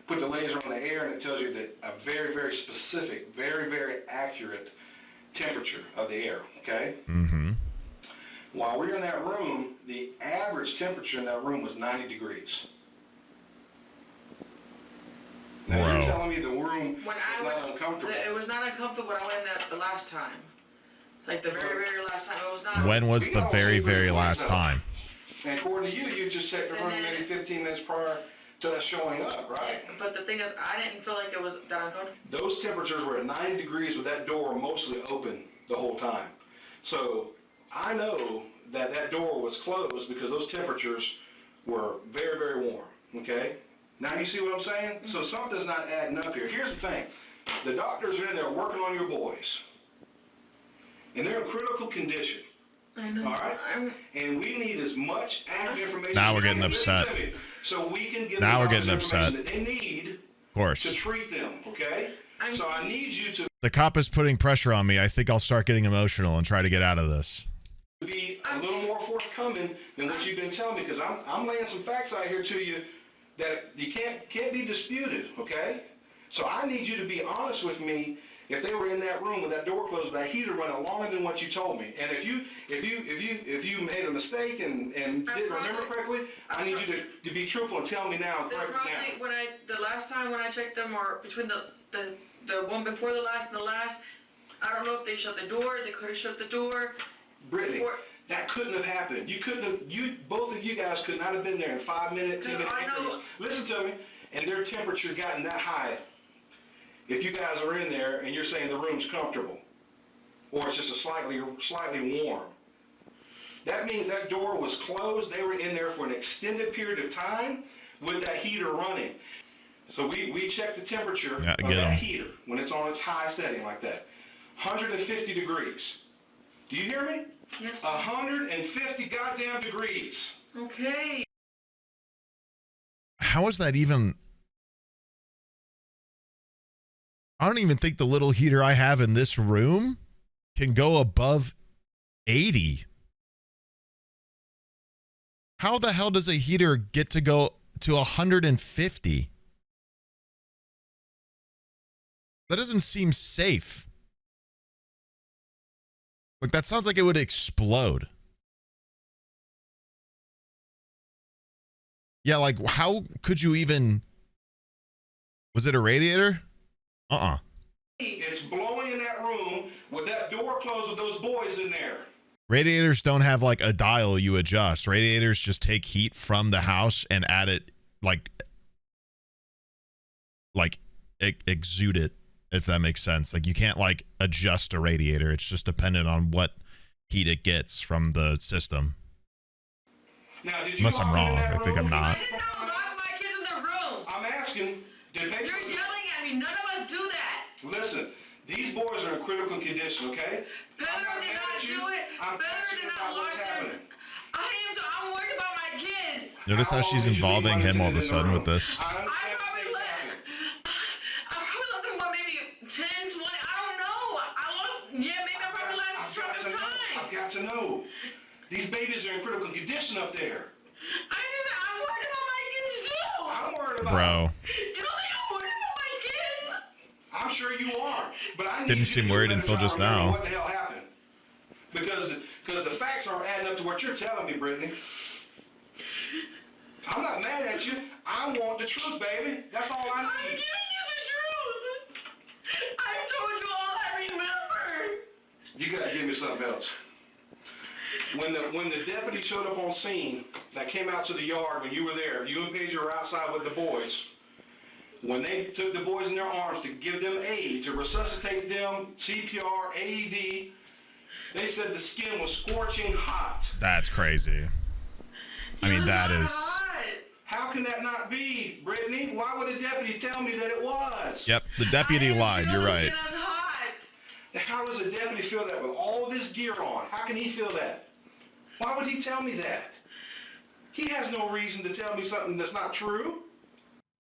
put the laser on the air, and it tells you that a very, very specific, very, very accurate temperature of the air, okay? Mm-hmm. While we were in that room, the average temperature in that room was 90 degrees. Now you're telling me the room was not uncomfortable. It was not uncomfortable when I went in there the last time. Like the very, very last time. It was not... When was the very, very last time? And according to you, you just checked the room maybe 15 minutes prior to us showing up, right? But the thing is, I didn't feel like it was that uncomfortable. Those temperatures were at 90 degrees with that door mostly open the whole time. So I know that that door was closed because those temperatures were very, very warm, okay? Now you see what I'm saying? Mm-hmm. So something's not adding up here. Here's the thing. The doctors are in there working on your boys. And they're in critical condition. I know. All right? And we need as much accurate information. Now we're getting upset. So we can give now them we're getting the upset. that they need of course. to treat them, okay? So I need you to The cop is putting pressure on me. I think I'll start getting emotional and try to get out of this. be a little more forthcoming than what you've been telling me, because I'm laying some facts out here to you that you can't be disputed, okay? So I need you to be honest with me. If they were in that room with that door closed, that heater running longer than what you told me, and if you made a mistake and didn't remember correctly, I need you to be truthful and tell me now. The last time when I checked them, or between the one before the last and the last, I don't know if they shut the door. They could have shut the door. Brittany, that couldn't have happened. You couldn't have. Both of you guys could not have been there in 5 minute, 10 minute increments. Listen to me. And their temperature gotten that high. If you guys are in there and you're saying the room's comfortable, or it's just a slightly warm, that means that door was closed. They were in there for an extended period of time with that heater running. So we checked the temperature of that heater when it's on its high setting like that. 150 degrees. Do you hear me? Yes. 150 goddamn degrees. Okay. How is that even? I don't even think the little heater I have in this room can go above 80. How the hell does a heater get to go to 150? That doesn't seem safe. Like, that sounds like it would explode. Yeah, like, how could you even... Was it a radiator? It's blowing in that room with that door closed with those boys in there. Radiators don't have, like, a dial you adjust. Radiators just take heat from the house and add it, exude it, if that makes sense. Like, you can't, like, adjust a radiator. It's just dependent on what heat it gets from the system. Now, did you Unless I'm wrong. I think I'm not. I did not lock my kids in the room. I'm asking, did they... You're yelling at me. None of us do that. Listen, these boys are in critical condition, okay? Better did not do it. Better did not lock them. I'm worried about my kids. Notice how she's involving him all of a sudden with this. I probably let them go maybe 10, 20, I don't know. Maybe I probably let track of time. I've got to know. These babies are in critical condition up there. I'm worried about my kids too. I'm worried about Bro. You don't think I'm worried about my kids? I'm sure you are, but I need Didn't seem worried until just now. What the hell happened? Because the facts aren't adding up to what you're telling me, Brittany. I'm not mad at you. I want the truth, baby. That's all I need. I'm giving you the truth. I told you all I remember. You gotta give me something else. When the deputy showed up on scene, that came out to the yard when you were there, you and Paige were outside with the boys. When they took the boys in their arms to give them aid, to resuscitate them, CPR, AED, they said the skin was scorching hot. That's crazy. I mean, that is... How can that not be, Brittany? Why would a deputy tell me that it was? Yep, the deputy lied. You're right. How does a deputy feel that with all of his gear on? How can he feel that? Why would he tell me that? He has no reason to tell me something that's not true.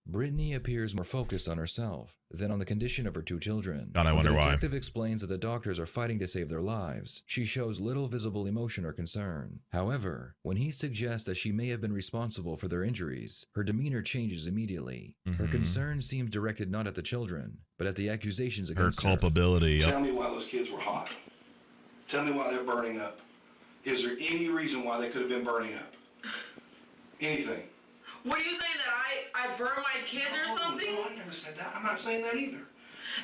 Brittany appears more focused on herself than on the condition of her two children. God, I wonder why. The detective explains that the doctors are fighting to save their lives. She shows little visible emotion or concern. However, when he suggests that she may have been responsible for their injuries, her demeanor changes immediately. Her concern seems directed not at the children, but at the accusations against her. Culpability. Tell me why those kids were hot. Tell me why they're burning up. Is there any reason why they could have been burning up? Anything? What are you saying, that I burn my kids or something? No, I never said that. I'm not saying that either.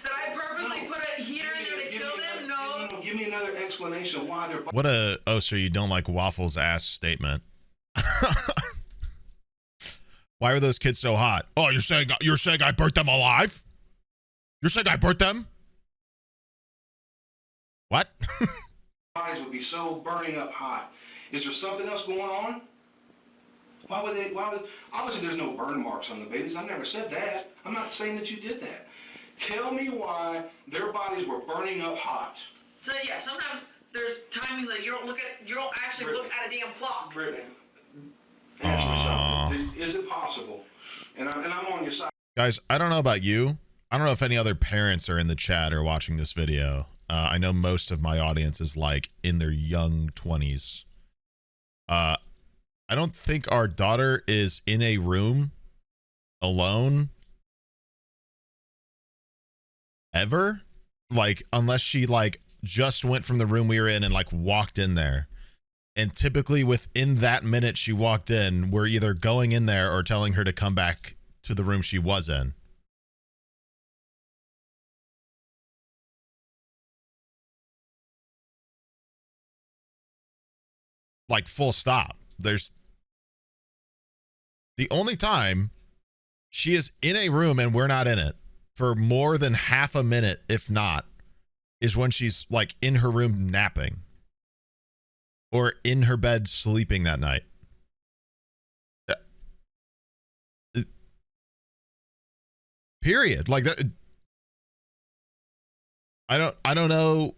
That I purposely put a heater in there to kill them? No. Give me another explanation why they're... What a, oh, so you don't like Waffle's ass statement. Why were those kids so hot? Oh, you're saying I burnt them alive? You're saying I burnt them? What? Bodies would be so burning up hot. Is there something else going on? Why would obviously there's no burn marks on the babies. I never said that. I'm not saying that you did that. Tell me why their bodies were burning up hot. So yeah, sometimes there's timing that you don't actually look at a damn clock. Brittany, answer me something. Is it possible? And I'm on your side. Guys, I don't know about you. I don't know if any other parents are in the chat or watching this video. I know most of my audience is like in their young 20s. I don't think our daughter is in a room alone ever. Like, unless she like just went from the room we were in and like walked in there. And typically within that minute she walked in, we're either going in there or telling her to come back to the room she was in. Like, full stop. There's the only time she is in a room and we're not in it for more than half a minute, if not, is when she's like in her room napping or in her bed sleeping that night. Period. Like that. I don't know.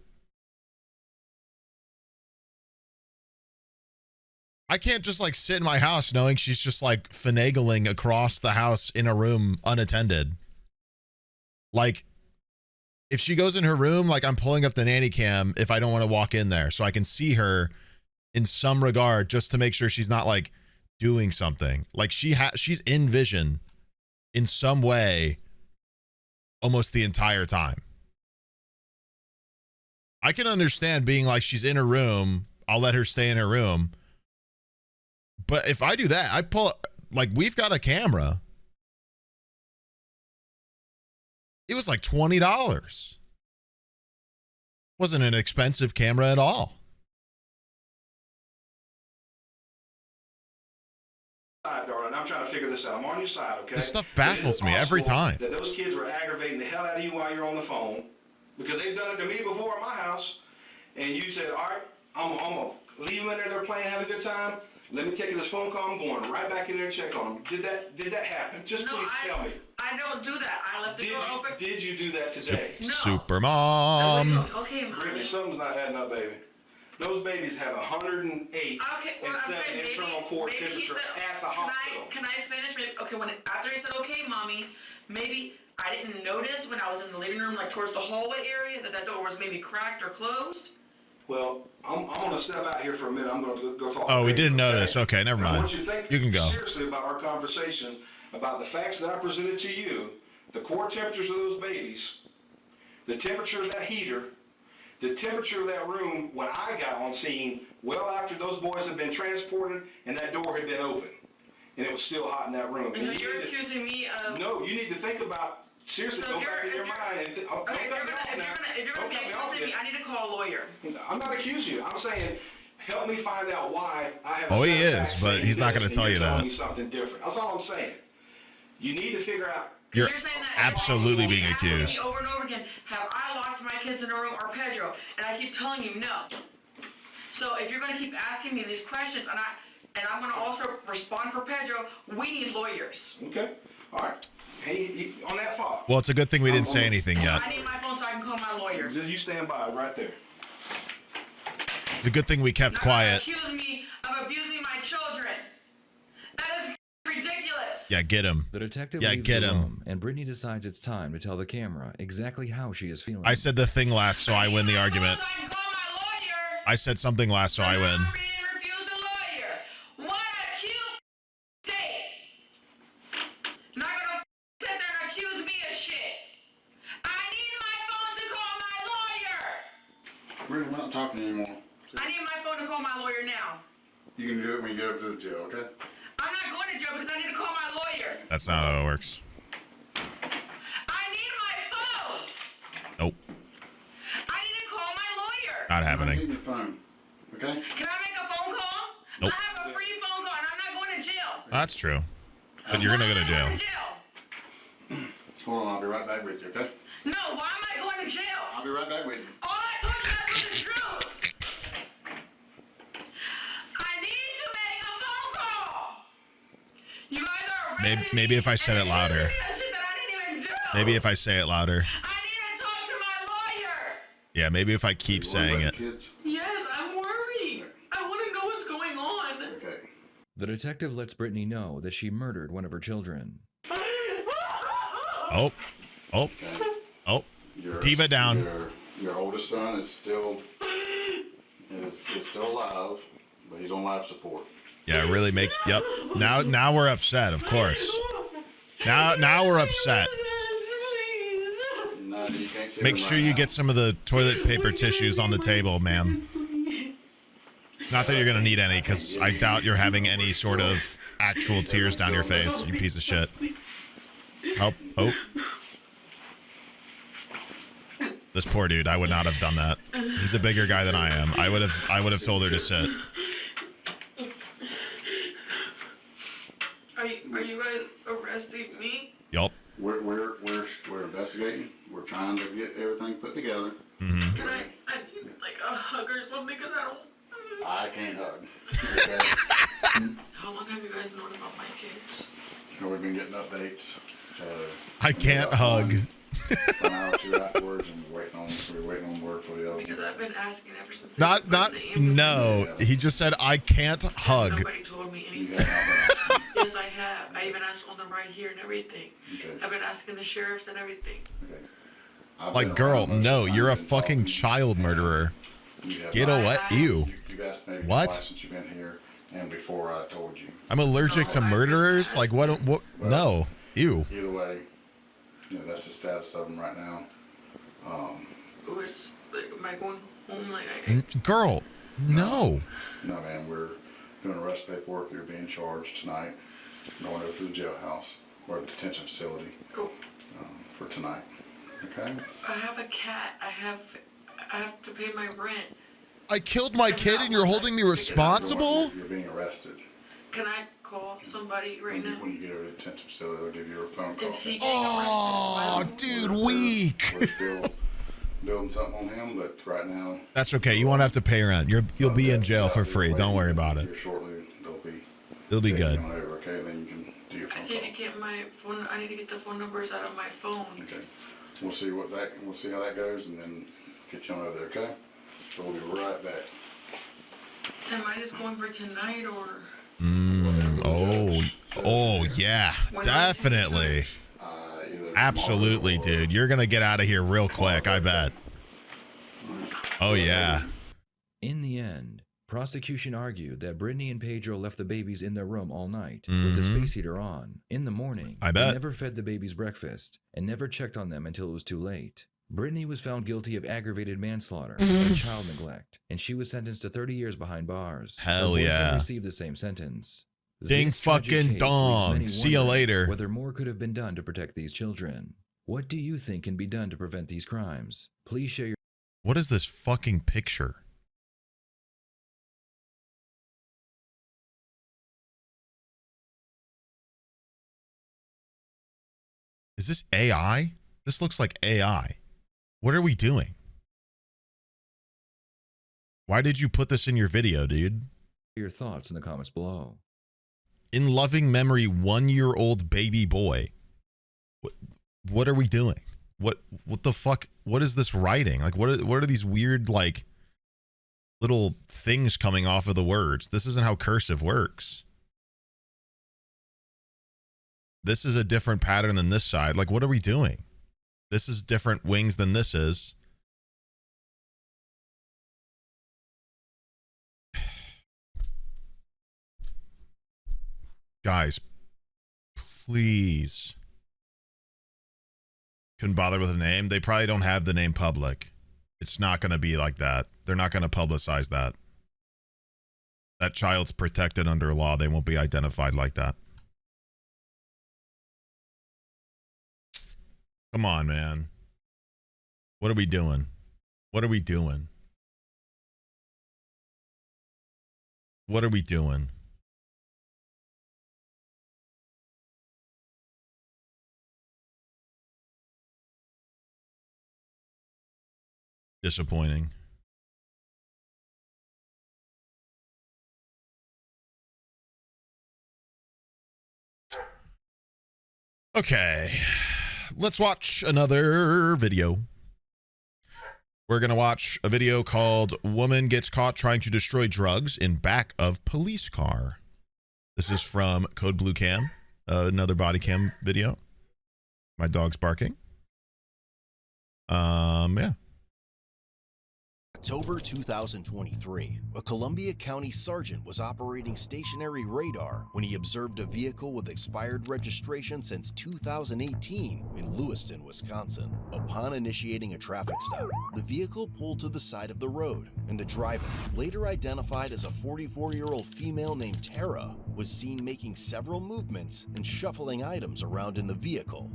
I can't just like sit in my house knowing she's just like finagling across the house in a room unattended. Like, if she goes in her room, like I'm pulling up the nanny cam if I don't want to walk in there so I can see her in some regard just to make sure she's not like doing something. Like she's in vision in some way almost the entire time. I can understand being like she's in her room, I'll let her stay in her room. But if I do that, I pull, like, we've got a camera. It was like $20. Wasn't an expensive camera at all. Darling, I'm trying to figure this out. I'm on your side, okay? This stuff baffles me every time. That those kids were aggravating the hell out of you while you're on the phone, because they've done it to me before at my house, and you said, all right, I'm gonna leave them in there, they're playing, have a good time. Let me take this phone call. I'm going right back in there and check on them. Did that happen? Just please tell me. I don't do that. I left the door open. Did you do that today? No. Super mom. Okay, Mommy. Brittany, something's not adding up, baby. Those babies have 108 and 7 internal core temperature at the hospital. Can I finish? Maybe, okay, after he said, okay, Mommy, maybe I didn't notice when I was in the living room, like towards the hallway area, that door was maybe cracked or closed. Well, I'm going to step out here for a minute. I'm going to go talk. Oh, we didn't notice. Okay, never mind. I want you to think you can go. Seriously about our conversation, about the facts that I presented to you, the core temperatures of those babies, the temperature of that heater, the temperature of that room when I got on scene well after those boys had been transported and that door had been open. And it was still hot in that room. And you're accusing me of... No, you need to think about... Seriously, go back in your mind. If you're gonna be accusing me, I need to call a lawyer. I'm not accusing you. I'm saying, help me find out why I have. Oh, he is, but he's not going to tell you that. Something different. That's all I'm saying. You need to figure out. You're absolutely being accused. Over and over again, have I locked my kids in a room or Pedro? And I keep telling you no. So if you're going to keep asking me these questions, and And I'm gonna also respond for Pedro. We need lawyers. Okay. All right. Hey, on that file. Well, it's a good thing we didn't say anything yet. I need my phone so I can call my lawyer. You stand by right there. It's a good thing we kept quiet. Accuse me of abusing my children. That is ridiculous. Yeah, get him. The detective Yeah, leaves get the him. room, and Brittany decides it's time to tell the camera exactly how she is feeling. I said the thing last, so I win the argument. I said something last, so I win. We're not talking anymore. I need my phone to call my lawyer now. You can do it when you get up to the jail, okay? I'm not going to jail because I need to call my lawyer. That's not how it works. I need my phone. Nope. I need to call my lawyer. Not happening. Your phone, okay? Can I make a phone call? Nope. I have a free phone call and I'm not going to jail. That's true. But you're gonna go to jail. Hold on, I'll be right back with you, okay? No, why am I going to jail? I'll be right back with you. All I told you guys is the truth. I need to make a phone call. You guys are Maybe if I said it louder. Maybe if I say it louder. I need to talk to my lawyer. Yeah, maybe if I keep saying it. Yes, I'm worried. I want to know what's going on. Okay. The detective lets Brittany know that she murdered one of her children. Oh. Oh. Oh. Diva down. Your oldest son is still alive, but he's on life support. Yeah, really make. Yep. Now we're upset. Of course. Now we're upset. No, you can't see Make him sure right you now. get some of the toilet paper tissues on the table, ma'am. Not that you're gonna need any, because I doubt you're having any sort of actual tears down your face. You piece of shit. Help. Oh. This poor dude, I would not have done that. He's a bigger guy than I am. I would have told her to sit. Are you guys arresting me? Yup. We're investigating. We're trying to get everything put together. Mm-hmm. Can I need like a hug or something because I can't hug. Okay? How long have you guys known about my kids? We've been getting updates. I can't hug. An hour or two afterwards, and we're waiting on word for the other. Because I've been asking ever since. No. He just said I can't hug. Nobody told me anything. Yes, I have. I even asked on them right here and everything. Okay. I've been asking the sheriffs and everything. Okay. Like, girl, no, you're a fucking child murderer. Get away. Ew. You've asked me What? twice since you've been here, and before I told you. I'm allergic to murderers? Like, what? No. Ew. Either way, that's the status of them right now. Am I going home? Like, Girl, no. No, man, we're doing arrest paperwork. You're being charged tonight. Going over to the jailhouse or a detention facility for tonight. Okay? I have a cat. I have to pay my rent. I killed my kid and you're holding me responsible? You're being arrested. Can I call somebody right now? When you get over to the detention facility, they'll give you a phone call. Is he getting Oh, dude, weak. We're still building something on him, but right now, That's okay. You won't have to pay rent. You'll be in jail for free. Don't worry about it. here shortly, It'll be good. taking over, okay? Then you can do your I phone need call. to get my phone. I need to get the phone numbers out of my phone. Okay. We'll see how that goes, and then get you on over there, okay? So we'll be right back. Am I just going for tonight or? Oh, yeah. Definitely. Absolutely, dude. You're going to get out of here real quick, I bet. Oh, yeah. In the end, prosecution argued that Brittany and Pedro left the babies in their room all night with the space heater on. In the morning, I bet. they never fed the babies breakfast and never checked on them until it was too late. Brittany was found guilty of aggravated manslaughter and child neglect, and she was sentenced to 30 years behind bars. Hell Her boyfriend yeah. received the same sentence. Ding This tragic fucking case leaves dong. many See ya wondering later. Whether more could have been done to protect these children. What do you think can be done to prevent these crimes? Please share your What is this fucking picture? Is this AI? This looks like AI. What are we doing? Why did you put this in your video, dude? Your thoughts in the comments below. In loving memory, 1-year-old baby boy. What are we doing? What the fuck? What is this writing? Like, what are these weird, like, little things coming off of the words? This isn't how cursive works. This is a different pattern than this side. Like, what are we doing? This is different wings than this is. Guys, please. Couldn't bother with a name. They probably don't have the name public. It's not going to be like that. They're not going to publicize that. That child's protected under law. They won't be identified like that. Come on, man. What are we doing? What are we doing? What are we doing? Disappointing. Okay, let's watch another video. We're going to watch a video called Woman Gets Caught Trying to Destroy Drugs in Back of Police Car. This is from Code Blue Cam, another body cam video. My dog's barking. Yeah. October 2023, a Columbia County sergeant was operating stationary radar when he observed a vehicle with expired registration since 2018 in Lewiston, Wisconsin. Upon initiating a traffic stop, the vehicle pulled to the side of the road, and the driver, later identified as a 44-year-old female named Tara, was seen making several movements and shuffling items around in the vehicle.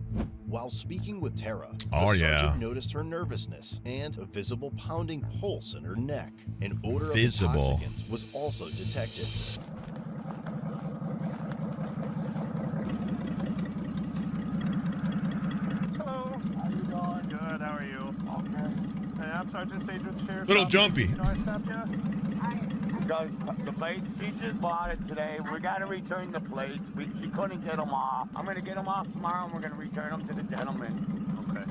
While speaking with Tara, the sergeant noticed her nervousness and a visible pounding pulse in her neck. An odor of intoxicants was also detected. Hello. How you doing? Good. How are you? Okay. Hey, I'm Sergeant Stage with the Sheriff's Little Office. jumpy. You know I stopped you? Because the plates, she just bought it today. We got to return the plates. She couldn't get them off. I'm going to get them off tomorrow, and we're going to return them to the gentleman. Okay.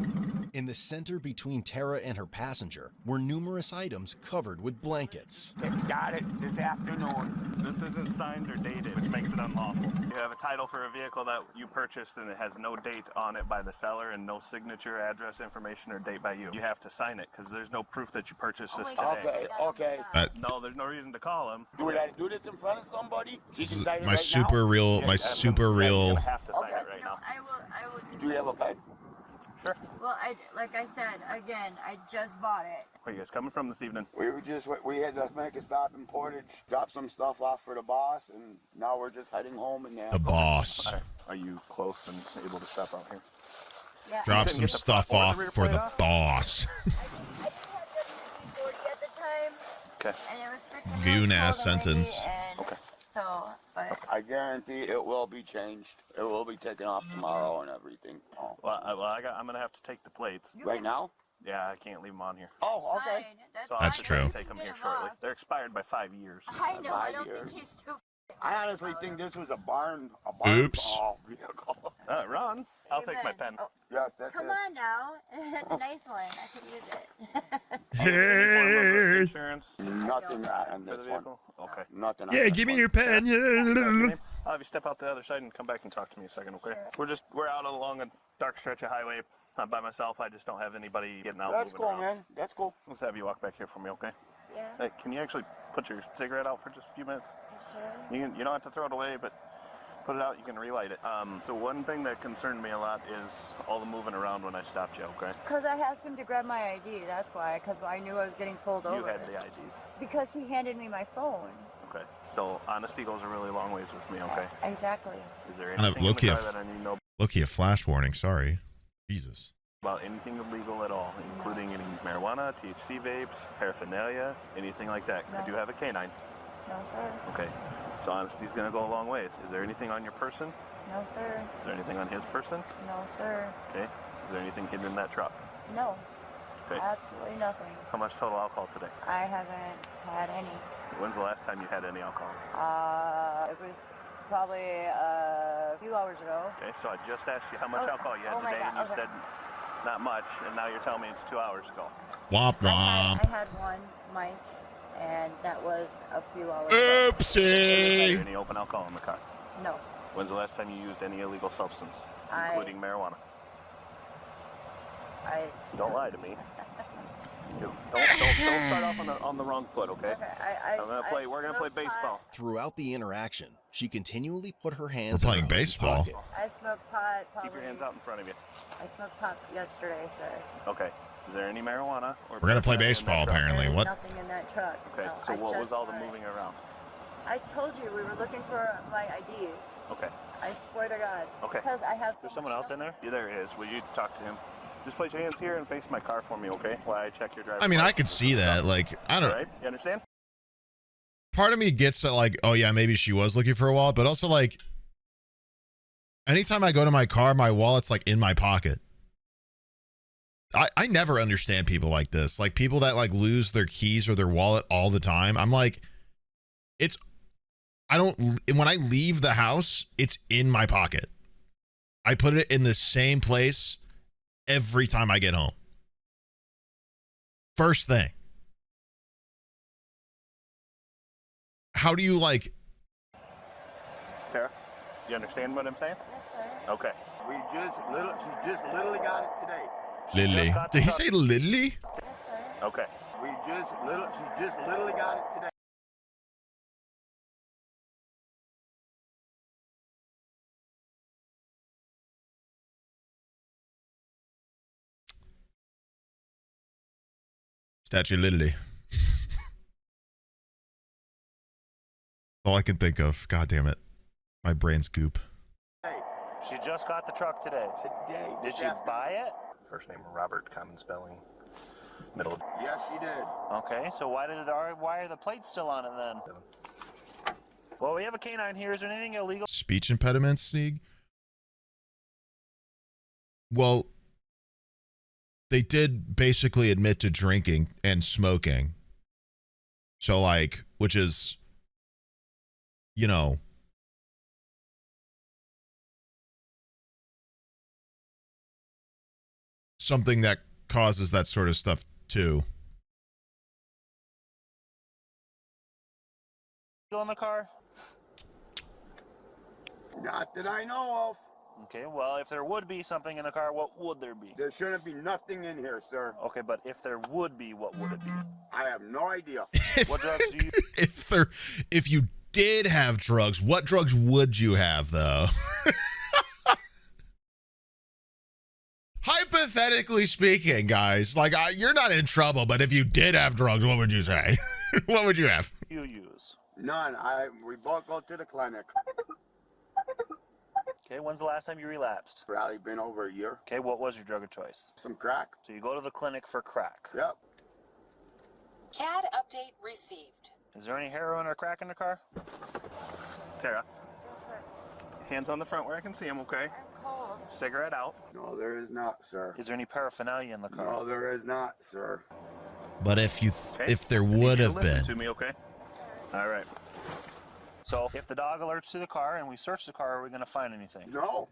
In the center between Tara and her passenger were numerous items covered with blankets. Got it this afternoon. This isn't signed or dated, which makes it unlawful. You have a title for a vehicle that you purchased, and it has no date on it by the seller and no signature, address information, or date by you. You have to sign it because there's no proof that you purchased this today. Okay. No, there's no reason to call him. Do we got to do this in front of somebody? She can sign it My right super now? real, my super real. You have to sign it right now. I will. Do you have a pen? Sure. Well, like I said, again, I just bought it. Where are you guys coming from this evening? We had to make a stop in Portage, drop some stuff off for the boss, and now we're just heading home. And The boss. Are you close and able to step out here? Yeah. Drop some stuff off for the boss. At the time, Okay. and it was freaking Goon ass sentence. Okay. So, but I guarantee it will be changed. It will be taken off tomorrow and everything. Oh. Well, I'm gonna have to take the plates. Right now? Yeah, I can't leave them on here. Oh, okay. So That's I'll true. Take them here shortly. They're expired by 5 years. I know. I don't 5 years. think he's too. I honestly think this was a barn Oops. ball vehicle. It runs. I'll take my pen. Yes, that's Come it. on now, it's a nice one. I could use it. Hey. Insurance Nothing on for this the one. vehicle. Okay. Nothing. Yeah, give me your pen. I'll have you step out the other side and come back and talk to me a second, okay? We're out along a dark stretch of highway. I'm by myself. I just don't have anybody getting out. That's moving cool, around. man. That's cool. Let's have you walk back here for me, okay? Yeah. Hey, can you actually put your cigarette out for just a few minutes? Sure. You don't have to throw it away, but put it out. You can relight it. So one thing that concerned me a lot is all the moving around when I stopped you, okay? Because I asked him to grab my ID. That's why. Because I knew I was getting pulled over. You had the IDs. Because he handed me my phone. Okay. So honesty goes a really long ways with me, okay? Exactly. Is there Kind of anything in the low-key car that I need to know Low-key a flash warning. Sorry. Jesus. about anything illegal at all, including any marijuana, THC vapes, paraphernalia, anything like that? No. I do have a canine. No, sir. Okay. So honesty's gonna go a long ways. Is there anything on your person? No, sir. Is there anything on his person? No, sir. Okay. Is there anything hidden in that truck? No. Okay. Absolutely nothing. How much total alcohol today? I haven't had any. When's the last time you had any alcohol? It was probably a few hours ago. Okay, so I just asked you how much alcohol you had today, and you said not much, and now you're telling me it's 2 hours ago. Womp womp. I had one Mike's, and that was a few hours ago. Oopsie. Any open alcohol in the car? No. When's the last time you used any illegal substance, including marijuana? Don't lie to me. Don't start off on the wrong foot, okay? We're gonna play baseball. Throughout the interaction, she continually put her hands We're in playing her own baseball. pocket. I smoked pot probably. Keep your hands out in front of you. I smoked pot yesterday, sir. Okay. Is there any marijuana? Or We're gonna play baseball, apparently. There's What? nothing in that truck. Okay, No, so I what was just all the bought it. moving around? I told you we were looking for my IDs. Okay. I swear to God. Okay. Because I have There's someone else in there? Yeah, there is. Will you talk to him? Just place your hands here and face my car for me, okay? While I check your driver's I mean, I license could see and that. stuff. Like, I don't. All right? You understand? Part of me gets that, like, oh yeah, maybe she was looking for a wallet, but also like, anytime I go to my car, my wallet's like in my pocket. I never understand people like this. Like people that like lose their keys or their wallet all the time. I'm like, when I leave the house, it's in my pocket. I put it in the same place every time I get home. First thing. How do you like... Tara, you understand what I'm saying? Yes, sir. Okay. She just literally got it today. Lily. Did he say Lily? Yes, sir. Okay. She just literally got it today. Statue of Lily. All I can think of. God damn it. My brain's goop. She just got the truck today. Today. Did she buy it? First name Robert, common spelling. Middle. Yes, she did. Okay, so why are the plates still on it then? Well, we have a canine here. Is there anything illegal? Speech impediments, Sneeg? Well, they did basically admit to drinking and smoking. So, like, which is, you know, something that causes that sort of stuff too. In the car? Not that I know of. Okay, well, if there would be something in the car, what would there be? There shouldn't be nothing in here, sir. Okay, but if there would be, what would it be? I have no idea. What drugs do you... If you did have drugs, what drugs would you have, though? Hypothetically speaking, guys, like you're not in trouble, but if you did have drugs, what would you say? What would you have? You use? None. We both go to the clinic. Okay, when's the last time you relapsed? Probably been over a year. Okay, what was your drug of choice? Some crack. So you go to the clinic for crack. Yep. CAD update received. Is there any heroin or crack in the car? Tara. Hands on the front where I can see them, okay? Cigarette out. No, there is not, sir. Is there any paraphernalia in the car? No, there is not, sir. But if there would have been. Listen to me, okay? All right. So if the dog alerts to the car and we search the car, are we going to find anything? No.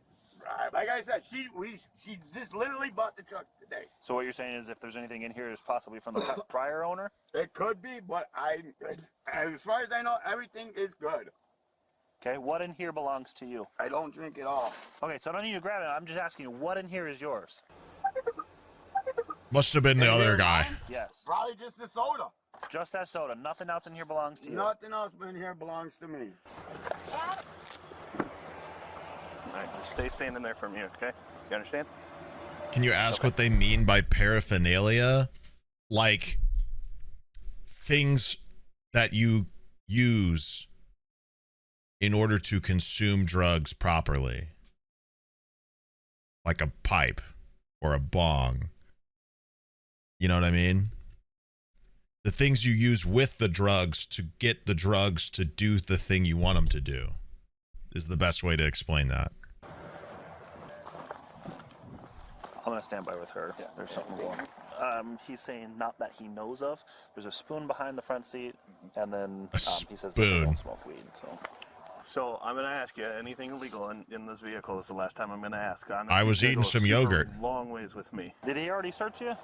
Like I said, she just literally bought the truck today. So what you're saying is if there's anything in here, it's possibly from the prior owner? It could be, but as far as I know, everything is good. Okay, what in here belongs to you? I don't drink at all. Okay, so I don't need you to grab it. I'm just asking you, what in here is yours? Must have been the other guy. Yes. Probably just the soda. Just that soda. Nothing else in here belongs to you. Nothing else in here belongs to me. All right, just stay standing there for me, okay? You understand? Can you ask what they mean by paraphernalia? Like things that you use in order to consume drugs properly. Like a pipe or a bong. You know what I mean? The things you use with the drugs to get the drugs to do the thing you want them to do is the best way to explain that. I'm going to stand by with her. Yeah, there's something going on. He's saying not that he knows of. There's a spoon behind the front seat, and then he says that they don't smoke weed. So I'm going to ask you, anything illegal in this vehicle is the last time I'm going to ask. Honestly, I was eating some yogurt. Long ways with me. Did he already search you?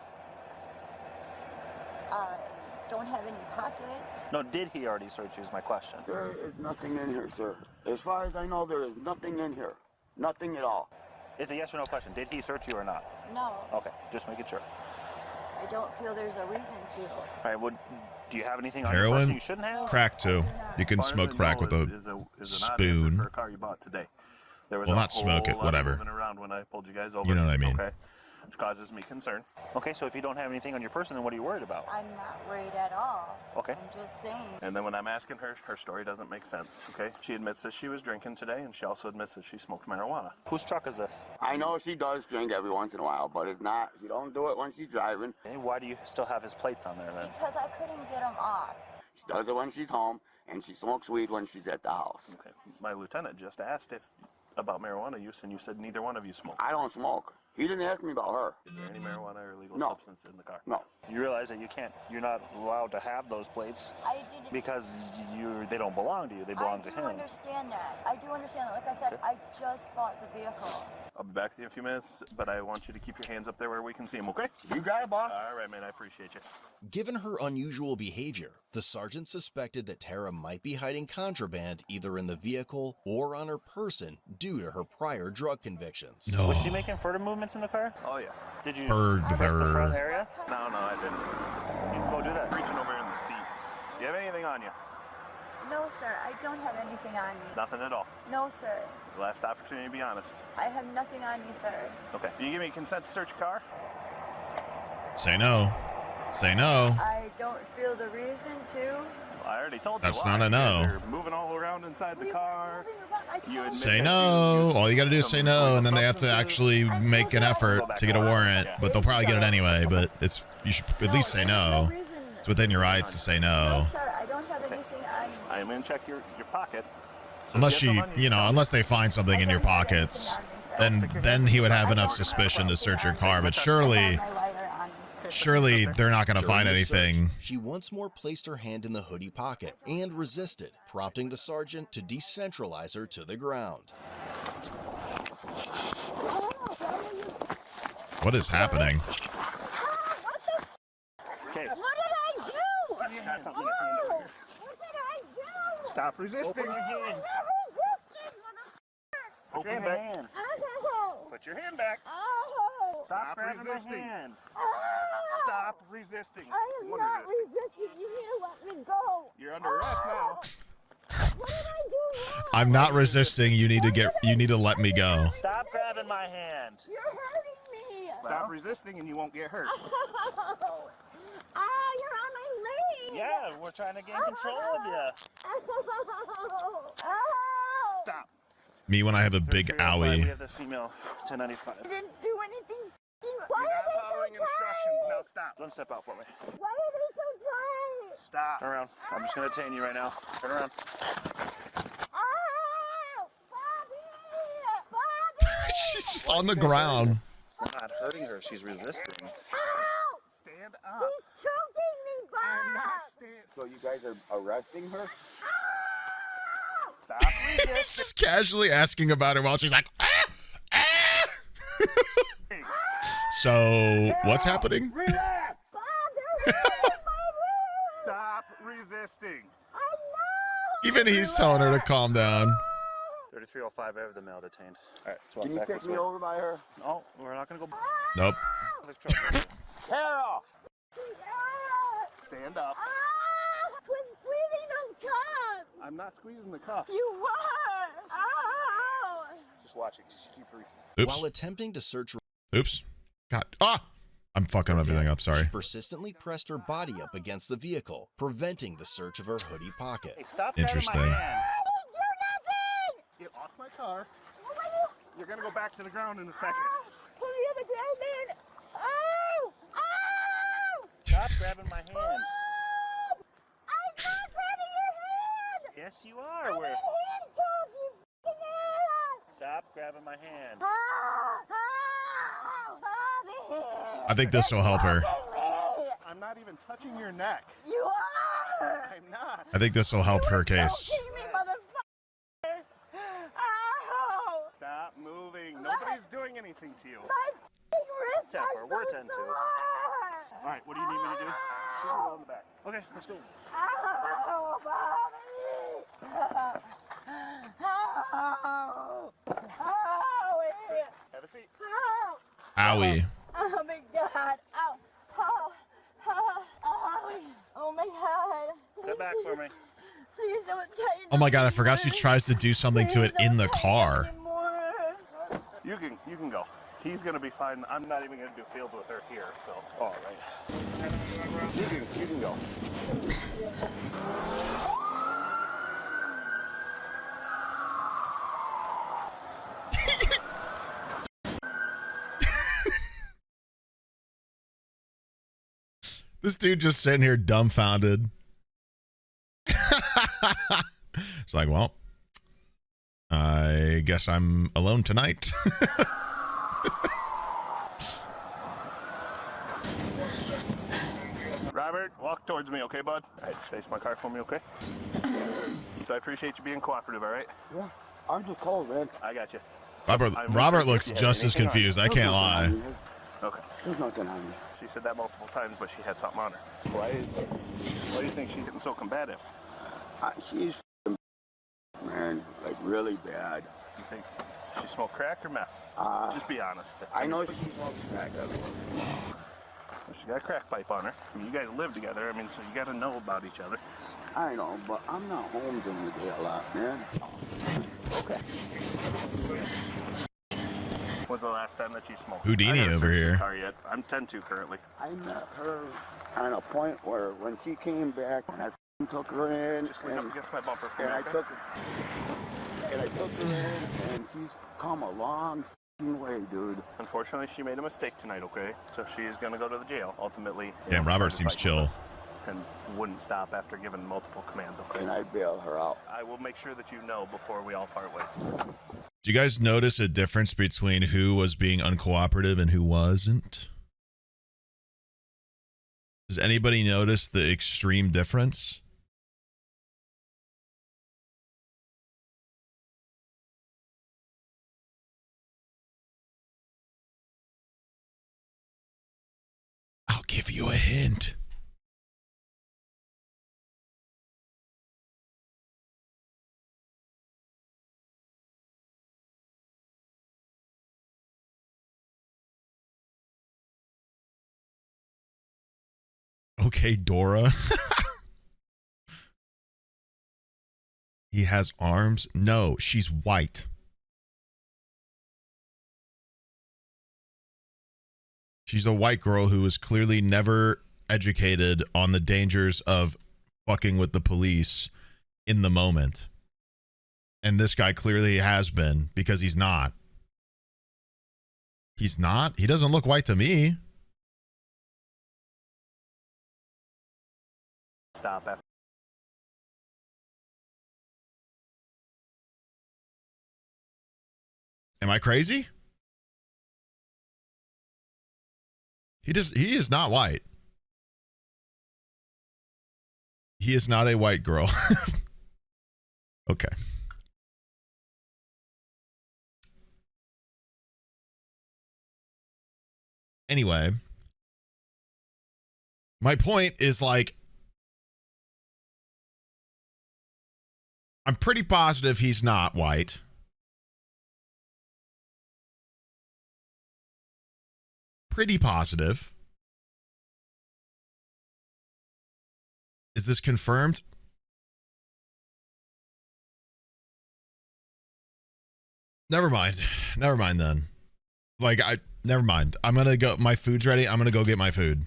Don't have any pockets. No, did he already search you is my question. There is nothing in here, sir. As far as I know, there is nothing in here. Nothing at all. It's a yes or no question. Did he search you or not? No. Okay, just making sure. I don't feel there's a reason to. All right, well, do you have anything on your person Heroin? you shouldn't have? Crack too. You can smoke crack with a spoon. For a car you bought today. There was Well, a not smoke it, whole lot whatever. moving around when I pulled you guys over. You know what I mean. Okay, which causes me concern. Okay, so if you don't have anything on your person, then what are you worried about? I'm not worried at all. Okay. I'm just saying. And then when I'm asking her, her story doesn't make sense, okay? She admits that she was drinking today, and she also admits that she smoked marijuana. Whose truck is this? I know she does drink every once in a while, but it's not. She don't do it when she's driving. Okay, why do you still have his plates on there then? Because I couldn't get them off. She does it when she's home, and she smokes weed when she's at the house. Okay. My lieutenant just asked about marijuana use, and you said neither one of you smoke. I don't smoke. He didn't ask me about her. Is there any marijuana or illegal No. substance in the car? No. You realize that you're not allowed to have those plates because they don't belong to you. They belong to him. I do understand that. I do understand that. Like I said, I just bought the vehicle. I'll be back with you in a few minutes, but I want you to keep your hands up there where we can see them, okay? You got it, boss. All right, man. I appreciate you. Given her unusual behavior, the sergeant suspected that Tara might be hiding contraband either in the vehicle or on her person due to her prior drug convictions. No. Was she making further movements in the car? Oh, yeah. Did you Further. search the front area? No, I didn't. You can go do that. Reaching over in the seat. Do you have anything on you? No, sir. I don't have anything on me. Nothing at all. No, sir. Last opportunity to be honest. I have nothing on me, sir. Okay. Do you give me consent to search your car? Say no. Say no. I don't feel the reason to. I already told you That's why. not a no. You're moving all around inside the car. You admit Say that no. you All you got to do is say no, and then they have to actually make an effort to get a warrant. But they'll probably get it anyway. But you should at least say no. It's within your rights to say no. No, sir. I don't have anything on me. I'm going to check your pocket. Unless unless they find something in your pockets, then he would have enough suspicion to search your car. But surely they're not going to find During the anything. search, she once more placed her hand in the hoodie pocket and resisted, prompting the sergeant to decentralize her to the ground. What is happening? Okay. What did I do? You got something in your hand over here. What did I do? Stop resisting. I never resisted, motherfucker. Open your hand. Oh. Put your hand back. Oh. Stop resisting. Oh. Stop resisting. I am not resisting. You need to let me go. You're under arrest now. What did I do wrong? I'm not resisting. You need to let me go. Stop grabbing my hand. You're hurting me. Stop resisting and you won't get hurt. Oh. Ah, you're on my leg. Yeah, we're trying to gain control of you. Oh. Oh. Stop. Me when I have a big 305, We owie. have the female 1095. I didn't do anything. Why You're are not they following so instructions. tight? Now stop. Don't step out for me. Why are they so tight? Stop. Turn around. I'm just going to detain you right now. Turn around. Oh, Bobby! Bobby! She's just on the ground. I'm not hurting her. She's resisting. Ow! Stand up. He's choking me, Bob! I'm not standing. So you guys are arresting her? Stop resisting. He's just casually asking about her while she's like, ah, ah. So, what's happening? Relax. Stop resisting. Even he's telling her to calm down. 3305, I have the male detained. All right, let's walk Can you back take this me way. over by her? No, we're not going to go. Nope. Tara! Stand up. Quit squeezing those cups! I'm not squeezing the cuff. You were! Ow! Just watch it. Just keep breathing. Oops. While attempting to search her, Oops. God. Ah! I'm fucking everything up. she Sorry. persistently pressed her body up against the vehicle, preventing the search of her hoodie pocket. Hey, stop Interesting. grabbing my hand. I didn't do nothing! Get off my car. You're going to go back to the ground in a second. Put me on the ground, man! Oh! Oh! Stop grabbing my hand. I'm not grabbing your hand! Yes, you are. I'm in handcuffs, you f***ing ass! Stop grabbing my hand. Oh, Bobby! I think this will help her. Choking I'm not even touching your neck. You are! I'm not. I think this will help her case. Choking me, motherfucker! Ow! Stop moving. Nobody's doing anything to you. My wrist Tap her. We're 10-2. sore. All right, what do you need me to do? Shoot her on the back. Okay, let's go. Ow, mommy! Ow! Owie! Have a seat. Ow! Owie. Oh my god! Ow! Oh! Oh! Owie! Oh my god! Sit back for me. Please don't touch Oh my god, I forgot she tries to do something to it in the car. You can go. He's gonna be fine. I'm not even gonna do field with her here. So all right. You can go. This dude just sitting here dumbfounded. It's like, well, I guess I'm alone tonight. Robert, walk towards me, okay, bud? All right, face my car for me, okay? So I appreciate you being cooperative, all right? Yeah, I'm just cold, man. I got you. Robert looks just as confused. I can't lie. Okay. There's nothing on me. She said that multiple times, but she had something on her. Why do you think she's getting so combative? She's man, like really bad. You think she smoked crack or meth? Just be honest. I know she smokes crack. She got a crack pipe on her. I mean, you guys live together. I mean, so you got to know about each other. I know, but I'm not home during the day a lot, man. Okay. When's the last time that she smoked? Houdini I haven't over searched here. the car yet. I'm 10-2 currently. I met her on a point where when she came back, and I took her in, Just lean up against my bumper for me, and I okay? took her in, and she's come a long way, dude. Unfortunately, she made a mistake tonight, okay? So she is going to go to the jail, ultimately. Damn, Robert seems chill. And wouldn't stop after giving multiple commands, okay? And I bail her out. I will make sure that you know before we all part ways. Do you guys notice a difference between who was being uncooperative and who wasn't? Does anybody notice the extreme difference? I'll give you a hint. Okay, Dora. He has arms? No, she's white. She's a white girl who was clearly never educated on the dangers of fucking with the police in the moment. And this guy clearly has been, because he's not. He's not? He doesn't look white to me. Stop after. Am I crazy? He is not white. He is not a white girl. Okay. Anyway, my point is, like, I'm pretty positive he's not white. Pretty positive. Is this confirmed? Never mind. Never mind then. Like, never mind. I'm gonna go. My food's ready. I'm gonna go get my food.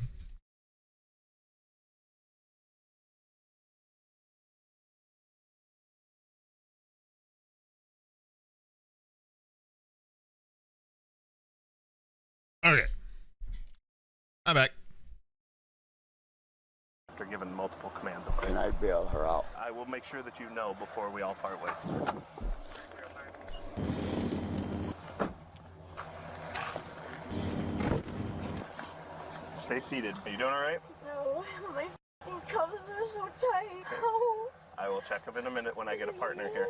Okay. I'm back. After giving multiple commands, okay? And I bail her out. I will make sure that you know before we all part ways. Stay seated. Are you doing all right? No. My f***ing cuffs are so tight. Oh. I will check them in a minute when I get a partner here.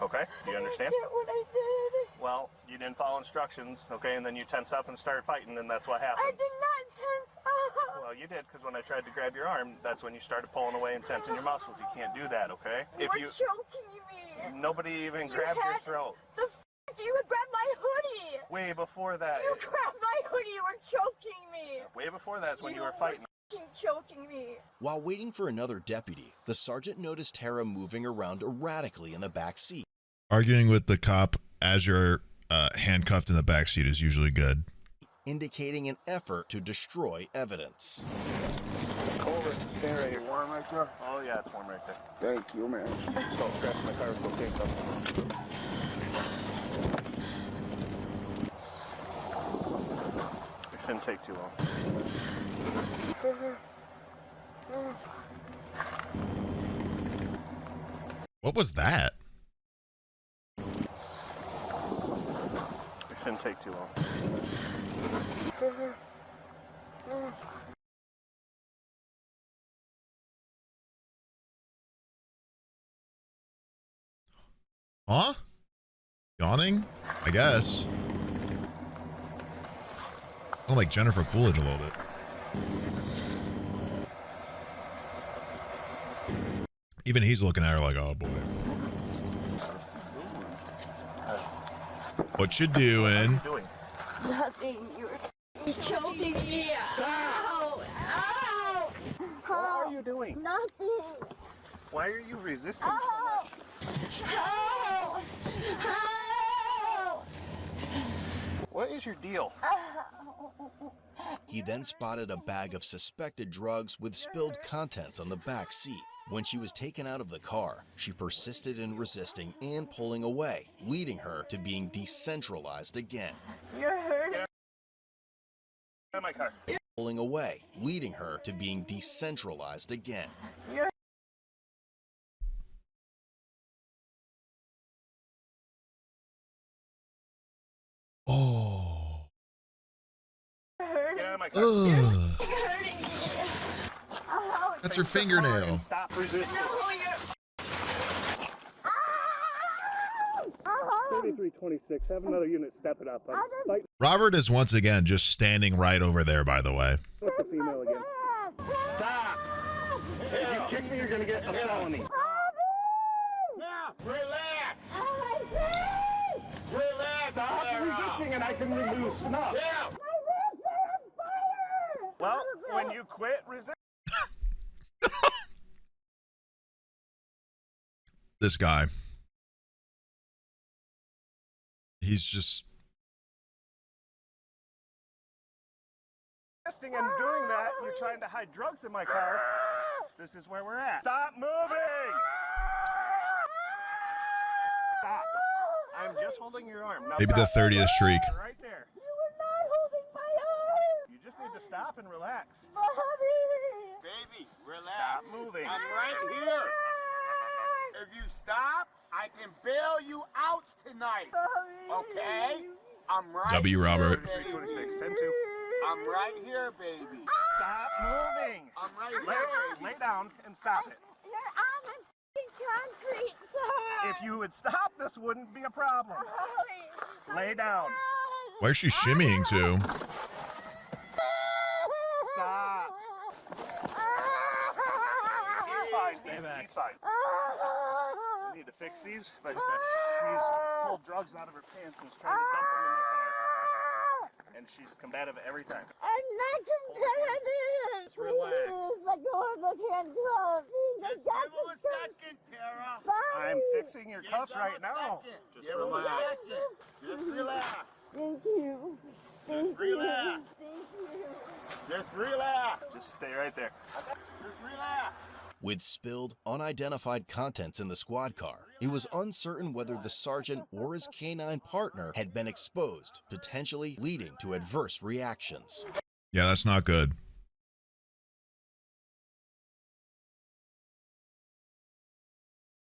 Okay? Do you understand? Get what I did. Well, you didn't follow instructions, okay? And then you tense up and start fighting, and that's what happens. I did not tense up. Well, you did, because when I tried to grab your arm, that's when you started pulling away and tensing your muscles. You can't do that, okay? You were choking me. Nobody even grabbed your throat. The f*** you would grab my hoodie. Way before that. You grabbed my hoodie. You were choking me. Way before that's when you were fighting. Choking me. While waiting for another deputy, the sergeant noticed Tara moving around erratically in the back seat. Arguing with the cop as you're handcuffed in the back seat is usually good. Indicating an effort to destroy evidence. Over. Stand right here. Warm right there? Oh, yeah, it's warm right there. Thank you, man. Don't scratch my car. It's okay, It shouldn't take too long. What was that? It shouldn't take too long. Huh? Yawning? I guess. I like Jennifer Coolidge a little bit. Even he's looking at her like, oh boy. What you doing? Nothing. You're choking me. Stop. Ow. What are you doing? Nothing. Why are you resisting Ow. so much? Ow. Ow. What is your deal? He then spotted a bag of suspected drugs with spilled contents on the back seat. When she was taken out of the car, she persisted in resisting and pulling away, leading her to being decentralized again. You're hurting. Get out of my car. Pulling away, leading her to being decentralized again. You're Oh. Get out of my car. Ugh. hurting me. Ow. That's her fingernail. Stop resisting. No, you're... 3326. Have another unit step it up. Fight Robert is once again just standing right over there, by the way. with the female again. Stop! If you kick me, you're gonna get a felony. Now, relax. Stop resisting and I can remove snuff. Yeah. Well, when you quit resisting. This guy. He's just... And doing that, you're trying to hide drugs in my car. This is where we're at. Stop moving! Stop. I'm just holding your arm. Now Maybe the stop. 30th shriek. Right there. You were not holding my arm. You just need to stop and relax. Mommy. Baby, relax. Stop moving. I'm right here. If you stop, I can bail you out tonight. Okay? I'm right W. Robert. here, baby. 326, 10-2. I'm right here, baby. Stop moving. I'm right here. Lay down and stop it. You're on the f***ing concrete, sir. If you would stop, this wouldn't be a problem. Lay down. Why is she shimmying to? Stop. He's fine. He's fine. We need to fix these, but she's pulled drugs out of her pants and is trying to dump them in my car. And she's combative every time. I'm not competitive. Just relax. Please, let go of the handcuffs. Just give him a second, Tara. I'm fixing your cuffs right now. Just relax. Just relax. Thank you. Just relax. Thank you. Just relax. Just stay right there. Just relax. With spilled, unidentified contents in the squad car, it was uncertain whether the sergeant or his canine partner had been exposed, potentially leading to adverse reactions. Yeah, that's not good.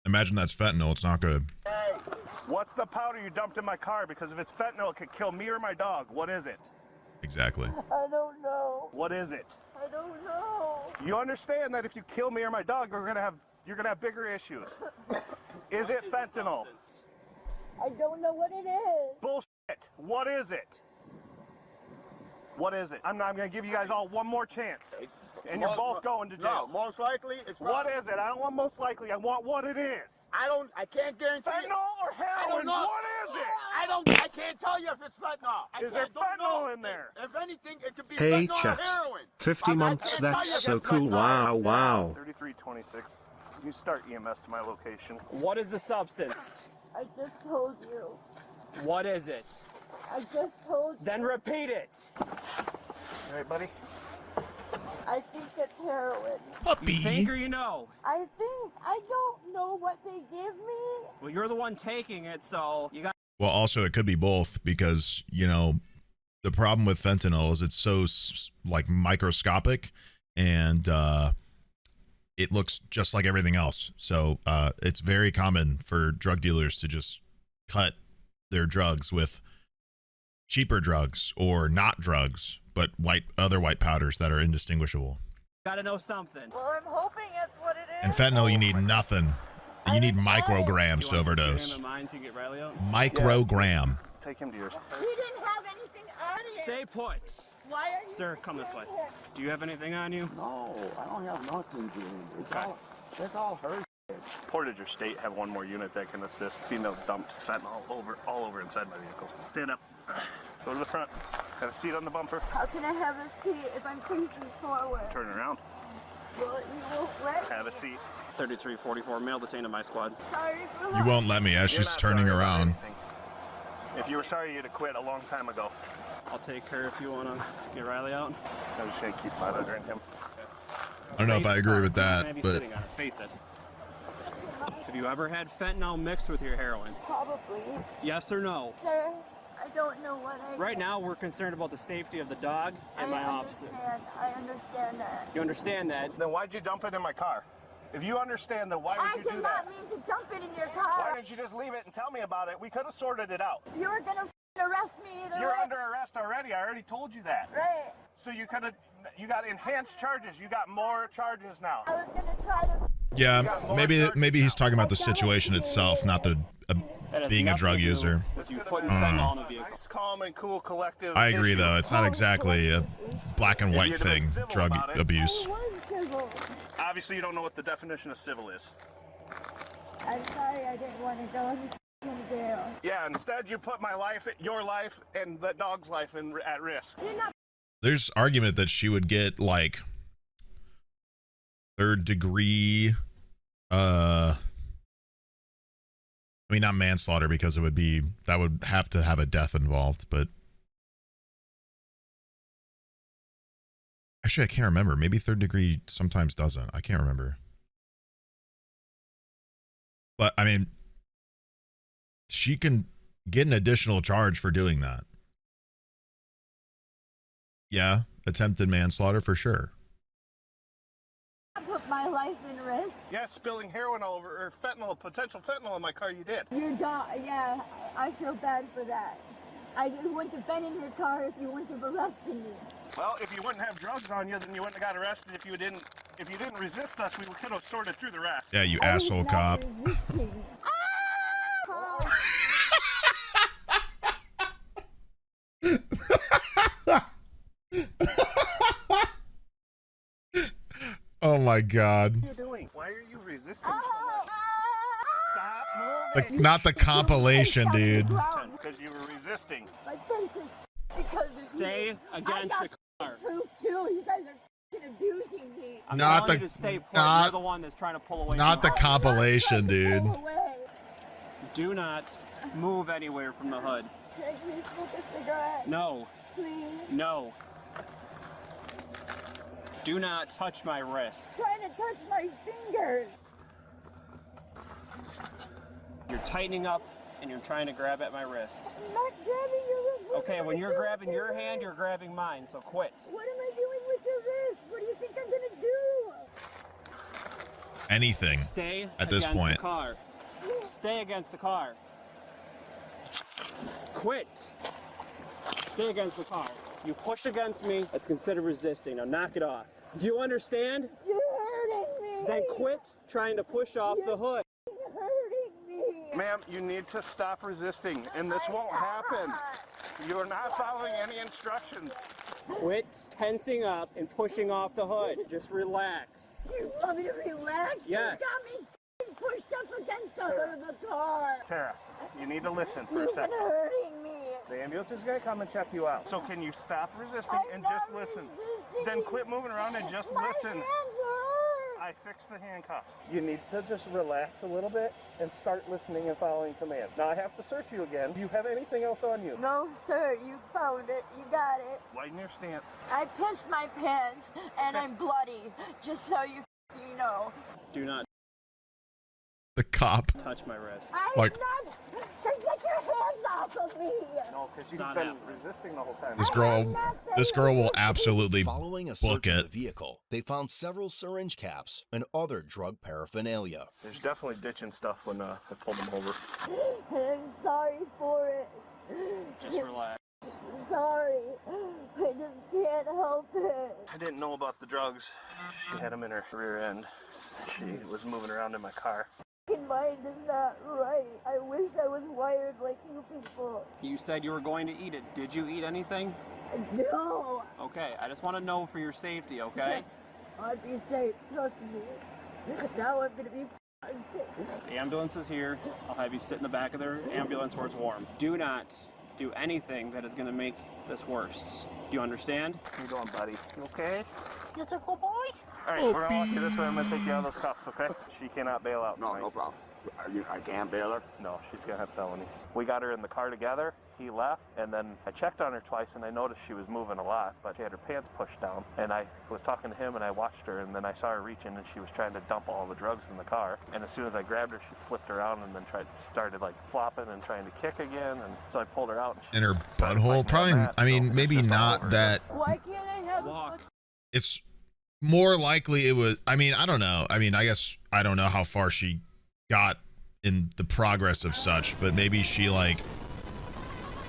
Imagine that's fentanyl. It's not good. What's the powder you dumped in my car? Because if it's fentanyl, it could kill me or my dog. What is it? Exactly. I don't know. What is it? I don't know. You understand that if you kill me or my dog, you're gonna have bigger issues. Is it fentanyl? I don't know what it is. Bullshit. What is it? What is it? I'm gonna give you guys all one more chance. And you're both going to jail. No, most likely it's What is it? I don't want most likely. I want what it is. I can't guarantee it. Fentanyl or heroin? What is it? I can't tell you if it's fentanyl. Is there fentanyl in there? If anything, it could be Hey fentanyl chat. or heroin. 50 months, that's so cool. Wow, wow. 3326. You start EMS to my location. What is the substance? I just told you. What is it? I just told you. Then repeat it. All right, buddy. I think it's heroin. You think or you know? I think. I don't know what they give me. Well, you're the one taking it, so you got. Well, also, it could be both because, you know, the problem with fentanyl is it's so, like, microscopic and it looks just like everything else. So it's very common for drug dealers to just cut their drugs with cheaper drugs or not drugs, but other white powders that are indistinguishable. Gotta know something. Well, I'm hoping it's what it is. And fentanyl, you need nothing. You need micrograms to overdose. Microgram. Take him to yours. We didn't have anything on it. Stay put. Why are you? Sir, come this way. Do you have anything on you? No, I don't have nothing, dude. It's all her. Portage State have one more unit that can assist. Female dumped fentanyl all over inside my vehicle. Stand up. Go to the front. Have a seat on the bumper. How can I have a seat if I'm facing forward? Turn around. Well, you won't let me. Have a seat. 3344, male detained in my squad. Sorry for You won't let me as she's turning around. If you were sorry, you'd have quit a long time ago. I'll take her if you want to get Riley out. I'm just going to keep monitoring him. I don't know if I agree with that, Maybe but sitting on it. Face it. Have you ever had fentanyl mixed with your heroin? Probably. Yes or no? Sir, I don't know what I Right now, we're concerned about the safety of the dog and my officer. I understand that. You understand that? Then why'd you dump it in my car? If you understand that, why would you do that? I did not mean to dump it in your Why car. didn't you just leave it and tell me about it? We could have sorted it out. You were gonna arrest me either You're way. under arrest already. I already told you that. Right. So you got enhanced charges. You got more charges now. I was gonna try to. yeah, maybe he's talking about the situation itself, not the being a drug user. You putting fentanyl in a vehicle. Nice, calm, and cool, collective. I agree, issue. though. It's not exactly a black and white thing, drug abuse. Obviously, you don't know what the definition of civil is. I'm sorry, I didn't want to go in jail. Yeah, instead you put my life, your life, and the dog's life at risk. There's argument that she would get, like, third degree, I mean, not manslaughter because that would have to have a death involved, but actually I can't remember. Maybe third degree sometimes doesn't. I can't remember. But I mean, she can get an additional charge for doing that. Yeah, attempted manslaughter for sure. I put my life in risk. Yeah, spilling heroin all over, or fentanyl, potential fentanyl in my car, you did. Your dog, yeah, I feel bad for that. I wouldn't have been in your car if you wouldn't have arrested me. Well, if you wouldn't have drugs on you, then you wouldn't have got arrested. If you didn't resist us, we could have sorted through the rest. Yeah, you asshole cop. Oh my God. What are you doing? Why are you resisting so much? Stop moving. Not the compilation, dude. Because you were resisting. My face is because of Stay you. against the car. Proof too. You guys are f***ing abusing me. I'm Not telling the- you to stay put. not- You're the one that's trying to pull away. Not the from compilation, dude. Do not move anywhere from the hood. Can I please smoke a cigarette? No. Please. No. Do not touch my wrist. Trying to touch my fingers. You're tightening up and you're trying to grab at my wrist. I'm not grabbing your wrist. What Okay, am when I you're doing grabbing with your hand, you're grabbing mine, so quit. What am I doing with your wrist? What do you think I'm gonna do? Anything Stay at this against point. the car. Stay against the car. Quit. Stay against the car. You push against me, it's considered resisting. Now knock it off. Do you understand? You're hurting me. Then quit trying to push off the hood. You're hurting me. Ma'am, you need to stop resisting, and this won't happen. You're not following any instructions. Quit tensing up and pushing off the hood. Just relax. You want me to relax? Yes. You got me pushed up against the hood of the car. Tara, you need to listen for a You've been second. hurting me. The ambulance is going to come and check you out. So can you stop resisting and just listen? Then quit moving around and just listen. I fixed the handcuffs. You need to just relax a little bit and start listening and following command. Now I have to search you again. Do you have anything else on you? No, sir. You found it. You got it. Lighten your stance. I pissed my pants and I'm bloody. Just so you know. Do not The cop. touch my wrist. I'm Like- not. Get your hands off of me. No, because you've not been happening. resisting the whole time. This girl will absolutely Following a book search of it. the vehicle, they found several syringe caps and other drug paraphernalia. There's definitely ditching stuff when I pulled them over. I'm sorry for it. Just relax. Sorry. I just can't help it. I didn't know about the drugs. She had them in her rear end. She was moving around in my car. Fucking mind is not right. I wish I was wired like you people. You said you were going to eat it. Did you eat anything? No. Okay, I just want to know for your safety, okay? I'd be safe. Trust me. Now I'm gonna be sick. The ambulance is here. I'll have you sit in the back of their ambulance where it's warm. Do not do anything that is going to make this worse. Do you understand? How you going, buddy? You okay? You're a cool boy. All right, we're gonna walk you this way. I'm gonna take you out of those cuffs, okay? She cannot bail out tonight. No problem. I can't bail her? No, she's gonna have felonies. We got her in the car together. He left, and then I checked on her twice, and I noticed she was moving a lot, but she had her pants pushed down. And I was talking to him, and I watched her, and then I saw her reaching, and she was trying to dump all the drugs in the car. And as soon as I grabbed her, she flipped around and then started like flopping and trying to kick again. And so I pulled her out. And she In her started butthole? fighting Probably, on that, I mean, so maybe it's just all not over that. Why can't I have Walk. It's more likely it was, I mean, I don't know. I mean, I guess I don't know how far she got in the progress of such, but maybe she like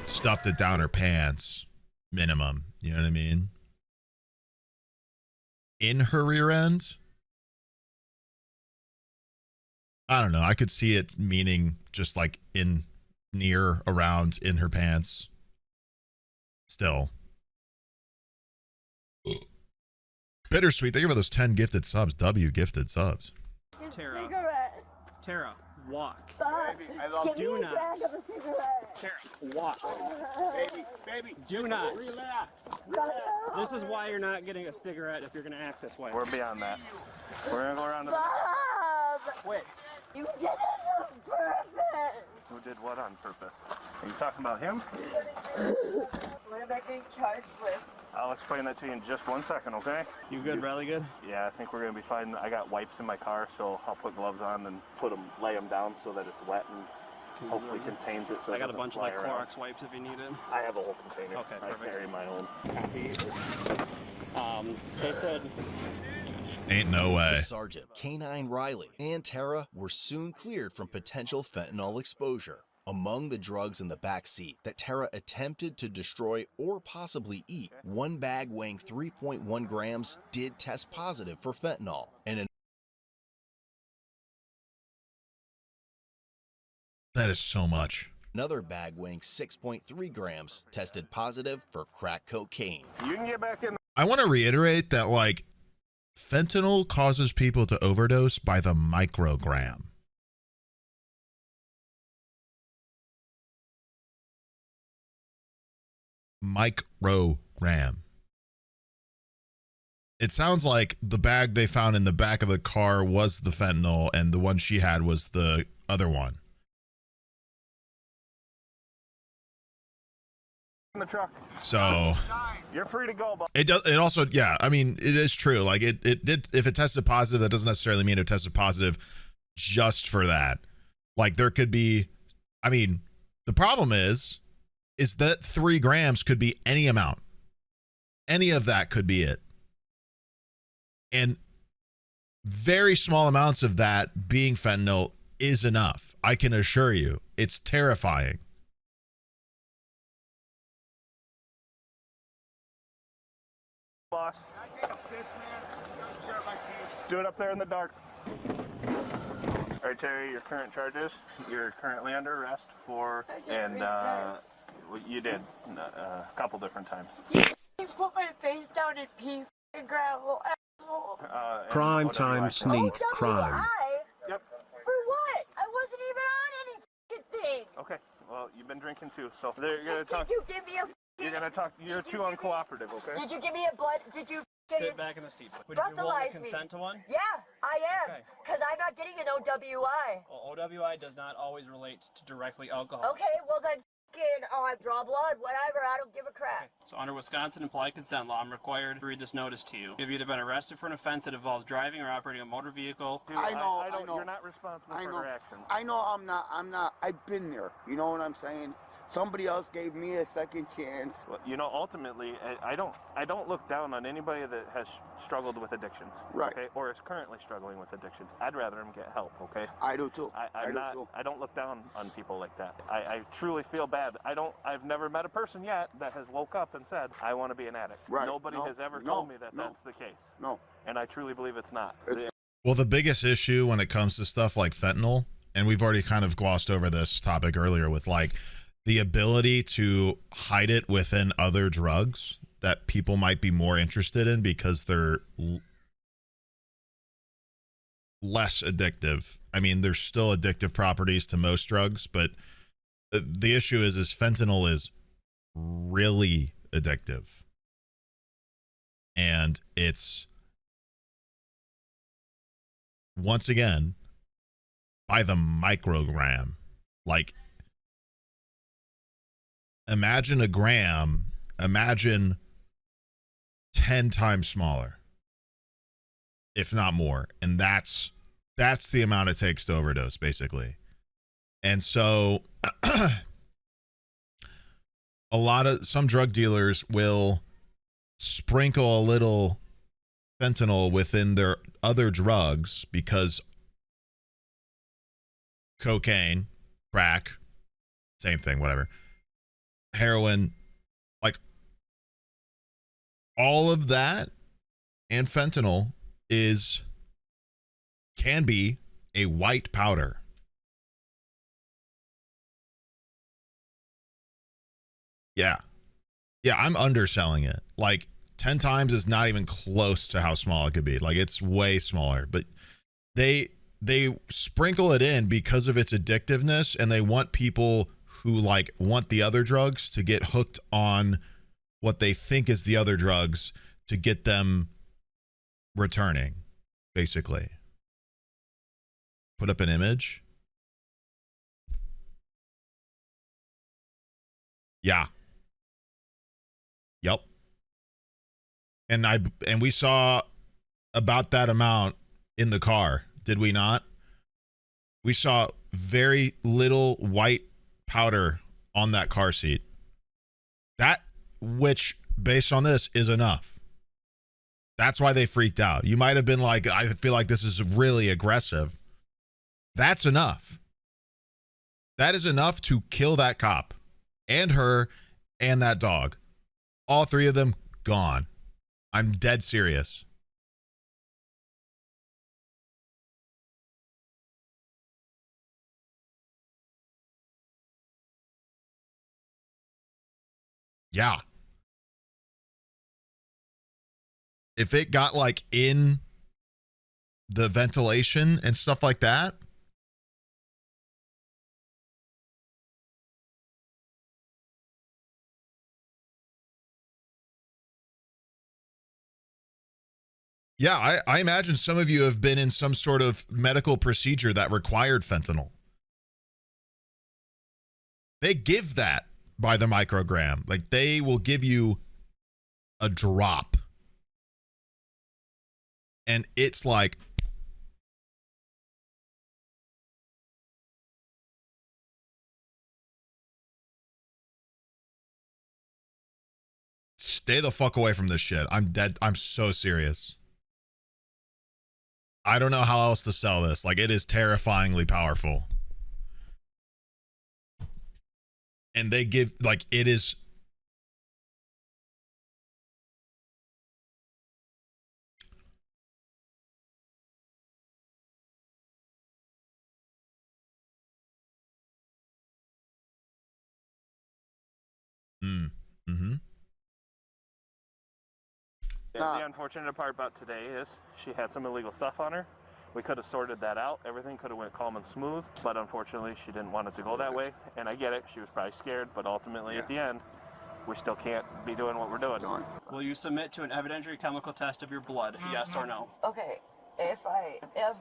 stuffed it down her pants minimum. You know what I mean? In her rear end? I don't know. I could see it meaning just like in, near, around, in her pants. Still. Bittersweet. Thank you for those 10 gifted subs. W gifted subs. Tara. Cigarette. Tara, walk. Stop. Baby, I love Give Do me a not. drag of a cigarette. Tara, walk. Baby, Do not. relax. This is why you're not getting a cigarette if you're going to act this way. We're beyond that. We're gonna go around the. Bob. Quit. You did it on purpose. Who did what on purpose? Are you talking about him? What am I being charged with? I'll explain that to you in just 1 second, okay? You good, really good? Yeah, I think we're gonna be fine. I got wipes in my car, so I'll put gloves on and lay them down so that it's wet and hopefully contains it. So I it got a doesn't bunch of fly like around. Clorox wipes if you need it. I have a whole container. Okay, I perfect. carry my own. They could. Ain't no way. The sergeant, Canine Riley, and Tara were soon cleared from potential fentanyl exposure. Among the drugs in the back seat that Tara attempted to destroy or possibly eat, one bag weighing 3.1 grams did test positive for fentanyl, and That is so much. another bag weighing 6.3 grams tested positive for crack cocaine. You can get back in. I want to reiterate that, like, fentanyl causes people to overdose by the microgram. Microgram. It sounds like the bag they found in the back of the car was the fentanyl, and the one she had was the other one. In the truck. So You're free to go, but it does. It also, yeah. I mean, it is true. Like it did. If it tested positive, that doesn't necessarily mean it tested positive just for that. Like there could be. I mean, the problem is that 3 grams could be any amount. Any of that could be it. And very small amounts of that being fentanyl is enough. I can assure you, it's terrifying. boss. Do it up there in the dark. All right, Terry, your current charges. You're currently under arrest for, and you did a couple different times. You put my face down in pee and gravel, asshole. Prime time sneak crime. Yep. For what? I wasn't even on any f***ing thing. Okay. Well, you've been drinking too, so you're gonna talk. Did you give me a? You're gonna talk. You're too uncooperative. Okay. Did you give me a blood? Did you? Sit back in the seat. Would you be willing to consent to one? Yeah, I am. Okay. Because I'm not getting an OWI. Well, OWI does not always relate to directly alcohol. Okay, well then I draw blood, whatever, I don't give a crap. Okay. So under Wisconsin implied consent law, I'm required to read this notice to you. You've either been arrested for an offense that involves driving or operating a motor vehicle. Dude, I know. You're not responsible for her actions. I know I'm not. I've been there. You know what I'm saying? Somebody else gave me a second chance. Well, you know, ultimately, I don't look down on anybody that has struggled with addictions. Right. Okay, or is currently struggling with addictions. I'd rather them get help. Okay. I do too. I don't look down on people like that. I truly feel bad. I've never met a person yet that has woke up and said, I want to be an addict. Right. Nobody has ever told me that that's the case. No. And I truly believe it's not. Well, the biggest issue when it comes to stuff like fentanyl, and we've already kind of glossed over this topic earlier with like the ability to hide it within other drugs that people might be more interested in because they're less addictive. I mean, there's still addictive properties to most drugs, but the issue is fentanyl is really addictive. And it's, once again, by the microgram. Like, imagine a gram, imagine 10 times smaller, if not more. And that's the amount it takes to overdose, basically. And so some drug dealers will sprinkle a little fentanyl within their other drugs because cocaine, crack, same thing, whatever, heroin, like all of that and fentanyl can be a white powder. Yeah, I'm underselling it. Like 10 times is not even close to how small it could be. Like it's way smaller, but they sprinkle it in because of its addictiveness, and they want people who like want the other drugs to get hooked on what they think is the other drugs to get them returning, basically. Put up an image. Yeah. Yep. And we saw about that amount in the car, did we not? We saw very little white powder on that car seat. That, which based on this, is enough. That's why they freaked out. You might have been like, I feel like this is really aggressive. That's enough. That is enough to kill that cop and her and that dog. All three of them gone. I'm dead serious. Yeah. If it got like in the ventilation and stuff like that, yeah, I imagine some of you have been in some sort of medical procedure that required fentanyl. They give that by the microgram. Like they will give you a drop. And it's like, stay the fuck away from this shit. I'm dead. I'm so serious. I don't know how else to sell this. Like, it is terrifyingly powerful. And they give, like, it is. The unfortunate part about today is she had some illegal stuff on her. We could have sorted that out. Everything could have went calm and smooth, but unfortunately she didn't want it to go that way. And I get it. She was probably scared, but ultimately at the end, we still can't be doing what we're doing. Will you submit to an evidentiary chemical test of your blood, yes or no? Okay, if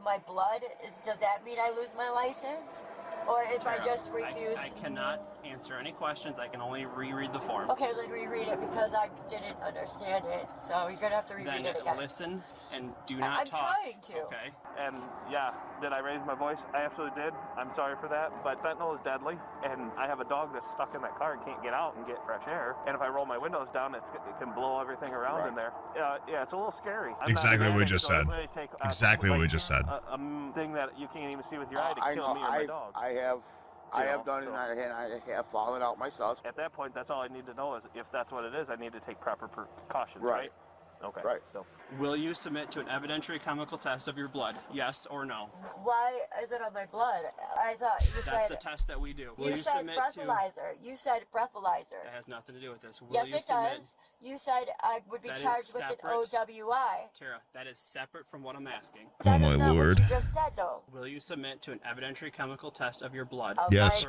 my blood, does that mean I lose my license? Or if I just refuse? I cannot answer any questions. I can only reread the form. Okay, then reread it because I didn't understand it. So you're gonna have to reread it again. Then listen and do not I'm talk. trying to. Okay. And yeah, did I raise my voice? I absolutely did. I'm sorry for that, but fentanyl is deadly, and I have a dog that's stuck in that car and can't get out and get fresh air. And if I roll my windows down, it can blow everything around in there. Yeah, it's a little scary. Exactly what we just said. Exactly what we just said. A thing that you can't even see with your eye to kill me or my dog. I have done it, and I have fallen out myself. At that point, that's all I need to know is if that's what it is, I need to take proper precautions, Right. right? Okay. Right. So. Will you submit to an evidentiary chemical test of your blood, yes or no? Why is it on my blood? I thought you said... That's the test that we do. Will You said submit breathalyzer. You said breathalyzer. That has nothing to do with this. Will Yes, you it submit? does. You said I would be That is charged with an separate. OWI. Tara, that is separate from what I'm asking. Oh my lord. You just said, though. Will you submit to an evidentiary chemical test of your blood? Yes.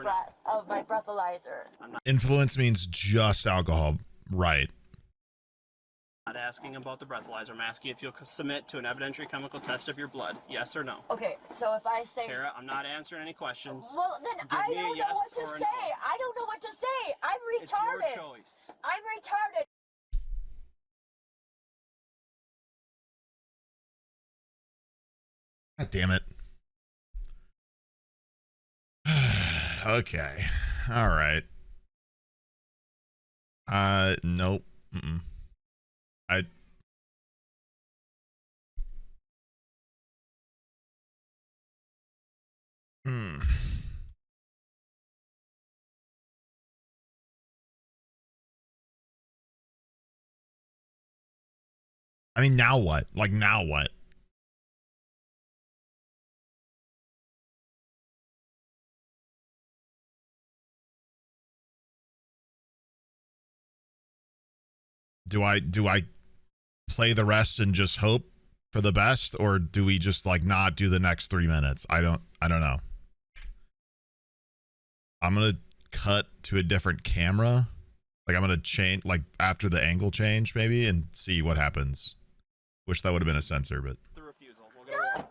Of my breathalyzer. Influence means just alcohol, right? I'm not asking about the breathalyzer. I'm asking if you'll submit to an evidentiary chemical test of your blood, yes or no? Okay, so if I say... Tara, I'm not answering any questions. Well, then Give I me a don't know yes what to or a say. no. I don't know what to say. I'm retarded. It's your choice. I'm retarded. God damn it. Okay. All right. Nope. I mean, now what? Like, now what? Do I play the rest and just hope for the best, or do we just like not do the next 3 minutes? I don't know. I'm gonna cut to a different camera. Like I'm gonna change like after the angle change maybe and see what happens. Wish that would have been a sensor, but The refusal. We'll go.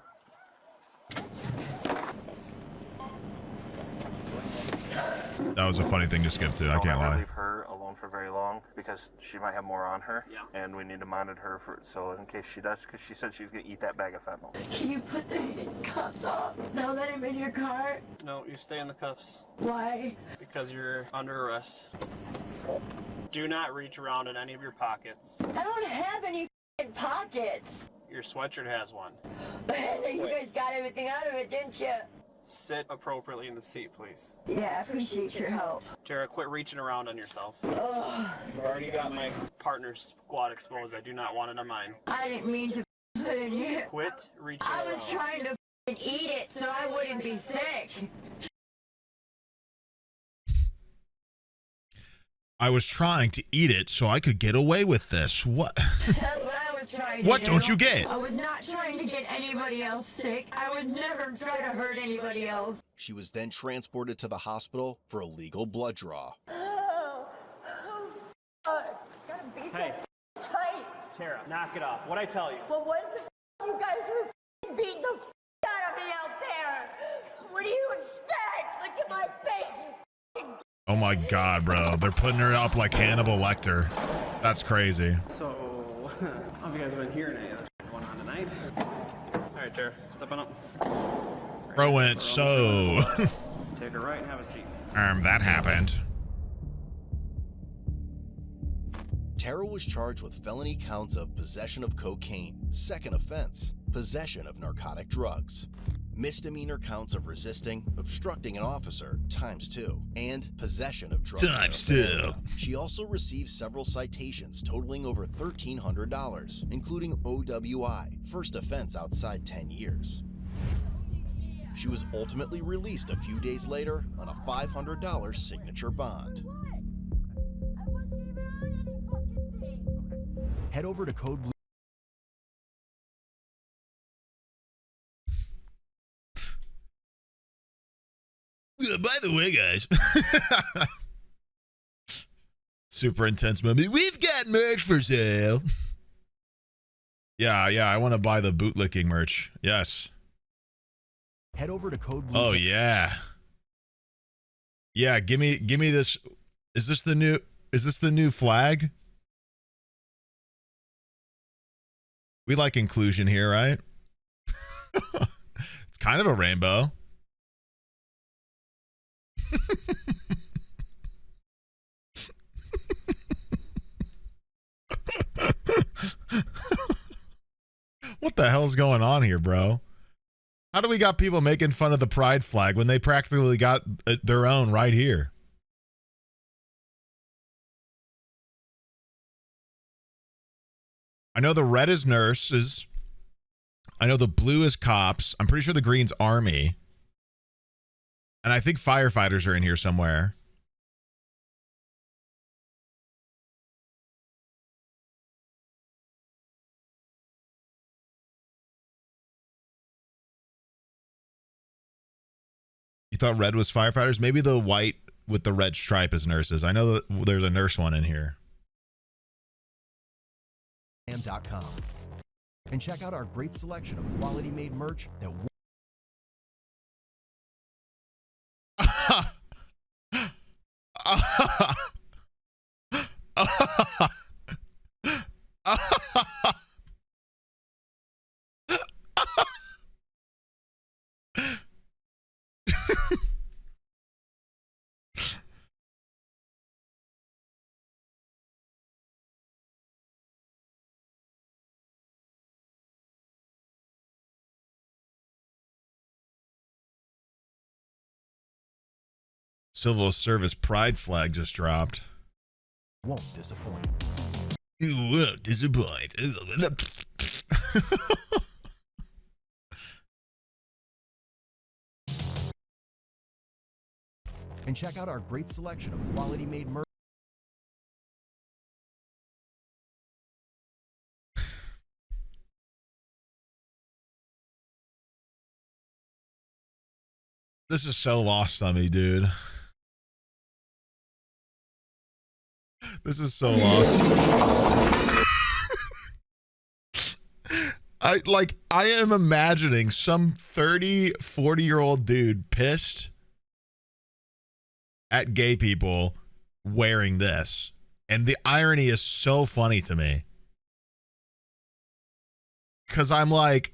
that was a funny thing to skip to. I can't I'll lie. leave her alone for very long because she might have more on her. Yeah. And we need to monitor her so in case she does, because she said she's gonna eat that bag of fentanyl. Can you put the cuffs off now that I'm in your car? No, you stay in the cuffs. Why? Because you're under arrest. Do not reach around in any of your pockets. I don't have any pockets. Your sweatshirt has one. You guys got everything out of it, didn't you? Sit appropriately in the seat, please. Yeah, I appreciate your help. Tara, quit reaching around on yourself. Ugh. I've already got my partner's squad exposed. I do not want it on mine. I didn't mean to put it in you. Quit reaching I around. was trying to eat it so I wouldn't be sick. I was trying to eat it so I could get away with this. What? That's what I was trying to What do. don't you get? I was not trying to get anybody else sick. I would never try to hurt anybody else. She was then transported to the hospital for a legal blood draw. Gotta be so Hey. tight. Tara, knock it off. What'd I tell you? Well, what is it you guys were beating the out of me out there? What do you expect? Look at my face, you Oh my god, bro. They're putting her up like Hannibal Lecter. That's crazy. So, I don't know if you guys have been hearing any of this going on tonight. Alright, Tara, stepping up. Bro went so. Take her right and have a seat. That happened. Tara was charged with felony counts of possession of cocaine, second offense, possession of narcotic drugs, misdemeanor counts of resisting, obstructing an officer, ×2, and possession of drugs. ×2. She also received several citations totaling over $1,300, including OWI, first offense outside 10 years. She was ultimately released a few days later on a $500 signature bond. Head over to Code Blue. the way, guys. Super intense movie. We've got merch for sale. Yeah, I want to buy the bootlicking merch. Yes. Head over to Code Blue. Oh yeah. Yeah, give me this. Is this the new flag? We like inclusion here, right? It's kind of a rainbow. What the hell's going on here, bro? How do we got people making fun of the pride flag when they practically got their own right here? I know the red is nurses. I know the blue is cops. I'm pretty sure the green's army. And I think firefighters are in here somewhere. You thought red was firefighters? Maybe the white with the red stripe is nurses. I know that there's a nurse one in here. .com and check out our great selection of quality made merch that Civil Service pride flag just dropped. Won't disappoint. You won't disappoint. And check out our great selection of quality made merch. This is so lost on me, dude. This is so lost. I am imagining some 30, 40-year-old dude pissed at gay people wearing this. And the irony is so funny to me. Because I'm like,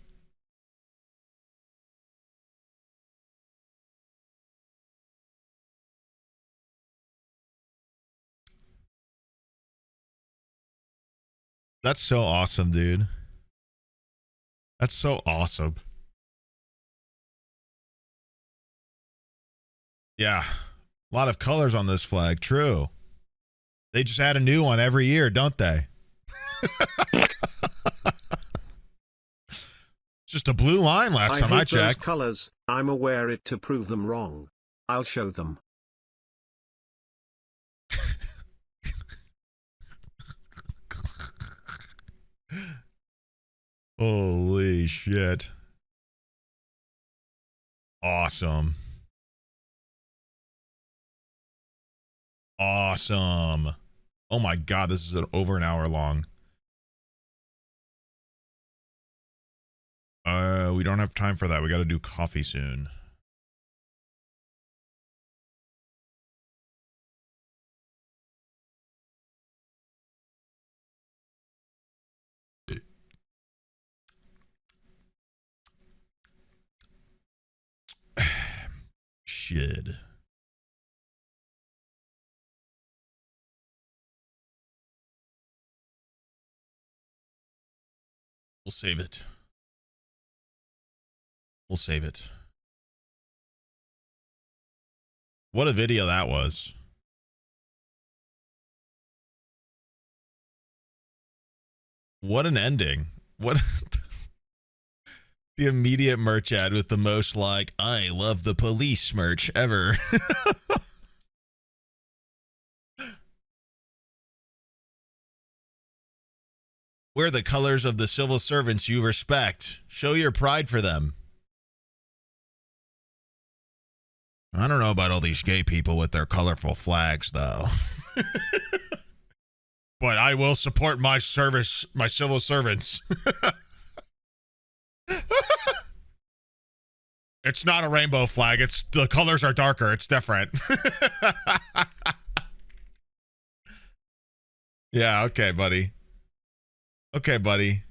that's so awesome, dude. That's so awesome. Yeah. A lot of colors on this flag. True. They just add a new one every year, don't they? Just a blue line last time I hate those checked. colors. I'm aware it to prove them wrong. I'll show them. Holy shit. Awesome. Awesome. Oh my God, this is over an hour long. We don't have time for that. We got to do coffee soon. Shit. We'll save it. We'll save it. What a video that was. What an ending. What the immediate merch ad with the most like, I love the police merch ever. Wear the colors of the civil servants you respect. Show your pride for them. I don't know about all these gay people with their colorful flags, though. But I will support my service, my civil servants. It's not a rainbow flag. It's the colors are darker. It's different. Yeah, okay, buddy. Okay, buddy.